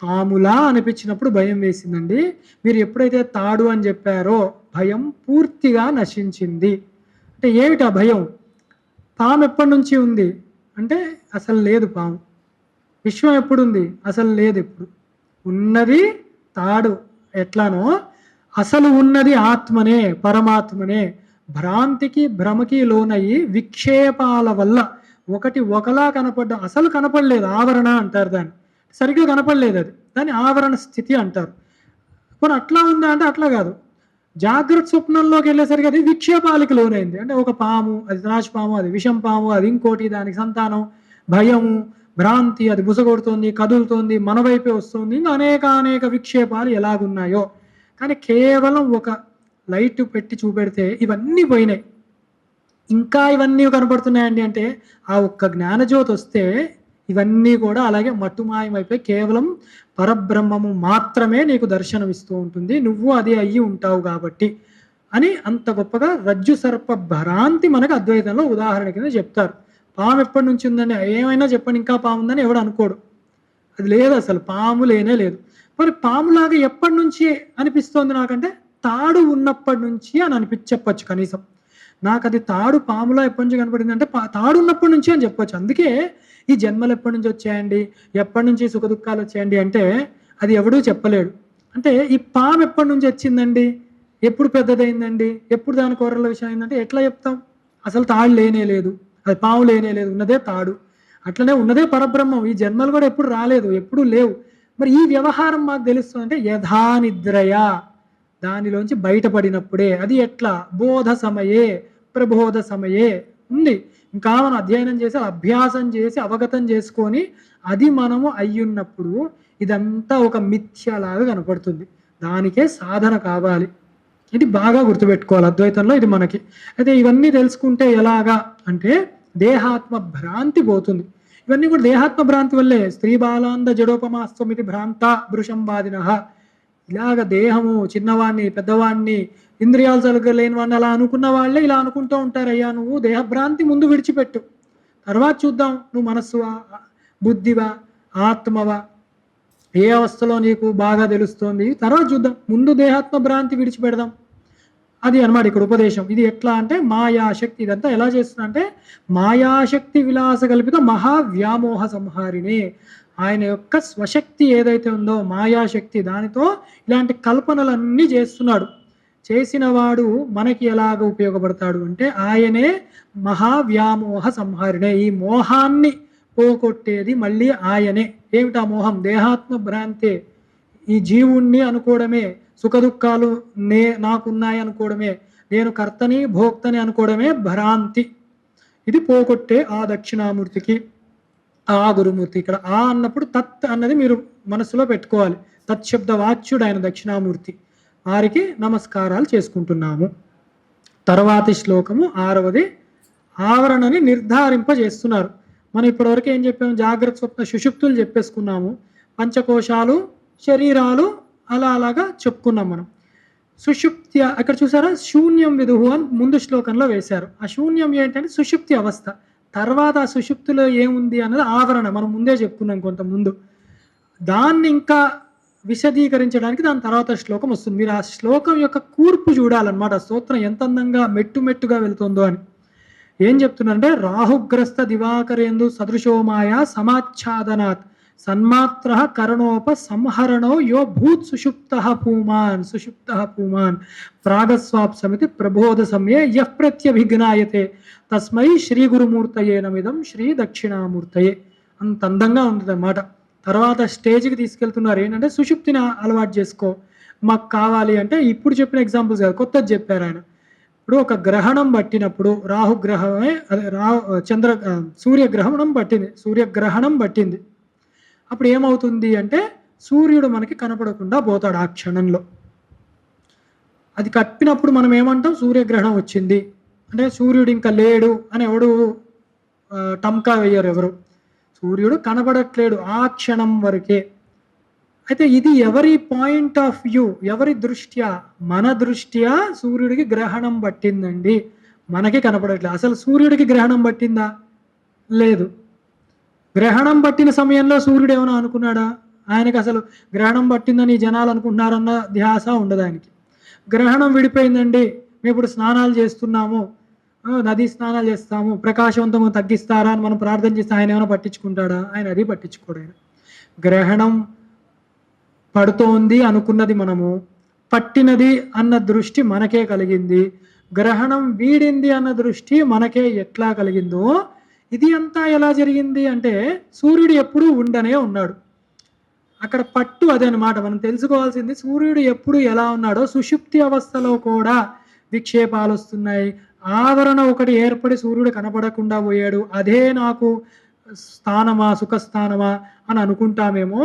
పాములా అనిపించినప్పుడు భయం వేసిందండి, మీరు ఎప్పుడైతే తాడు అని చెప్పారో భయం పూర్తిగా నశించింది. అంటే ఏమిటా భయం? పాము ఎప్పటి నుంచి ఉంది అంటే అసలు లేదు పాము. విశ్వం ఎప్పుడుంది? అసలు లేదు. ఎప్పుడు ఉన్నది తాడు ఎట్లానో అసలు ఉన్నది ఆత్మనే, పరమాత్మనే. భ్రాంతికి భ్రమకి లోనయ్యి విక్షేపాల వల్ల ఒకటి ఒకలా కనపడ్డ, అసలు కనపడలేదు, ఆవరణ అంటారు దాన్ని, సరిగ్గా కనపడలేదు, అది దాన్ని ఆవరణ స్థితి అంటారు. కొన్ని అట్లా ఉందా అంటే అట్లా కాదు. జాగ్రత్త స్వప్నంలోకి వెళ్ళేసరికి అది విక్షేపాలకి లోనైంది. అంటే ఒక పాము, అది త్రాచుపాము, అది విషం పాము, అది ఇంకోటి, దానికి సంతానం, భయము, భ్రాంతి, అది బుసగొడుతోంది, కదులుతోంది, మన వైపే వస్తుంది, ఇంకా అనేక విక్షేపాలు ఎలాగున్నాయో. కానీ కేవలం ఒక లైట్ పెట్టి చూపెడితే ఇవన్నీ పోయినాయి. ఇంకా ఇవన్నీ కనపడుతున్నాయండి అంటే ఆ ఒక్క జ్ఞానజ్యోతి వస్తే ఇవన్నీ కూడా అలాగే మట్టుమాయమైపోయి కేవలం పరబ్రహ్మము మాత్రమే నీకు దర్శనమిస్తూ ఉంటుంది, నువ్వు అది అయ్యి ఉంటావు కాబట్టి అని అంత గొప్పగా రజ్జు సర్ప భ్రాంతి మనకు అద్వైతంలో ఉదాహరణ కింద చెప్తారు. పాము ఎప్పటి నుంచి ఉందని ఏమైనా చెప్పండి, ఇంకా పాము ఉందని ఎవడు అనుకోడు. అది లేదు, అసలు పాము లేనే లేదు. మరి పాములాగా ఎప్పటి నుంచి అనిపిస్తోంది నాకంటే తాడు ఉన్నప్పటి నుంచి అని చెప్పచ్చు. కనీసం నాకు అది తాడు పాములా ఎప్పటి నుంచి కనపడింది అంటే తాడు ఉన్నప్పటి నుంచి అని చెప్పొచ్చు. అందుకే ఈ జన్మలు ఎప్పటి నుంచి వచ్చాయండి, ఎప్పటి నుంచి సుఖ దుఃఖాలు వచ్చాయండి అంటే అది ఎవడూ చెప్పలేడు. అంటే ఈ పాము ఎప్పటి నుంచి వచ్చిందండి, ఎప్పుడు పెద్దదైందండి, ఎప్పుడు దాని కూరల విషయం అయిందంటే ఎట్లా చెప్తాం? అసలు తాడు లేనే లేదు, అది పాము లేనే లేదు, ఉన్నదే తాడు. అట్లనే ఉన్నదే పరబ్రహ్మం. ఈ జన్మలు కూడా ఎప్పుడు రాలేదు, ఎప్పుడు లేవు. మరి ఈ వ్యవహారం మాకు తెలుస్తుంది అంటే యథానిద్రయ, దానిలోంచి బయటపడినప్పుడే. అది ఎట్లా? బోధ సమయే, ప్రబోధ సమయే ఉంది. ఇంకా మనం అధ్యయనం చేసి అభ్యాసం చేసి అవగతం చేసుకొని అది మనము అయ్యున్నప్పుడు ఇదంతా ఒక మిథ్యలాగా కనపడుతుంది. దానికే సాధన కావాలి. ఇది బాగా గుర్తుపెట్టుకోవాలి అద్వైతంలో ఇది మనకి. అయితే ఇవన్నీ తెలుసుకుంటే ఎలాగా అంటే దేహాత్మ భ్రాంతి పోతుంది. ఇవన్నీ కూడా దేహాత్మ భ్రాంతి వల్లే. స్త్రీ బాలాంద జడోపమాస్త్వమితి భ్రాంత భృషంబాదిన. ఇలాగ దేహము చిన్నవాణ్ణి, పెద్దవాణ్ణి, ఇంద్రియాలు సరిగ్గా లేని వాడిని అలా అనుకున్న వాళ్ళే ఇలా అనుకుంటూ ఉంటారు. అయ్యా నువ్వు దేహభ్రాంతి ముందు విడిచిపెట్టు, తర్వాత చూద్దాం నువ్వు మనస్సువా, బుద్ధివా, ఆత్మవా, ఏ అవస్థలో నీకు బాగా తెలుస్తోంది, తర్వాత చూద్దాం. ముందు దేహాత్మ భ్రాంతి విడిచిపెడదాం. అది అన్నమాట ఇక్కడ ఉపదేశం. ఇది ఎట్లా అంటే మాయాశక్తి. ఇదంతా ఎలా చేస్తున్నా అంటే మాయాశక్తి విలాస కల్పిత మహావ్యామోహ సంహారిణి. ఆయన యొక్క స్వశక్తి ఏదైతే ఉందో మాయాశక్తి, దానితో ఇలాంటి కల్పనలన్నీ చేస్తున్నాడు. చేసిన వాడు మనకి ఎలాగ ఉపయోగపడతాడు అంటే ఆయనే మహావ్యామోహ సంహారిణే. ఈ మోహాన్ని పోగొట్టేది మళ్ళీ ఆయనే. ఏమిటా మోహం? దేహాత్మ భ్రాంతే. ఈ జీవుణ్ణి అనుకోవడమే, సుఖదుఖాలు నాకున్నాయి అనుకోవడమే, నేను కర్తని భోక్తని అనుకోవడమే భ్రాంతి. ఇది పోగొట్టే ఆ దక్షిణామూర్తికి, ఆ గురుమూర్తి. ఇక్కడ ఆ అన్నప్పుడు తత్ అన్నది మీరు మనసులో పెట్టుకోవాలి. తత్శబ్ద వాచ్యుడు ఆయన దక్షిణామూర్తి. వారికి నమస్కారాలు చేసుకుంటున్నాము. తర్వాతి శ్లోకము 6వది. ఆవరణని నిర్ధారింపజేస్తున్నారు. మనం ఇప్పటివరకు ఏం చెప్పాము? జాగ్రత్త స్వప్న సుషుప్తులు చెప్పేసుకున్నాము. పంచకోశాలు, శరీరాలు అలాగా చెప్పుకున్నాం మనం. సుషుప్తి అక్కడ చూసారా, శూన్యం విదుహు అని ముందు శ్లోకంలో వేశారు. ఆ శూన్యం ఏంటంటే సుషుప్తి అవస్థ. తర్వాత ఆ సుషుప్తిలో ఏముంది అన్నది ఆవరణ. మనం ముందే చెప్పుకున్నాం కొంత ముందు. దాన్ని ఇంకా విశదీకరించడానికి దాని తర్వాత శ్లోకం వస్తుంది. మీరు ఆ శ్లోకం యొక్క కూర్పు చూడాలన్నమాట. స్తోత్రం ఎంత అందంగా మెట్టుగా వెళ్తుందో అని. ఏం చెప్తున్నారంటే రాహుగ్రస్త దివాకరేందు సదృశోమాయ సమాచ్ఛాదనాత్ సన్మాత్ర కరణోప సంహరణో యో భూత్ సుషుప్త పూమాన్ ప్రాగస్వాప్సమితి ప్రబోధ సమయే యః ప్రత్యభిజ్ఞాయతే తస్మై శ్రీ గురుమూర్తయే నమిదం శ్రీ దక్షిణామూర్తయే. అంత అందంగా ఉంటుంది అన్నమాట. తర్వాత స్టేజ్కి తీసుకెళ్తున్నారు ఏంటంటే సుషుప్తిని అలవాటు చేసుకో, మాకు కావాలి అంటే ఇప్పుడు చెప్పిన ఎగ్జాంపుల్స్ కాదు, కొత్తది చెప్పారు ఆయన. ఇప్పుడు ఒక గ్రహణం పట్టినప్పుడు రాహుగ్రహమే అదే సూర్యగ్రహణం పట్టింది, సూర్యగ్రహణం పట్టింది. అప్పుడు ఏమవుతుంది అంటే సూర్యుడు మనకి కనపడకుండా పోతాడు ఆ క్షణంలో. అది కప్పినప్పుడు మనం ఏమంటాం, సూర్యగ్రహణం వచ్చింది అంటే సూర్యుడు ఇంకా లేడు అని ఎవడు టంకా వేయరు ఎవరు. సూర్యుడు కనబడట్లేడు ఆ క్షణం వరకే. అయితే ఇది ఎవరి పాయింట్ ఆఫ్ వ్యూ, ఎవరి దృష్ట్యా? మన దృష్ట్యా సూర్యుడికి గ్రహణం పట్టిందండి, మనకి కనపడట్లేదు. అసలు సూర్యుడికి గ్రహణం పట్టిందా? లేదు. గ్రహణం పట్టిన సమయంలో సూర్యుడు ఏమైనా అనుకున్నాడా? ఆయనకి అసలు గ్రహణం పట్టిందని జనాలు అనుకుంటున్నారన్న ధ్యాస ఉండదు ఆయనకి. గ్రహణం విడిపోయిందండి, మేము ఇప్పుడు స్నానాలు చేస్తున్నాము, నదీ స్నానాలు చేస్తాము, ప్రకాశవంతంగా తగ్గిస్తారా అని మనం ప్రార్థన చేస్తే ఆయన ఏమైనా పట్టించుకుంటాడా? ఆయన అది పట్టించుకోడు. ఆయన గ్రహణం పడుతోంది అనుకున్నది మనము, పట్టినది అన్న దృష్టి మనకే కలిగింది, గ్రహణం వీడింది అన్న దృష్టి మనకే ఎట్లా కలిగిందో, ఇది అంతా ఎలా జరిగింది అంటే సూర్యుడు ఎప్పుడూ ఉండనే ఉన్నాడు. అక్కడ పట్టు అదే అనమాట. మనం తెలుసుకోవాల్సింది సూర్యుడు ఎప్పుడు ఎలా ఉన్నాడో, సుషుప్తి అవస్థలో కూడా విక్షేపాలు వస్తున్నాయి, ఆవరణ ఒకటి ఏర్పడి సూర్యుడు కనపడకుండా పోయాడు, అదే నాకు స్థానమా సుఖస్థానమా అని అనుకుంటామేమో.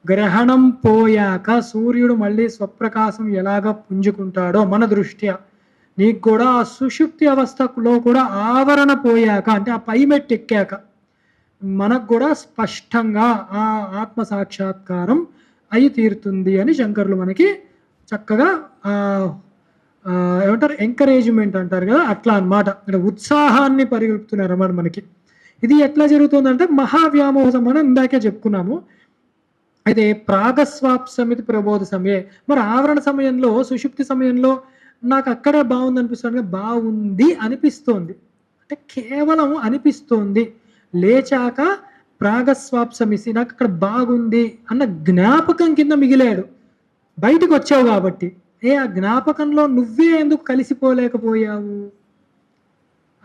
గ్రహణం పోయాక సూర్యుడు మళ్ళీ స్వప్రకాశం ఎలాగ పుంజుకుంటాడో మన దృష్ట్యా, నీకు కూడా ఆ సుషుప్తి అవస్థలో కూడా ఆవరణ పోయాక అంటే ఆ పైమెట్టు ఎక్కాక మనకు కూడా స్పష్టంగా ఆ ఆత్మ సాక్షాత్కారం అయి తీరుతుంది అని శంకరులు మనకి చక్కగా ఏమంటారు, ఎంకరేజ్మెంట్ అంటారు కదా, అట్లా అనమాట. అంటే ఉత్సాహాన్ని పరిగెలుపుతున్నారు అన్నమాట మనకి. ఇది ఎట్లా జరుగుతుందంటే మహావ్యామోహం మనం ఇందాకే చెప్పుకున్నాము. అయితే ప్రాగస్వాప్సమితి ప్రబోధ సమయే, మరి ఆవరణ సమయంలో సుషుప్తి సమయంలో నాకు అక్కడే బాగుంది అనిపిస్తుంది, బాగుంది అనిపిస్తోంది అంటే కేవలం అనిపిస్తోంది. లేచాక ప్రాగస్వాప్సమిసి నాకు అక్కడ బాగుంది అన్న జ్ఞాపకం కింద మిగిలాడు, బయటకు వచ్చావు కాబట్టి. ఆ జ్ఞాపకంలో నువ్వే ఎందుకు కలిసిపోలేకపోయావు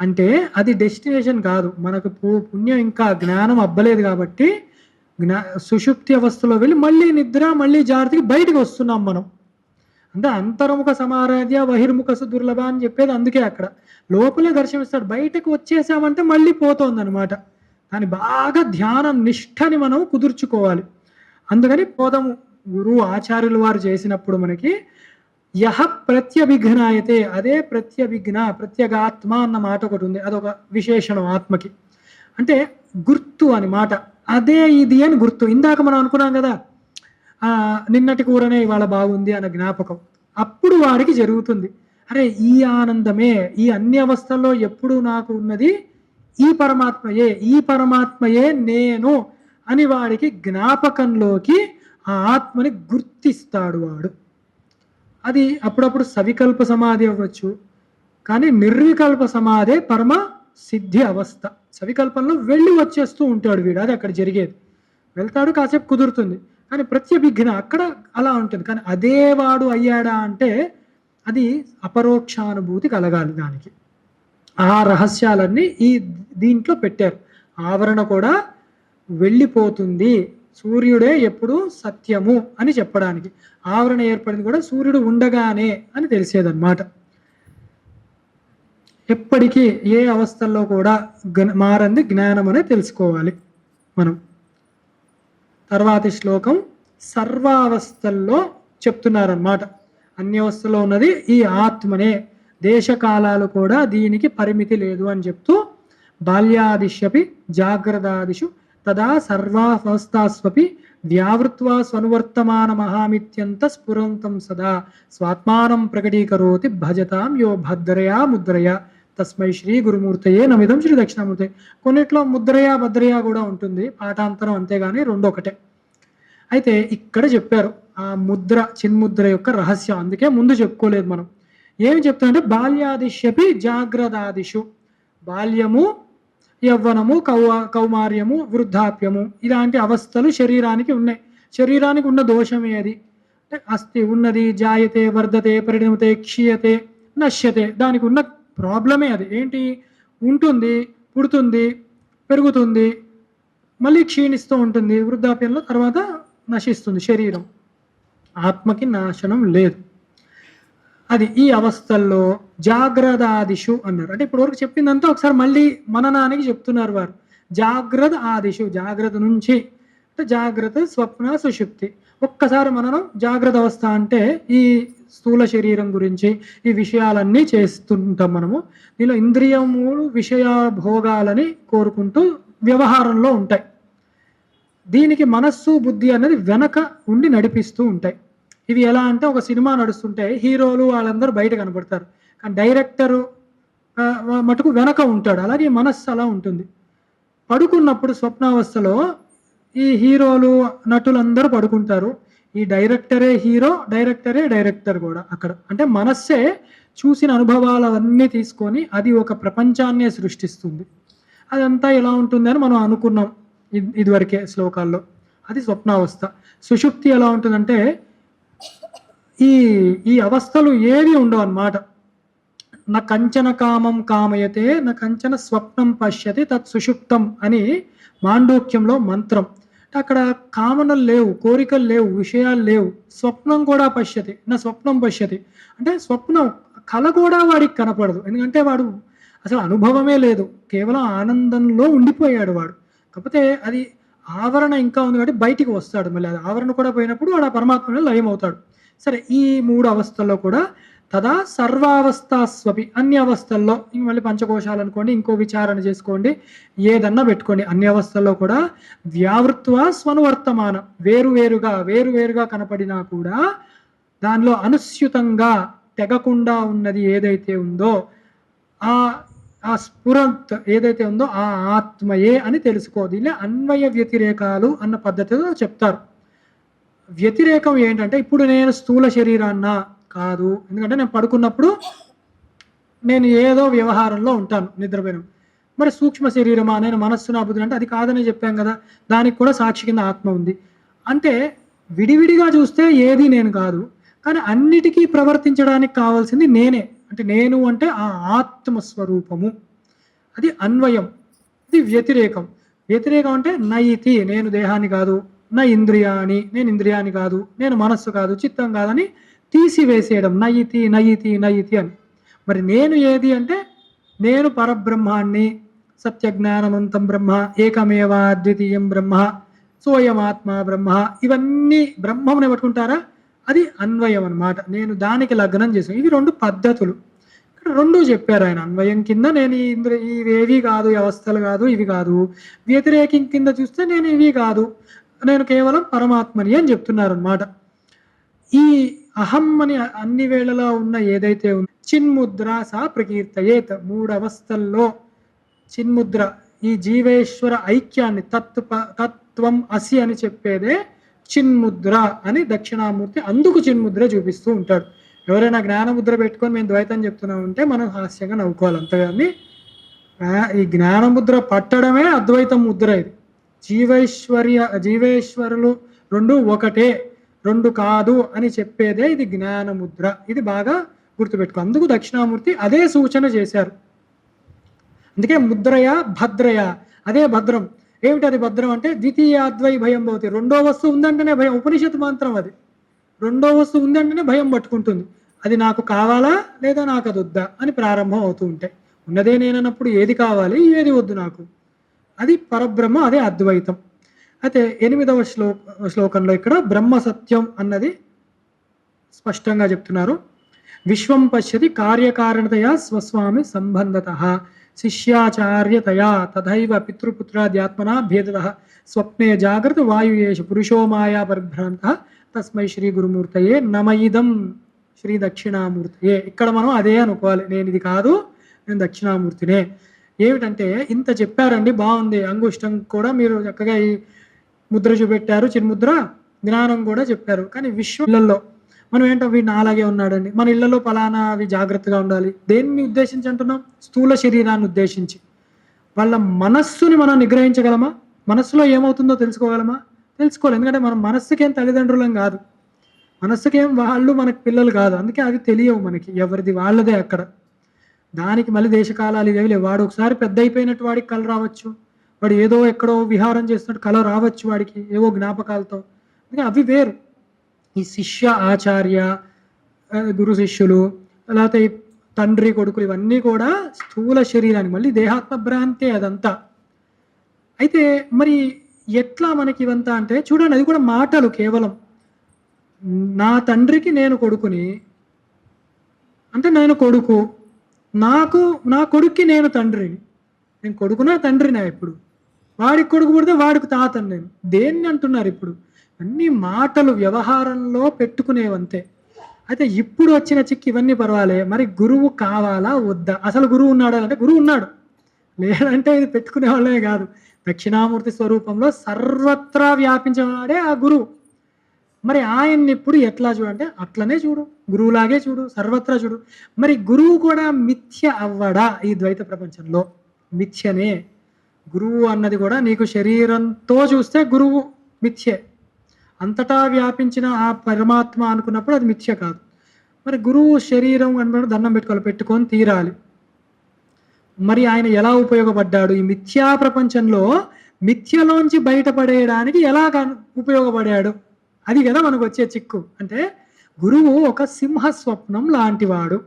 అంటే అది డెస్టినేషన్ కాదు, మనకు పుణ్యం ఇంకా జ్ఞానం అబ్బలేదు కాబట్టి సుషుప్తి అవస్థలో వెళ్ళి మళ్ళీ నిద్ర మళ్ళీ జాగ్రత్తకి బయటకు వస్తున్నాం మనం. అంటే అంతర్ముఖ సమారాధ్య బహిర్ముఖ దుర్లభ అని చెప్పేది అందుకే. అక్కడ లోపలే దర్శనమిస్తాడు, బయటకు వచ్చేసామంటే మళ్ళీ పోతుంది అనమాట. దాన్ని బాగా ధ్యాన నిష్ఠని మనం కుదుర్చుకోవాలి. అందుకని పోదము గురువు ఆచార్యులు వారు చేసినప్పుడు మనకి యహ ప్రత్యభిఘ్నాయతే, అదే ప్రత్యభిఘ్న ప్రత్యేగాత్మ అన్న మాట ఒకటి ఉంది, అదొక విశేషణం ఆత్మకి. అంటే గుర్తు అని మాట, అదే ఇది అని గుర్తు. ఇందాక మనం అనుకున్నాం కదా నిన్నటి కూరనే ఇవాళ బాగుంది అన్న జ్ఞాపకం, అప్పుడు వాడికి జరుగుతుంది. అరే ఈ ఆనందమే ఈ అన్ని అవస్థల్లో ఎప్పుడు నాకు ఉన్నది ఈ పరమాత్మయే, ఈ పరమాత్మయే నేను అని వాడికి జ్ఞాపకంలోకి ఆ ఆత్మని గుర్తిస్తాడు వాడు. అది అప్పుడప్పుడు సవికల్ప సమాధి అవ్వచ్చు, కానీ నిర్వికల్ప సమాధే పరమ సిద్ధి అవస్థ. సవికల్పంలో వెళ్ళి వచ్చేస్తూ ఉంటాడు వీడు, అది అక్కడ జరిగేది. వెళ్తాడు, కాసేపు కుదురుతుంది, కానీ ప్రత్యభిఘ్న అక్కడ అలా ఉంటుంది. కానీ అదే వాడు అయ్యాడా అంటే అది అపరోక్షానుభూతి కలగాలి దానికి. ఆ రహస్యాలన్నీ దీంట్లో పెట్టారు. ఆవరణ కూడా వెళ్ళిపోతుంది, సూర్యుడే ఎప్పుడు సత్యము అని చెప్పడానికి. ఆవరణ ఏర్పడింది కూడా సూర్యుడు ఉండగానే అని తెలిసేదన్నమాట. ఎప్పటికీ ఏ అవస్థల్లో కూడా మారంది జ్ఞానం అనే తెలుసుకోవాలి మనం. తర్వాతి శ్లోకం సర్వావస్థల్లో చెప్తున్నారన్నమాట. అన్ని అవస్థల్లో ఉన్నది ఈ ఆత్మనే, దేశకాలాలు కూడా దీనికి పరిమితి లేదు అని చెప్తూ బాల్యాదిష్యపి జాగ్రత్తాదిషు తదా సర్వావస్థాస్వపి వ్యావృత్వా స్వనువర్తమాన మహామిత్యంత స్ఫురంతం సదా స్వాత్మానం ప్రకటీకరోతి భజతాం యో భద్రయా ముద్రయా తస్మై శ్రీ గురుమూర్తయే నమిదం శ్రీ దక్షిణామూర్తి. కొన్నిట్లో ముద్రయా భద్రయా కూడా ఉంటుంది, పాఠాంతరం అంతేగాని రెండు ఒకటే. అయితే ఇక్కడ చెప్పారు ఆ ముద్ర చిన్ముద్ర యొక్క రహస్యం, అందుకే ముందు చెప్పుకోలేదు మనం. ఏమి చెప్తారంటే బాల్యాదిష్యపి జాగ్రత్తాదిషు, బాల్యము యవ్వనము కౌమార్యము వృద్ధాప్యము ఇలాంటి అవస్థలు శరీరానికి ఉన్నాయి. శరీరానికి ఉన్న దోషమే అది. అస్థి ఉన్నది, జాయతే వర్ధతే పరిణమతే క్షీయతే నశ్యతే, దానికి ఉన్న ప్రాబ్లమే అది. ఏంటి? ఉంటుంది, పుడుతుంది, పెరుగుతుంది, మళ్ళీ క్షీణిస్తూ ఉంటుంది, వృద్ధాప్యంలో తర్వాత నశిస్తుంది శరీరం. ఆత్మకి నాశనం లేదు. అది ఈ అవస్థల్లో జాగ్రత్తాదిషు అన్నారు. అంటే ఇప్పటివరకు చెప్పిందంతా ఒకసారి మళ్ళీ మననానికి చెప్తున్నారు వారు. జాగ్రత్త ఆదిషు, జాగ్రత్త నుంచి అంటే జాగ్రత్త, స్వప్న, సుషుప్తి. ఒక్కసారి మననం జాగ్రత్త అవస్థ అంటే ఈ స్థూల శరీరం గురించి ఈ విషయాలన్నీ చేస్తుంటాం మనము. దీనిలో ఇంద్రియములు విషయ భోగాలని కోరుకుంటూ వ్యవహారంలో ఉంటాయి. దీనికి మనస్సు బుద్ధి అనేది వెనక ఉండి నడిపిస్తూ ఉంటాయి. ఇవి ఎలా అంటే ఒక సినిమా నడుస్తుంటే హీరోలు వాళ్ళందరూ బయట కనపడతారు, కానీ డైరెక్టరు మటుకు వెనక ఉంటాడు. అలాగే మనస్సు అలా ఉంటుంది. పడుకున్నప్పుడు స్వప్నావస్థలో ఈ హీరోలు నటులందరూ పడుకుంటారు. ఈ డైరెక్టరే హీరో, డైరెక్టరే డైరెక్టర్ కూడా అక్కడ. అంటే మనస్సే చూసిన అనుభవాలన్నీ తీసుకొని అది ఒక ప్రపంచాన్నే సృష్టిస్తుంది. అదంతా ఎలా ఉంటుంది అని మనం అనుకున్నాం ఇదివరకే శ్లోకాల్లో. అది స్వప్నావస్థ. సుషుప్తి ఎలా ఉంటుందంటే ఈ ఈ అవస్థలు ఏవి ఉండవు అన్నమాట. నా కంచన కామం కామయతే నా కంచన స్వప్నం పశ్యతి తత్ సుషుప్తం అని మాండూక్యంలో మంత్రం. అక్కడ కామనలు లేవు, కోరికలు లేవు, విషయాలు లేవు. స్వప్నం కూడా పశ్యతి నా స్వప్నం పశ్యతి అంటే స్వప్నం కళ కూడా వాడికి కనపడదు. ఎందుకంటే వాడు అసలు అనుభవమే లేదు, కేవలం ఆనందంలో ఉండిపోయాడు వాడు. కాకపోతే అది ఆవరణ ఇంకా ఉంది కాబట్టి బయటికి వస్తాడు. మళ్ళీ అది ఆవరణ కూడా పోయినప్పుడు వాడు ఆ పరమాత్మలో లయం అవుతాడు. సరే, ఈ 3 అవస్థల్లో కూడా తదా సర్వావస్థాస్వపి, అన్ని అవస్థల్లో, ఇంక మళ్ళీ పంచకోశాలు అనుకోండి, ఇంకో విచారణ చేసుకోండి, ఏదన్నా పెట్టుకోండి, అన్ని అవస్థల్లో కూడా వ్యావృత్వ స్వనువర్తమానం, వేరువేరుగా కనపడినా కూడా దానిలో అనుస్యుతంగా తెగకుండా ఉన్నది ఏదైతే ఉందో ఆ స్ఫురంత్ ఏదైతే ఉందో ఆ ఆత్మయే అని తెలుసుకో. దీనిలో అన్వయ వ్యతిరేకాలు అన్న పద్ధతిలో చెప్తారు. వ్యతిరేకం ఏంటంటే ఇప్పుడు నేను స్థూల శరీరాన్న కాదు, ఎందుకంటే నేను పడుకున్నప్పుడు నేను ఏదో వ్యవహారంలో ఉంటాను నిద్రపోయిన. మరి సూక్ష్మ శరీరమా, నేను మనస్సు నా బుద్ధి అంటే అది కాదని చెప్పాం కదా. దానికి కూడా సాక్షి కింద ఆత్మ ఉంది. అంటే విడివిడిగా చూస్తే ఏది నేను కాదు, కానీ అన్నిటికీ ప్రవర్తించడానికి కావాల్సింది నేనే. అంటే నేను అంటే ఆ ఆత్మస్వరూపము. అది అన్వయం. ఇది వ్యతిరేకం. వ్యతిరేకం అంటే నయితి, నేను దేహాన్ని కాదు, నా ఇంద్రియాని, నేను ఇంద్రియాన్ని కాదు, నేను మనస్సు కాదు, చిత్తం కాదని తీసివేసేయడం. నయితి నయితి నయితి అని. మరి నేను ఏది అంటే నేను పరబ్రహ్మాన్ని, సత్యజ్ఞానమంతం బ్రహ్మ, ఏకమేవ అద్వితీయం బ్రహ్మ, సోయమాత్మ బ్రహ్మ. ఇవన్నీ బ్రహ్మముని పట్టుకుంటారా, అది అన్వయం అన్నమాట. నేను దానికి లగ్నం చేశాను. ఇవి 2 పద్ధతులు. ఇక్కడ 2 చెప్పారు ఆయన. అన్వయం కింద నేను ఇవేవి కాదు, ఈ అవస్థలు కాదు, ఇవి కాదు. వ్యతిరేకం కింద చూస్తే నేను ఇవి కాదు, నేను కేవలం పరమాత్మని అని చెప్తున్నారు అన్నమాట. ఈ అహం అని అన్ని వేళలా ఉన్న ఏదైతే ఉందో చిన్ముద్ర సా ప్రకీర్తయేత్. 3 అవస్థల్లో చిన్ముద్ర, ఈ జీవేశ్వర ఐక్యాన్ని తత్వం అసి అని చెప్పేదే చిన్ముద్ర అని దక్షిణామూర్తి అందుకు చిన్ముద్ర చూపిస్తూ ఉంటాడు. ఎవరైనా జ్ఞానముద్ర పెట్టుకొని మేము ద్వైతం చెప్తున్నామంటే మనం హాస్యంగా నవ్వుకోవాలి. అంతేగాని ఈ జ్ఞానముద్ర పట్టడమే అద్వైతం ముద్ర. ఇది జీవేశ్వరులు 2 ఒకటే, 2 కాదు అని చెప్పేదే ఇది జ్ఞానముద్ర. ఇది బాగా గుర్తుపెట్టుకో. అందుకు దక్షిణామూర్తి అదే సూచన చేశారు. అందుకే ముద్రయ భద్రయ, అదే భద్రం. ఏమిటి అది భద్రం అంటే ద్వితీయాద్వై భయం భవతి. 2వ వస్తువు ఉందంటేనే భయం. ఉపనిషత్తు మంత్రం అది. 2వ వస్తువు ఉందంటేనే భయం పట్టుకుంటుంది. అది నాకు కావాలా లేదా నాకు అది వద్దా అని ప్రారంభం అవుతూ ఉంటాయి. ఉన్నదే నేనన్నప్పుడు ఏది కావాలి ఏది వద్దు నాకు, అది పరబ్రహ్మ, అదే అద్వైతం. అయితే 8వ శ్లోకంలో ఇక్కడ బ్రహ్మ సత్యం అన్నది స్పష్టంగా చెప్తున్నారు. విశ్వం పశ్యతి కార్యకారణతయా స్వస్వామి సంబంధతః శిష్యాచార్యతయా తథైవ పితృపుత్రాద్యాత్మనా భేదతః స్వప్నే జాగ్రత్త వాయుయేషు పురుషో మాయా పరిభ్రాంతః తస్మై శ్రీ గురుమూర్తయే నమయిదం శ్రీ దక్షిణామూర్తయే. ఇక్కడ మనం అదే అనుకోవాలి, నేను ఇది కాదు, నేను దక్షిణామూర్తినే. ఏమిటంటే ఇంత చెప్పారండి, బాగుంది. అంగుష్టం కూడా మీరు చక్కగా ఈ ముద్ర చూపెట్టారు, చిన్ముద్ర, జ్ఞానం కూడా చెప్పారు. కానీ విశ్వంలో మనం ఏంటో వీడిని అలాగే ఉన్నాడండి, మన ఇళ్లలో ఫలానా అవి జాగ్రత్తగా ఉండాలి. దేన్ని ఉద్దేశించి అంటున్నాం? స్థూల శరీరాన్ని ఉద్దేశించి. వాళ్ళ మనస్సుని మనం నిగ్రహించగలమా? మనస్సులో ఏమవుతుందో తెలుసుకోగలమా? తెలుసుకోవాలి. ఎందుకంటే మనం మనస్సుకేం తల్లిదండ్రులం కాదు, మనస్సుకేం వాళ్ళు మనకు పిల్లలు కాదు. అందుకే అవి తెలియవు మనకి, ఎవరిది వాళ్ళదే అక్కడ. దానికి మళ్ళీ దేశకాలాలు ఇవేవి లేవు. వాడు ఒకసారి పెద్ద అయిపోయినట్టు వాడికి కళ్ళు రావచ్చు, వాడు ఏదో ఎక్కడో విహారం చేస్తున్నట్టు కళ రావచ్చు వాడికి ఏవో జ్ఞాపకాలతో. అందుకే అవి వేరు. ఈ శిష్య ఆచార్య, గురు శిష్యులు, లేకపోతే ఈ తండ్రి కొడుకులు ఇవన్నీ కూడా స్థూల శరీరానికి, మళ్ళీ దేహాత్మ భ్రాంతే అదంతా. అయితే మరి ఎట్లా మనకి ఇవంతా అంటే చూడండి, అది కూడా మాటలు కేవలం. నా తండ్రికి నేను కొడుకుని అంటే నేను కొడుకు, నాకు నా కొడుక్కి నేను తండ్రిని. నేను కొడుకునా తండ్రినా? ఇప్పుడు వాడికి కొడుకు పుడితే వాడికి తాతను నేను. దేన్ని అంటున్నారు ఇప్పుడు? అన్ని మాటలు వ్యవహారంలో పెట్టుకునేవంతే. అయితే ఇప్పుడు వచ్చిన చిక్కు ఇవన్నీ పర్వాలే, మరి గురువు కావాలా వద్దా? అసలు గురువు ఉన్నాడా అంటే గురువు ఉన్నాడు, లేదంటే ఇది పెట్టుకునే వాళ్ళే కాదు. దక్షిణామూర్తి స్వరూపంలో సర్వత్రా వ్యాపించేవాడే ఆ గురువు. మరి ఆయన్ని ఇప్పుడు ఎట్లా చూడంటే అట్లనే చూడు, గురువులాగే చూడు, సర్వత్రా చూడు. మరి గురువు కూడా మిథ్య అవ్వడా? ఈ ద్వైత ప్రపంచంలో మిథ్యనే. గురువు అన్నది కూడా నీకు శరీరంతో చూస్తే గురువు మిథ్యే. అంతటా వ్యాపించిన ఆ పరమాత్మ అనుకున్నప్పుడు అది మిథ్య కాదు. మరి గురువు శరీరం అన్నప్పుడు దండం పెట్టుకొని తీరాలి. మరి ఆయన ఎలా ఉపయోగపడ్డాడు ఈ మిథ్యా ప్రపంచంలో? మిథ్యలోంచి బయటపడేయడానికి ఎలా ఉపయోగపడాడు? అది కదా మనకు వచ్చే చిక్కు. అంటే గురువు ఒక సింహ స్వప్నం లాంటివాడు.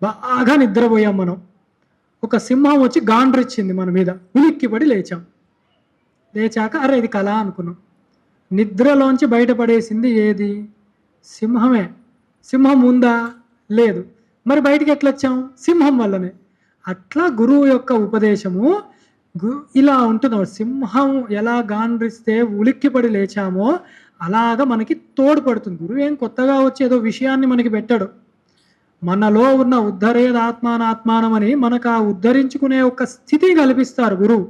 బాగా నిద్రపోయాం మనం, ఒక సింహం వచ్చి గాండ్రిచ్చింది మన మీద, ఉలిక్కిపడి లేచాం. లేచాక అరే ఇది కళ అనుకున్నాం. నిద్రలోంచి బయటపడేసింది ఏది? సింహమే. సింహం ఉందా? లేదు. మరి బయటికి ఎట్లా వచ్చాం? సింహం వల్లనే. అట్లా గురువు యొక్క ఉపదేశము ఇలా ఉంటుంది. సింహం ఎలా గాండ్రిస్తే ఉలిక్కిపడి లేచామో అలాగా మనకి తోడ్పడుతుంది. గురువు ఏం కొత్తగా వచ్చి ఏదో విషయాన్ని మనకి పెట్టాడు. మనలో ఉన్న ఉద్ధరేదాత్మానాత్మానం అని మనకు ఆ ఉద్ధరించుకునే ఒక స్థితి కల్పిస్తారు గురువు.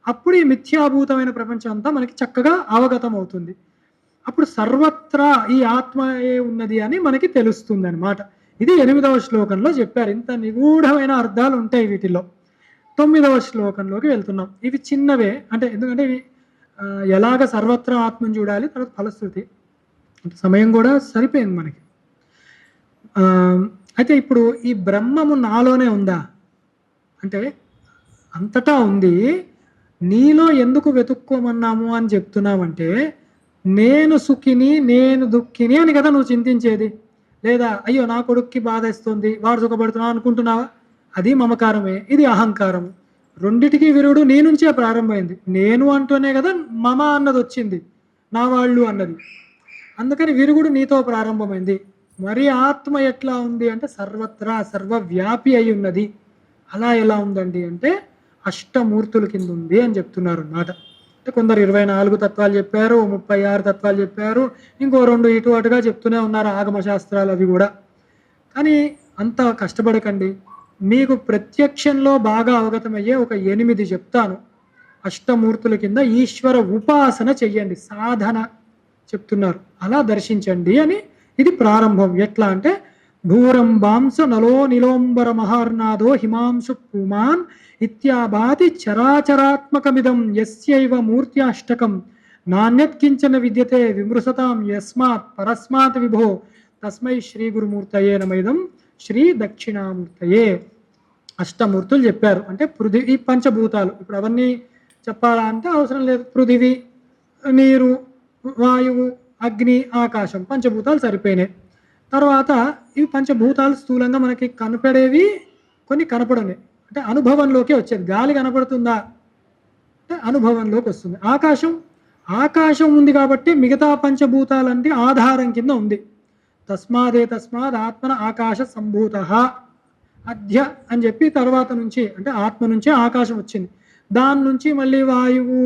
అప్పుడు ఈ మిథ్యాభూతమైన ప్రపంచం అంతా మనకి చక్కగా అవగతం అవుతుంది. అప్పుడు సర్వత్రా ఈ ఆత్మయే ఉన్నది అని మనకి తెలుస్తుంది అన్నమాట. ఇది 8వ శ్లోకంలో చెప్పారు. ఇంత నిగూఢమైన అర్థాలు ఉంటాయి వీటిలో. 9వ శ్లోకంలోకి వెళ్తున్నాం. ఇవి చిన్నవే, అంటే ఎందుకంటే ఇవి ఎలాగ సర్వత్రా ఆత్మను చూడాలి, తర్వాత ఫలశ్రుతి, సమయం కూడా సరిపోయింది మనకి. అయితే ఇప్పుడు ఈ బ్రహ్మము నాలోనే ఉందా అంటే అంతటా ఉంది. నీలో ఎందుకు వెతుక్కోమన్నాము అని చెప్తున్నామంటే నేను సుఖిని నేను దుఃఖిని అని కదా నువ్వు చింతించేది. లేదా అయ్యో నా కొడుక్కి బాధ ఇస్తుంది వాడు సుఖపడుతున్నా అనుకుంటున్నావా? అది మమకారమే, ఇది అహంకారము. రెండిటికి విరుడు నీ నుంచే ప్రారంభమైంది. నేను అంటూనే కదా మమ అన్నది వచ్చింది, నా వాళ్ళు అన్నది. అందుకని విరుగుడు నీతో ప్రారంభమైంది. మరి ఆత్మ ఎట్లా ఉంది అంటే సర్వత్రా సర్వవ్యాపి అయి ఉన్నది. అలా ఎలా ఉందండి అంటే అష్టమూర్తుల కింద ఉంది అని చెప్తున్నారు అన్నమాట. అంటే కొందరు 24 తత్వాలు చెప్పారు, 36 తత్వాలు చెప్పారు, ఇంకో 2 ఇటు అటుగా చెప్తూనే ఉన్నారు ఆగమ శాస్త్రాలు అవి కూడా. కానీ అంత కష్టపడకండి, మీకు ప్రత్యక్షంలో బాగా అవగతమయ్యే ఒక 8 చెప్తాను. అష్టమూర్తుల కింద ఈశ్వర ఉపాసన చెయ్యండి, సాధన చెప్తున్నారు. అలా దర్శించండి అని ఇది ప్రారంభం. ఎట్లా అంటే భూరంబాంస నలో నిలోంబర మహార్నాదో హిమాంశు పుమాన్ ఇత్యాభాతి చరాచరాత్మకమిదం యస్యైవ మూర్త్యాష్టకం నాణ్యత్కించన విద్యతే విమృశతాం యస్మాత్ పరస్మాత్ విభో తస్మై శ్రీ గురుమూర్తయే నమైదం శ్రీ దక్షిణామూర్తయే. అష్టమూర్తులు చెప్పారు. అంటే పృథివీ పంచభూతాలు. ఇప్పుడు అవన్నీ చెప్పాలా అంటే అవసరం లేదు. పృథివీ, నీరు, వాయువు, అగ్ని, ఆకాశం పంచభూతాలు సరిపోయినాయి. తర్వాత ఇవి పంచభూతాలు స్థూలంగా మనకి కనపడేవి, కొన్ని కనపడనే అంటే అనుభవంలోకి వచ్చేది. గాలి కనపడుతుందా అంటే అనుభవంలోకి వస్తుంది. ఆకాశం ఉంది కాబట్టి మిగతా పంచభూతాలంటే ఆధారం కింద ఉంది. తస్మాత్ ఆత్మన ఆకాశ సంభూత అధ్య అని చెప్పి తర్వాత నుంచి అంటే ఆత్మ నుంచే ఆకాశం వచ్చింది. దాని నుంచి మళ్ళీ వాయువు,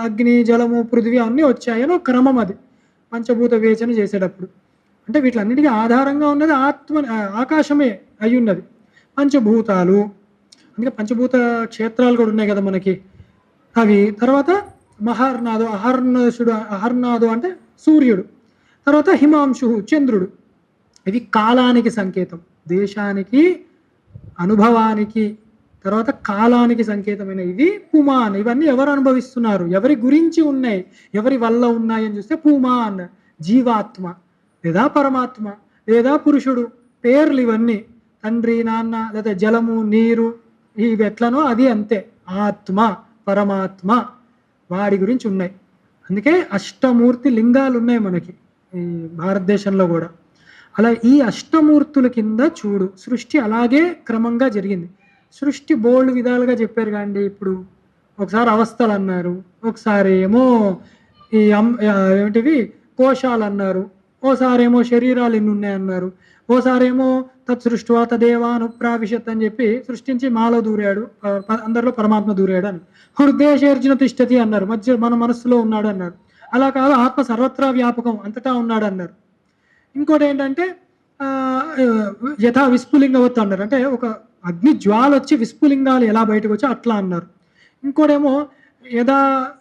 అగ్ని, జలము, పృథివీ అన్నీ వచ్చాయని ఒక క్రమం. అది పంచభూత వివేచన చేసేటప్పుడు. అంటే వీటిలన్నిటికీ ఆధారంగా ఉన్నది ఆకాశమే అయి ఉన్నది. పంచభూతాలు అందుకే పంచభూత క్షేత్రాలు కూడా ఉన్నాయి కదా మనకి అవి. తర్వాత మహార్నాదు, అహర్నాదు అంటే సూర్యుడు. తర్వాత హిమాంశు చంద్రుడు. ఇవి కాలానికి సంకేతం, దేశానికి, అనుభవానికి, తర్వాత కాలానికి సంకేతమైన ఇవి పుమాన్. ఇవన్నీ ఎవరు అనుభవిస్తున్నారు, ఎవరి గురించి ఉన్నాయి, ఎవరి వల్ల ఉన్నాయి అని చూస్తే పుమాన్ జీవాత్మ లేదా పరమాత్మ లేదా పురుషుడు పేర్లు. ఇవన్నీ తండ్రి, నాన్న, లేదా జలము, నీరు, ఇవి ఎట్లనో అది అంతే. ఆత్మ పరమాత్మ వాడి గురించి ఉన్నాయి. అందుకే అష్టమూర్తి లింగాలు ఉన్నాయి మనకి ఈ భారతదేశంలో కూడా. అలా ఈ అష్టమూర్తుల కింద చూడు సృష్టి అలాగే క్రమంగా జరిగింది. సృష్టి బోల్డ్ విధాలుగా చెప్పారు కాండి. ఇప్పుడు ఒకసారి అవస్థలు అన్నారు, ఒకసారి ఏమో ఈ ఏమిటివి కోశాలు అన్నారు, ఓసారి ఏమో శరీరాలు ఎన్ని ఉన్నాయన్నారు, ఓసారి ఏమో తత్సృష్ట్వా తదేవాను ప్రావిశత్ అని చెప్పి సృష్టించి మాలో దూరాడు, అందరిలో పరమాత్మ దూరాడు అని. హృదయశేర్జున తిష్టతి అన్నారు, మధ్య మన మనస్సులో ఉన్నాడు అన్నారు. అలా కాదు, ఆత్మ సర్వత్రా వ్యాపకం అంతటా ఉన్నాడు అన్నారు. ఇంకోటి ఏంటంటే యథా విస్ఫులింగవత్ అన్నారు, అంటే ఒక అగ్ని జ్వాల వచ్చి విస్ఫులింగాలు ఎలా బయటకు వచ్చి అట్లా అన్నారు. ఇంకోటేమో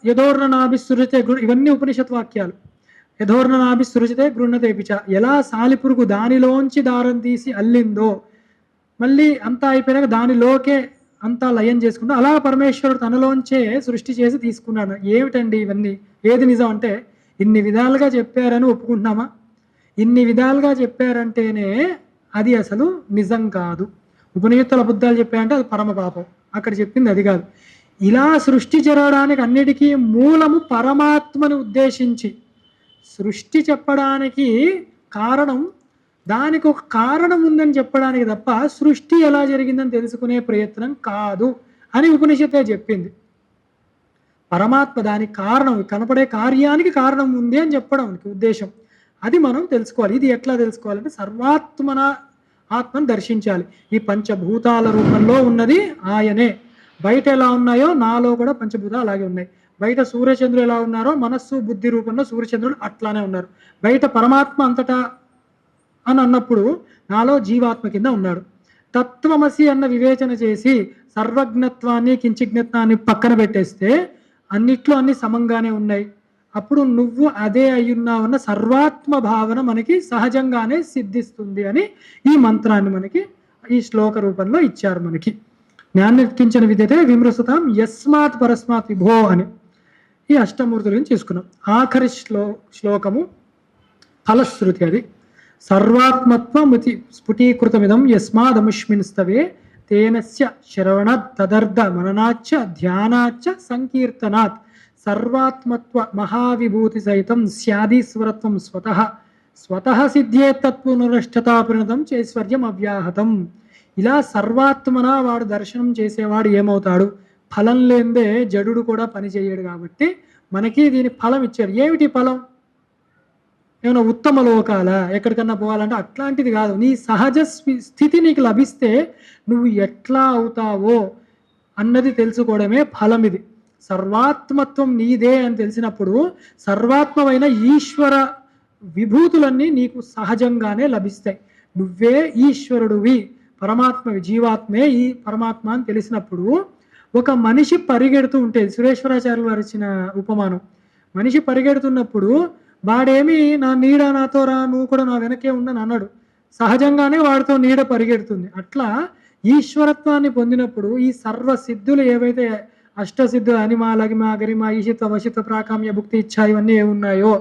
యథోర్ణనాభిసృజతే, ఇవన్నీ ఉపనిషత్ వాక్యాలు. యథోర్ణనాభిసృజతే గృహ్ణతే పిచ, ఎలా సాలిపురుగు దానిలోంచి దారం తీసి అల్లిందో మళ్ళీ అంతా అయిపోయినాక దానిలోకే అంతా లయం చేసుకుంటూ అలా పరమేశ్వరుడు తనలోంచే సృష్టి చేసి తీసుకున్నాడు. ఏమిటండి ఇవన్నీ? ఏది నిజం అంటే ఇన్ని విధాలుగా చెప్పారని ఒప్పుకుంటున్నామా? ఇన్ని విధాలుగా చెప్పారంటేనే అది అసలు నిజం కాదు. ఉపనిషత్తుల అబద్ధాలు చెప్పారంటే అది పరమ పాపం. అక్కడ చెప్పింది అది కాదు. ఇలా సృష్టి జరగడానికి అన్నిటికీ మూలము పరమాత్మను ఉద్దేశించి సృష్టి చెప్పడానికి కారణం, దానికి ఒక కారణం ఉందని చెప్పడానికి తప్ప సృష్టి ఎలా జరిగిందని తెలుసుకునే ప్రయత్నం కాదు అని ఉపనిషత్తే చెప్పింది. పరమాత్మ దానికి కారణం, కనపడే కార్యానికి కారణం ఉంది అని చెప్పడానికి ఉద్దేశం. అది మనం తెలుసుకోవాలి. ఇది ఎట్లా తెలుసుకోవాలంటే సర్వాత్మన ఆత్మను దర్శించాలి. ఈ పంచభూతాల రూపంలో ఉన్నది ఆయనే. బయట ఎలా ఉన్నాయో నాలో కూడా పంచభూతాలు అలాగే ఉన్నాయి. బయట సూర్యచంద్రులు ఎలా ఉన్నారో మనస్సు బుద్ధి రూపంలో సూర్యచంద్రులు అట్లానే ఉన్నారు. బయట పరమాత్మ అంతటా అని అన్నప్పుడు నాలో జీవాత్మ కింద ఉన్నాడు. తత్వమసి అన్న వివేచన చేసి సర్వజ్ఞత్వాన్ని కించిజ్ఞత్వాన్ని పక్కన పెట్టేస్తే అన్నిట్లో అన్ని సమంగానే ఉన్నాయి. అప్పుడు నువ్వు అదే అయ్యున్నావన్న సర్వాత్మ భావన మనకి సహజంగానే సిద్ధిస్తుంది అని ఈ మంత్రాన్ని మనకి ఈ శ్లోక రూపంలో ఇచ్చారు. మనకి జ్ఞానకించిన విద్యతే విమృశతాం యస్మాత్ పరస్మాత్ విభో అని ఈ అష్టమూర్తుల గురించి తీసుకున్నాం. ఆఖరి శ్లోకము ఫలశ్రుతి. అది సర్వాత్మత్వముతి స్ఫుటీకృతమిదం యస్మాదముష్మిన్ స్తవే తేనస్య శ్రవణాత్ తదర్థ మననాచ్చ ధ్యానాచ్చ సంకీర్తనాత్ సర్వాత్మత్వ మహావిభూతి సహితం స్యాదీశ్వరత్వం స్వతః సిద్ధ్యే తత్పునరష్టతా పరిణతం చైశ్వర్యం అవ్యాహతం. ఇలా సర్వాత్మన వాడు దర్శనం చేసేవాడు ఏమవుతాడు? ఫలం లేదే జడుడు కూడా పని చేయడు. కాబట్టి మనకి దీని ఫలం ఇచ్చాడు. ఏమిటి ఫలం? ఏమైనా ఉత్తమ లోకాల ఎక్కడికన్నా పోవాలంటే అట్లాంటిది కాదు. నీ సహజ స్థితి నీకు లభిస్తే నువ్వు ఎట్లా అవుతావో అన్నది తెలుసుకోవడమే ఫలం. ఇది సర్వాత్మత్వం నీదే అని తెలిసినప్పుడు సర్వాత్మమైన ఈశ్వర విభూతులన్నీ నీకు సహజంగానే లభిస్తాయి. నువ్వే ఈశ్వరుడివి, పరమాత్మవి, జీవాత్మే ఈ పరమాత్మ అని తెలిసినప్పుడు ఒక మనిషి పరిగెడుతూ ఉంటే, సురేశ్వరాచార్యులు వారు ఇచ్చిన ఉపమానం, మనిషి పరిగెడుతున్నప్పుడు వాడేమి నా నీడ నాతో రా, నువ్వు కూడా నా వెనకే ఉండని అన్నాడు. సహజంగానే వాడితో నీడ పరిగెడుతుంది. అట్లా ఈశ్వరత్వాన్ని పొందినప్పుడు ఈ సర్వ సిద్ధులు ఏవైతే అష్టసిద్ధులు అనిమ లగిమ గరిమ ఈశిత్వ వశిత్వ ప్రాకామ్య భుక్తి ఇచ్చా ఇవన్నీ ఏమున్నాయో,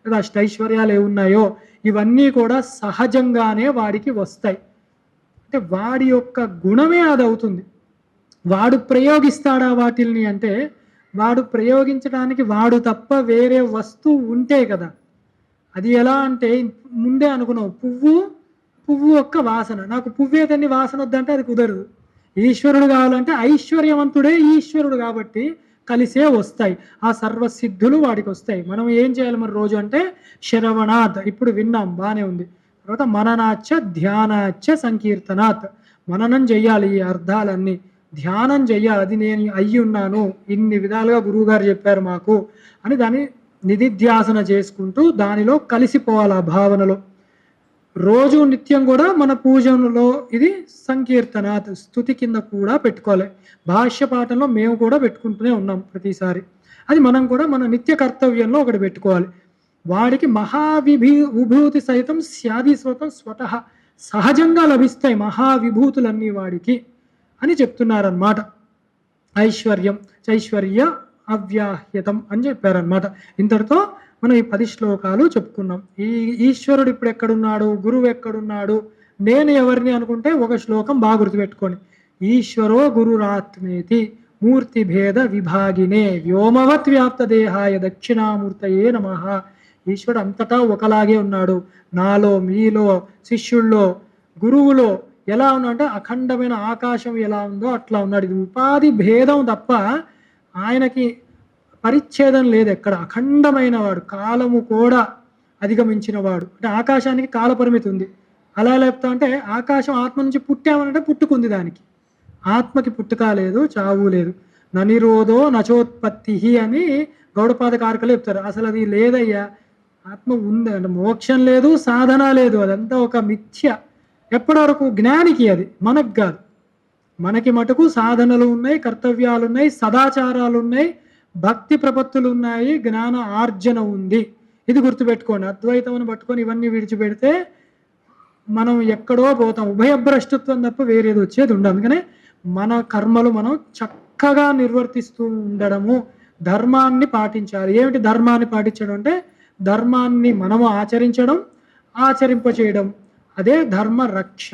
లేదా అష్టైశ్వర్యాలు ఏమున్నాయో ఇవన్నీ కూడా సహజంగానే వాడికి వస్తాయి. అంటే వాడి యొక్క గుణమే అది అవుతుంది. వాడు ప్రయోగిస్తాడా వాటిల్ని అంటే వాడు ప్రయోగించడానికి వాడు తప్ప వేరే వస్తువు ఉంటే కదా. అది ఎలా అంటే ముందే అనుకున్నావు, పువ్వు యొక్క వాసన, నాకు పువ్వే దాన్ని వాసన వద్దంటే అది కుదరదు. ఈశ్వరుడు కావాలంటే ఐశ్వర్యవంతుడే ఈశ్వరుడు కాబట్టి కలిసే వస్తాయి. ఆ సర్వసిద్ధులు వాడికి వస్తాయి. మనం ఏం చేయాలి మరి రోజు అంటే శ్రవణాత్, ఇప్పుడు విన్నాం బాగానే ఉంది. తర్వాత మననాచ్చ ధ్యానాచ్చ సంకీర్తనాత్, మననం చెయ్యాలి ఈ అర్థాలన్నీ, ధ్యానం చెయ్యాలి. అది నేను అయ్యి ఉన్నాను, ఇన్ని విధాలుగా గురువుగారు చెప్పారు మాకు అని దాన్ని నిధిధ్యాసన చేసుకుంటూ దానిలో కలిసిపోవాలి. ఆ భావనలో రోజు నిత్యం కూడా మన పూజలో ఇది సంకీర్తనాత్ స్తుతి కింద కూడా పెట్టుకోవాలి. భాష్య పాఠంలో మేము కూడా పెట్టుకుంటూనే ఉన్నాం ప్రతిసారి. అది మనం కూడా మన నిత్య కర్తవ్యంలో ఒకటి పెట్టుకోవాలి. వాడికి విభూతి సహితం స్యాదీశ్వతం స్వతః సహజంగా లభిస్తాయి మహావిభూతులన్నీ వాడికి అని చెప్తున్నారన్నమాట. చైశ్వర్య అవ్యాహ్యతం అని చెప్పారనమాట. ఇంతటితో మనం ఈ 10 శ్లోకాలు చెప్పుకున్నాం. ఈ ఈశ్వరుడు ఇప్పుడు ఎక్కడున్నాడు, గురువు ఎక్కడున్నాడు, నేను ఎవరిని అనుకుంటే ఒక శ్లోకం బాగా గుర్తుపెట్టుకోండి. ఈశ్వరో గురురాత్మేతి, మూర్తి భేద విభాగినే వ్యోమవత్ వ్యాప్త దేహాయ దక్షిణామూర్తయే నమః. ఈశ్వరుడు అంతటా ఒకలాగే ఉన్నాడు. నాలో, మీలో, శిష్యుల్లో, గురువులో ఎలా ఉన్నాడంటే అఖండమైన ఆకాశం ఎలా ఉందో అట్లా ఉన్నాడు. ఇది ఉపాధి భేదం తప్ప ఆయనకి పరిచ్ఛేదం లేదు ఎక్కడ. అఖండమైన వాడు, కాలము కూడా అధిగమించిన వాడు. అంటే ఆకాశానికి కాల పరిమితి ఉంది. అలా లేపుతా అంటే ఆకాశం ఆత్మ నుంచి పుట్టామనంటే పుట్టుకుంది, దానికి ఆత్మకి పుట్టుక లేదు, చావు లేదు. ననిరోధో నచోత్పత్తి అని గౌడపాద కారకలు చెప్తారు. అసలు అది లేదయ్యా, ఆత్మ ఉంది అంటే మోక్షం లేదు, సాధన లేదు, అదంతా ఒక మిథ్య. ఎప్పటి వరకు? జ్ఞానికి, అది మనకు కాదు. మనకి మటుకు సాధనలు ఉన్నాయి, కర్తవ్యాలు ఉన్నాయి, సదాచారాలు ఉన్నాయి, భక్తి ప్రపత్తులు ఉన్నాయి, జ్ఞాన ఆర్జన ఉంది. ఇది గుర్తుపెట్టుకోండి. అద్వైతం పట్టుకొని ఇవన్నీ విడిచిపెడితే మనం ఎక్కడో పోతాం. ఉభయభ్రష్టత్వం తప్ప వేరేది వచ్చేది ఉండదు. అందుకనే మన కర్మలు మనం చక్కగా నిర్వర్తిస్తూ ఉండడము, ధర్మాన్ని పాటించాలి. ఏమిటి ధర్మాన్ని పాటించడం అంటే ధర్మాన్ని మనము ఆచరించడం, ఆచరింపచేయడం, అదే ధర్మ రక్ష.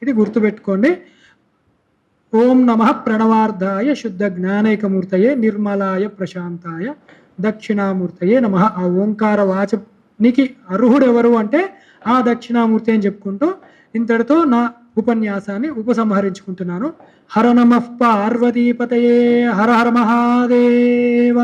ఇది గుర్తుపెట్టుకోండి. ఓం నమః ప్రణవార్ధాయ శుద్ధ జ్ఞానైకమూర్తయే నిర్మలాయ ప్రశాంతాయ దక్షిణామూర్తయే నమః. ఆ ఓంకార వాచనికి అర్హుడు ఎవరు అంటే ఆ దక్షిణామూర్తి అని చెప్పుకుంటూ ఇంతటితో నా ఉపన్యాసాన్ని ఉపసంహరించుకుంటున్నాను. హర నమః పార్వతీపతయే, హర హర మహాదేవ.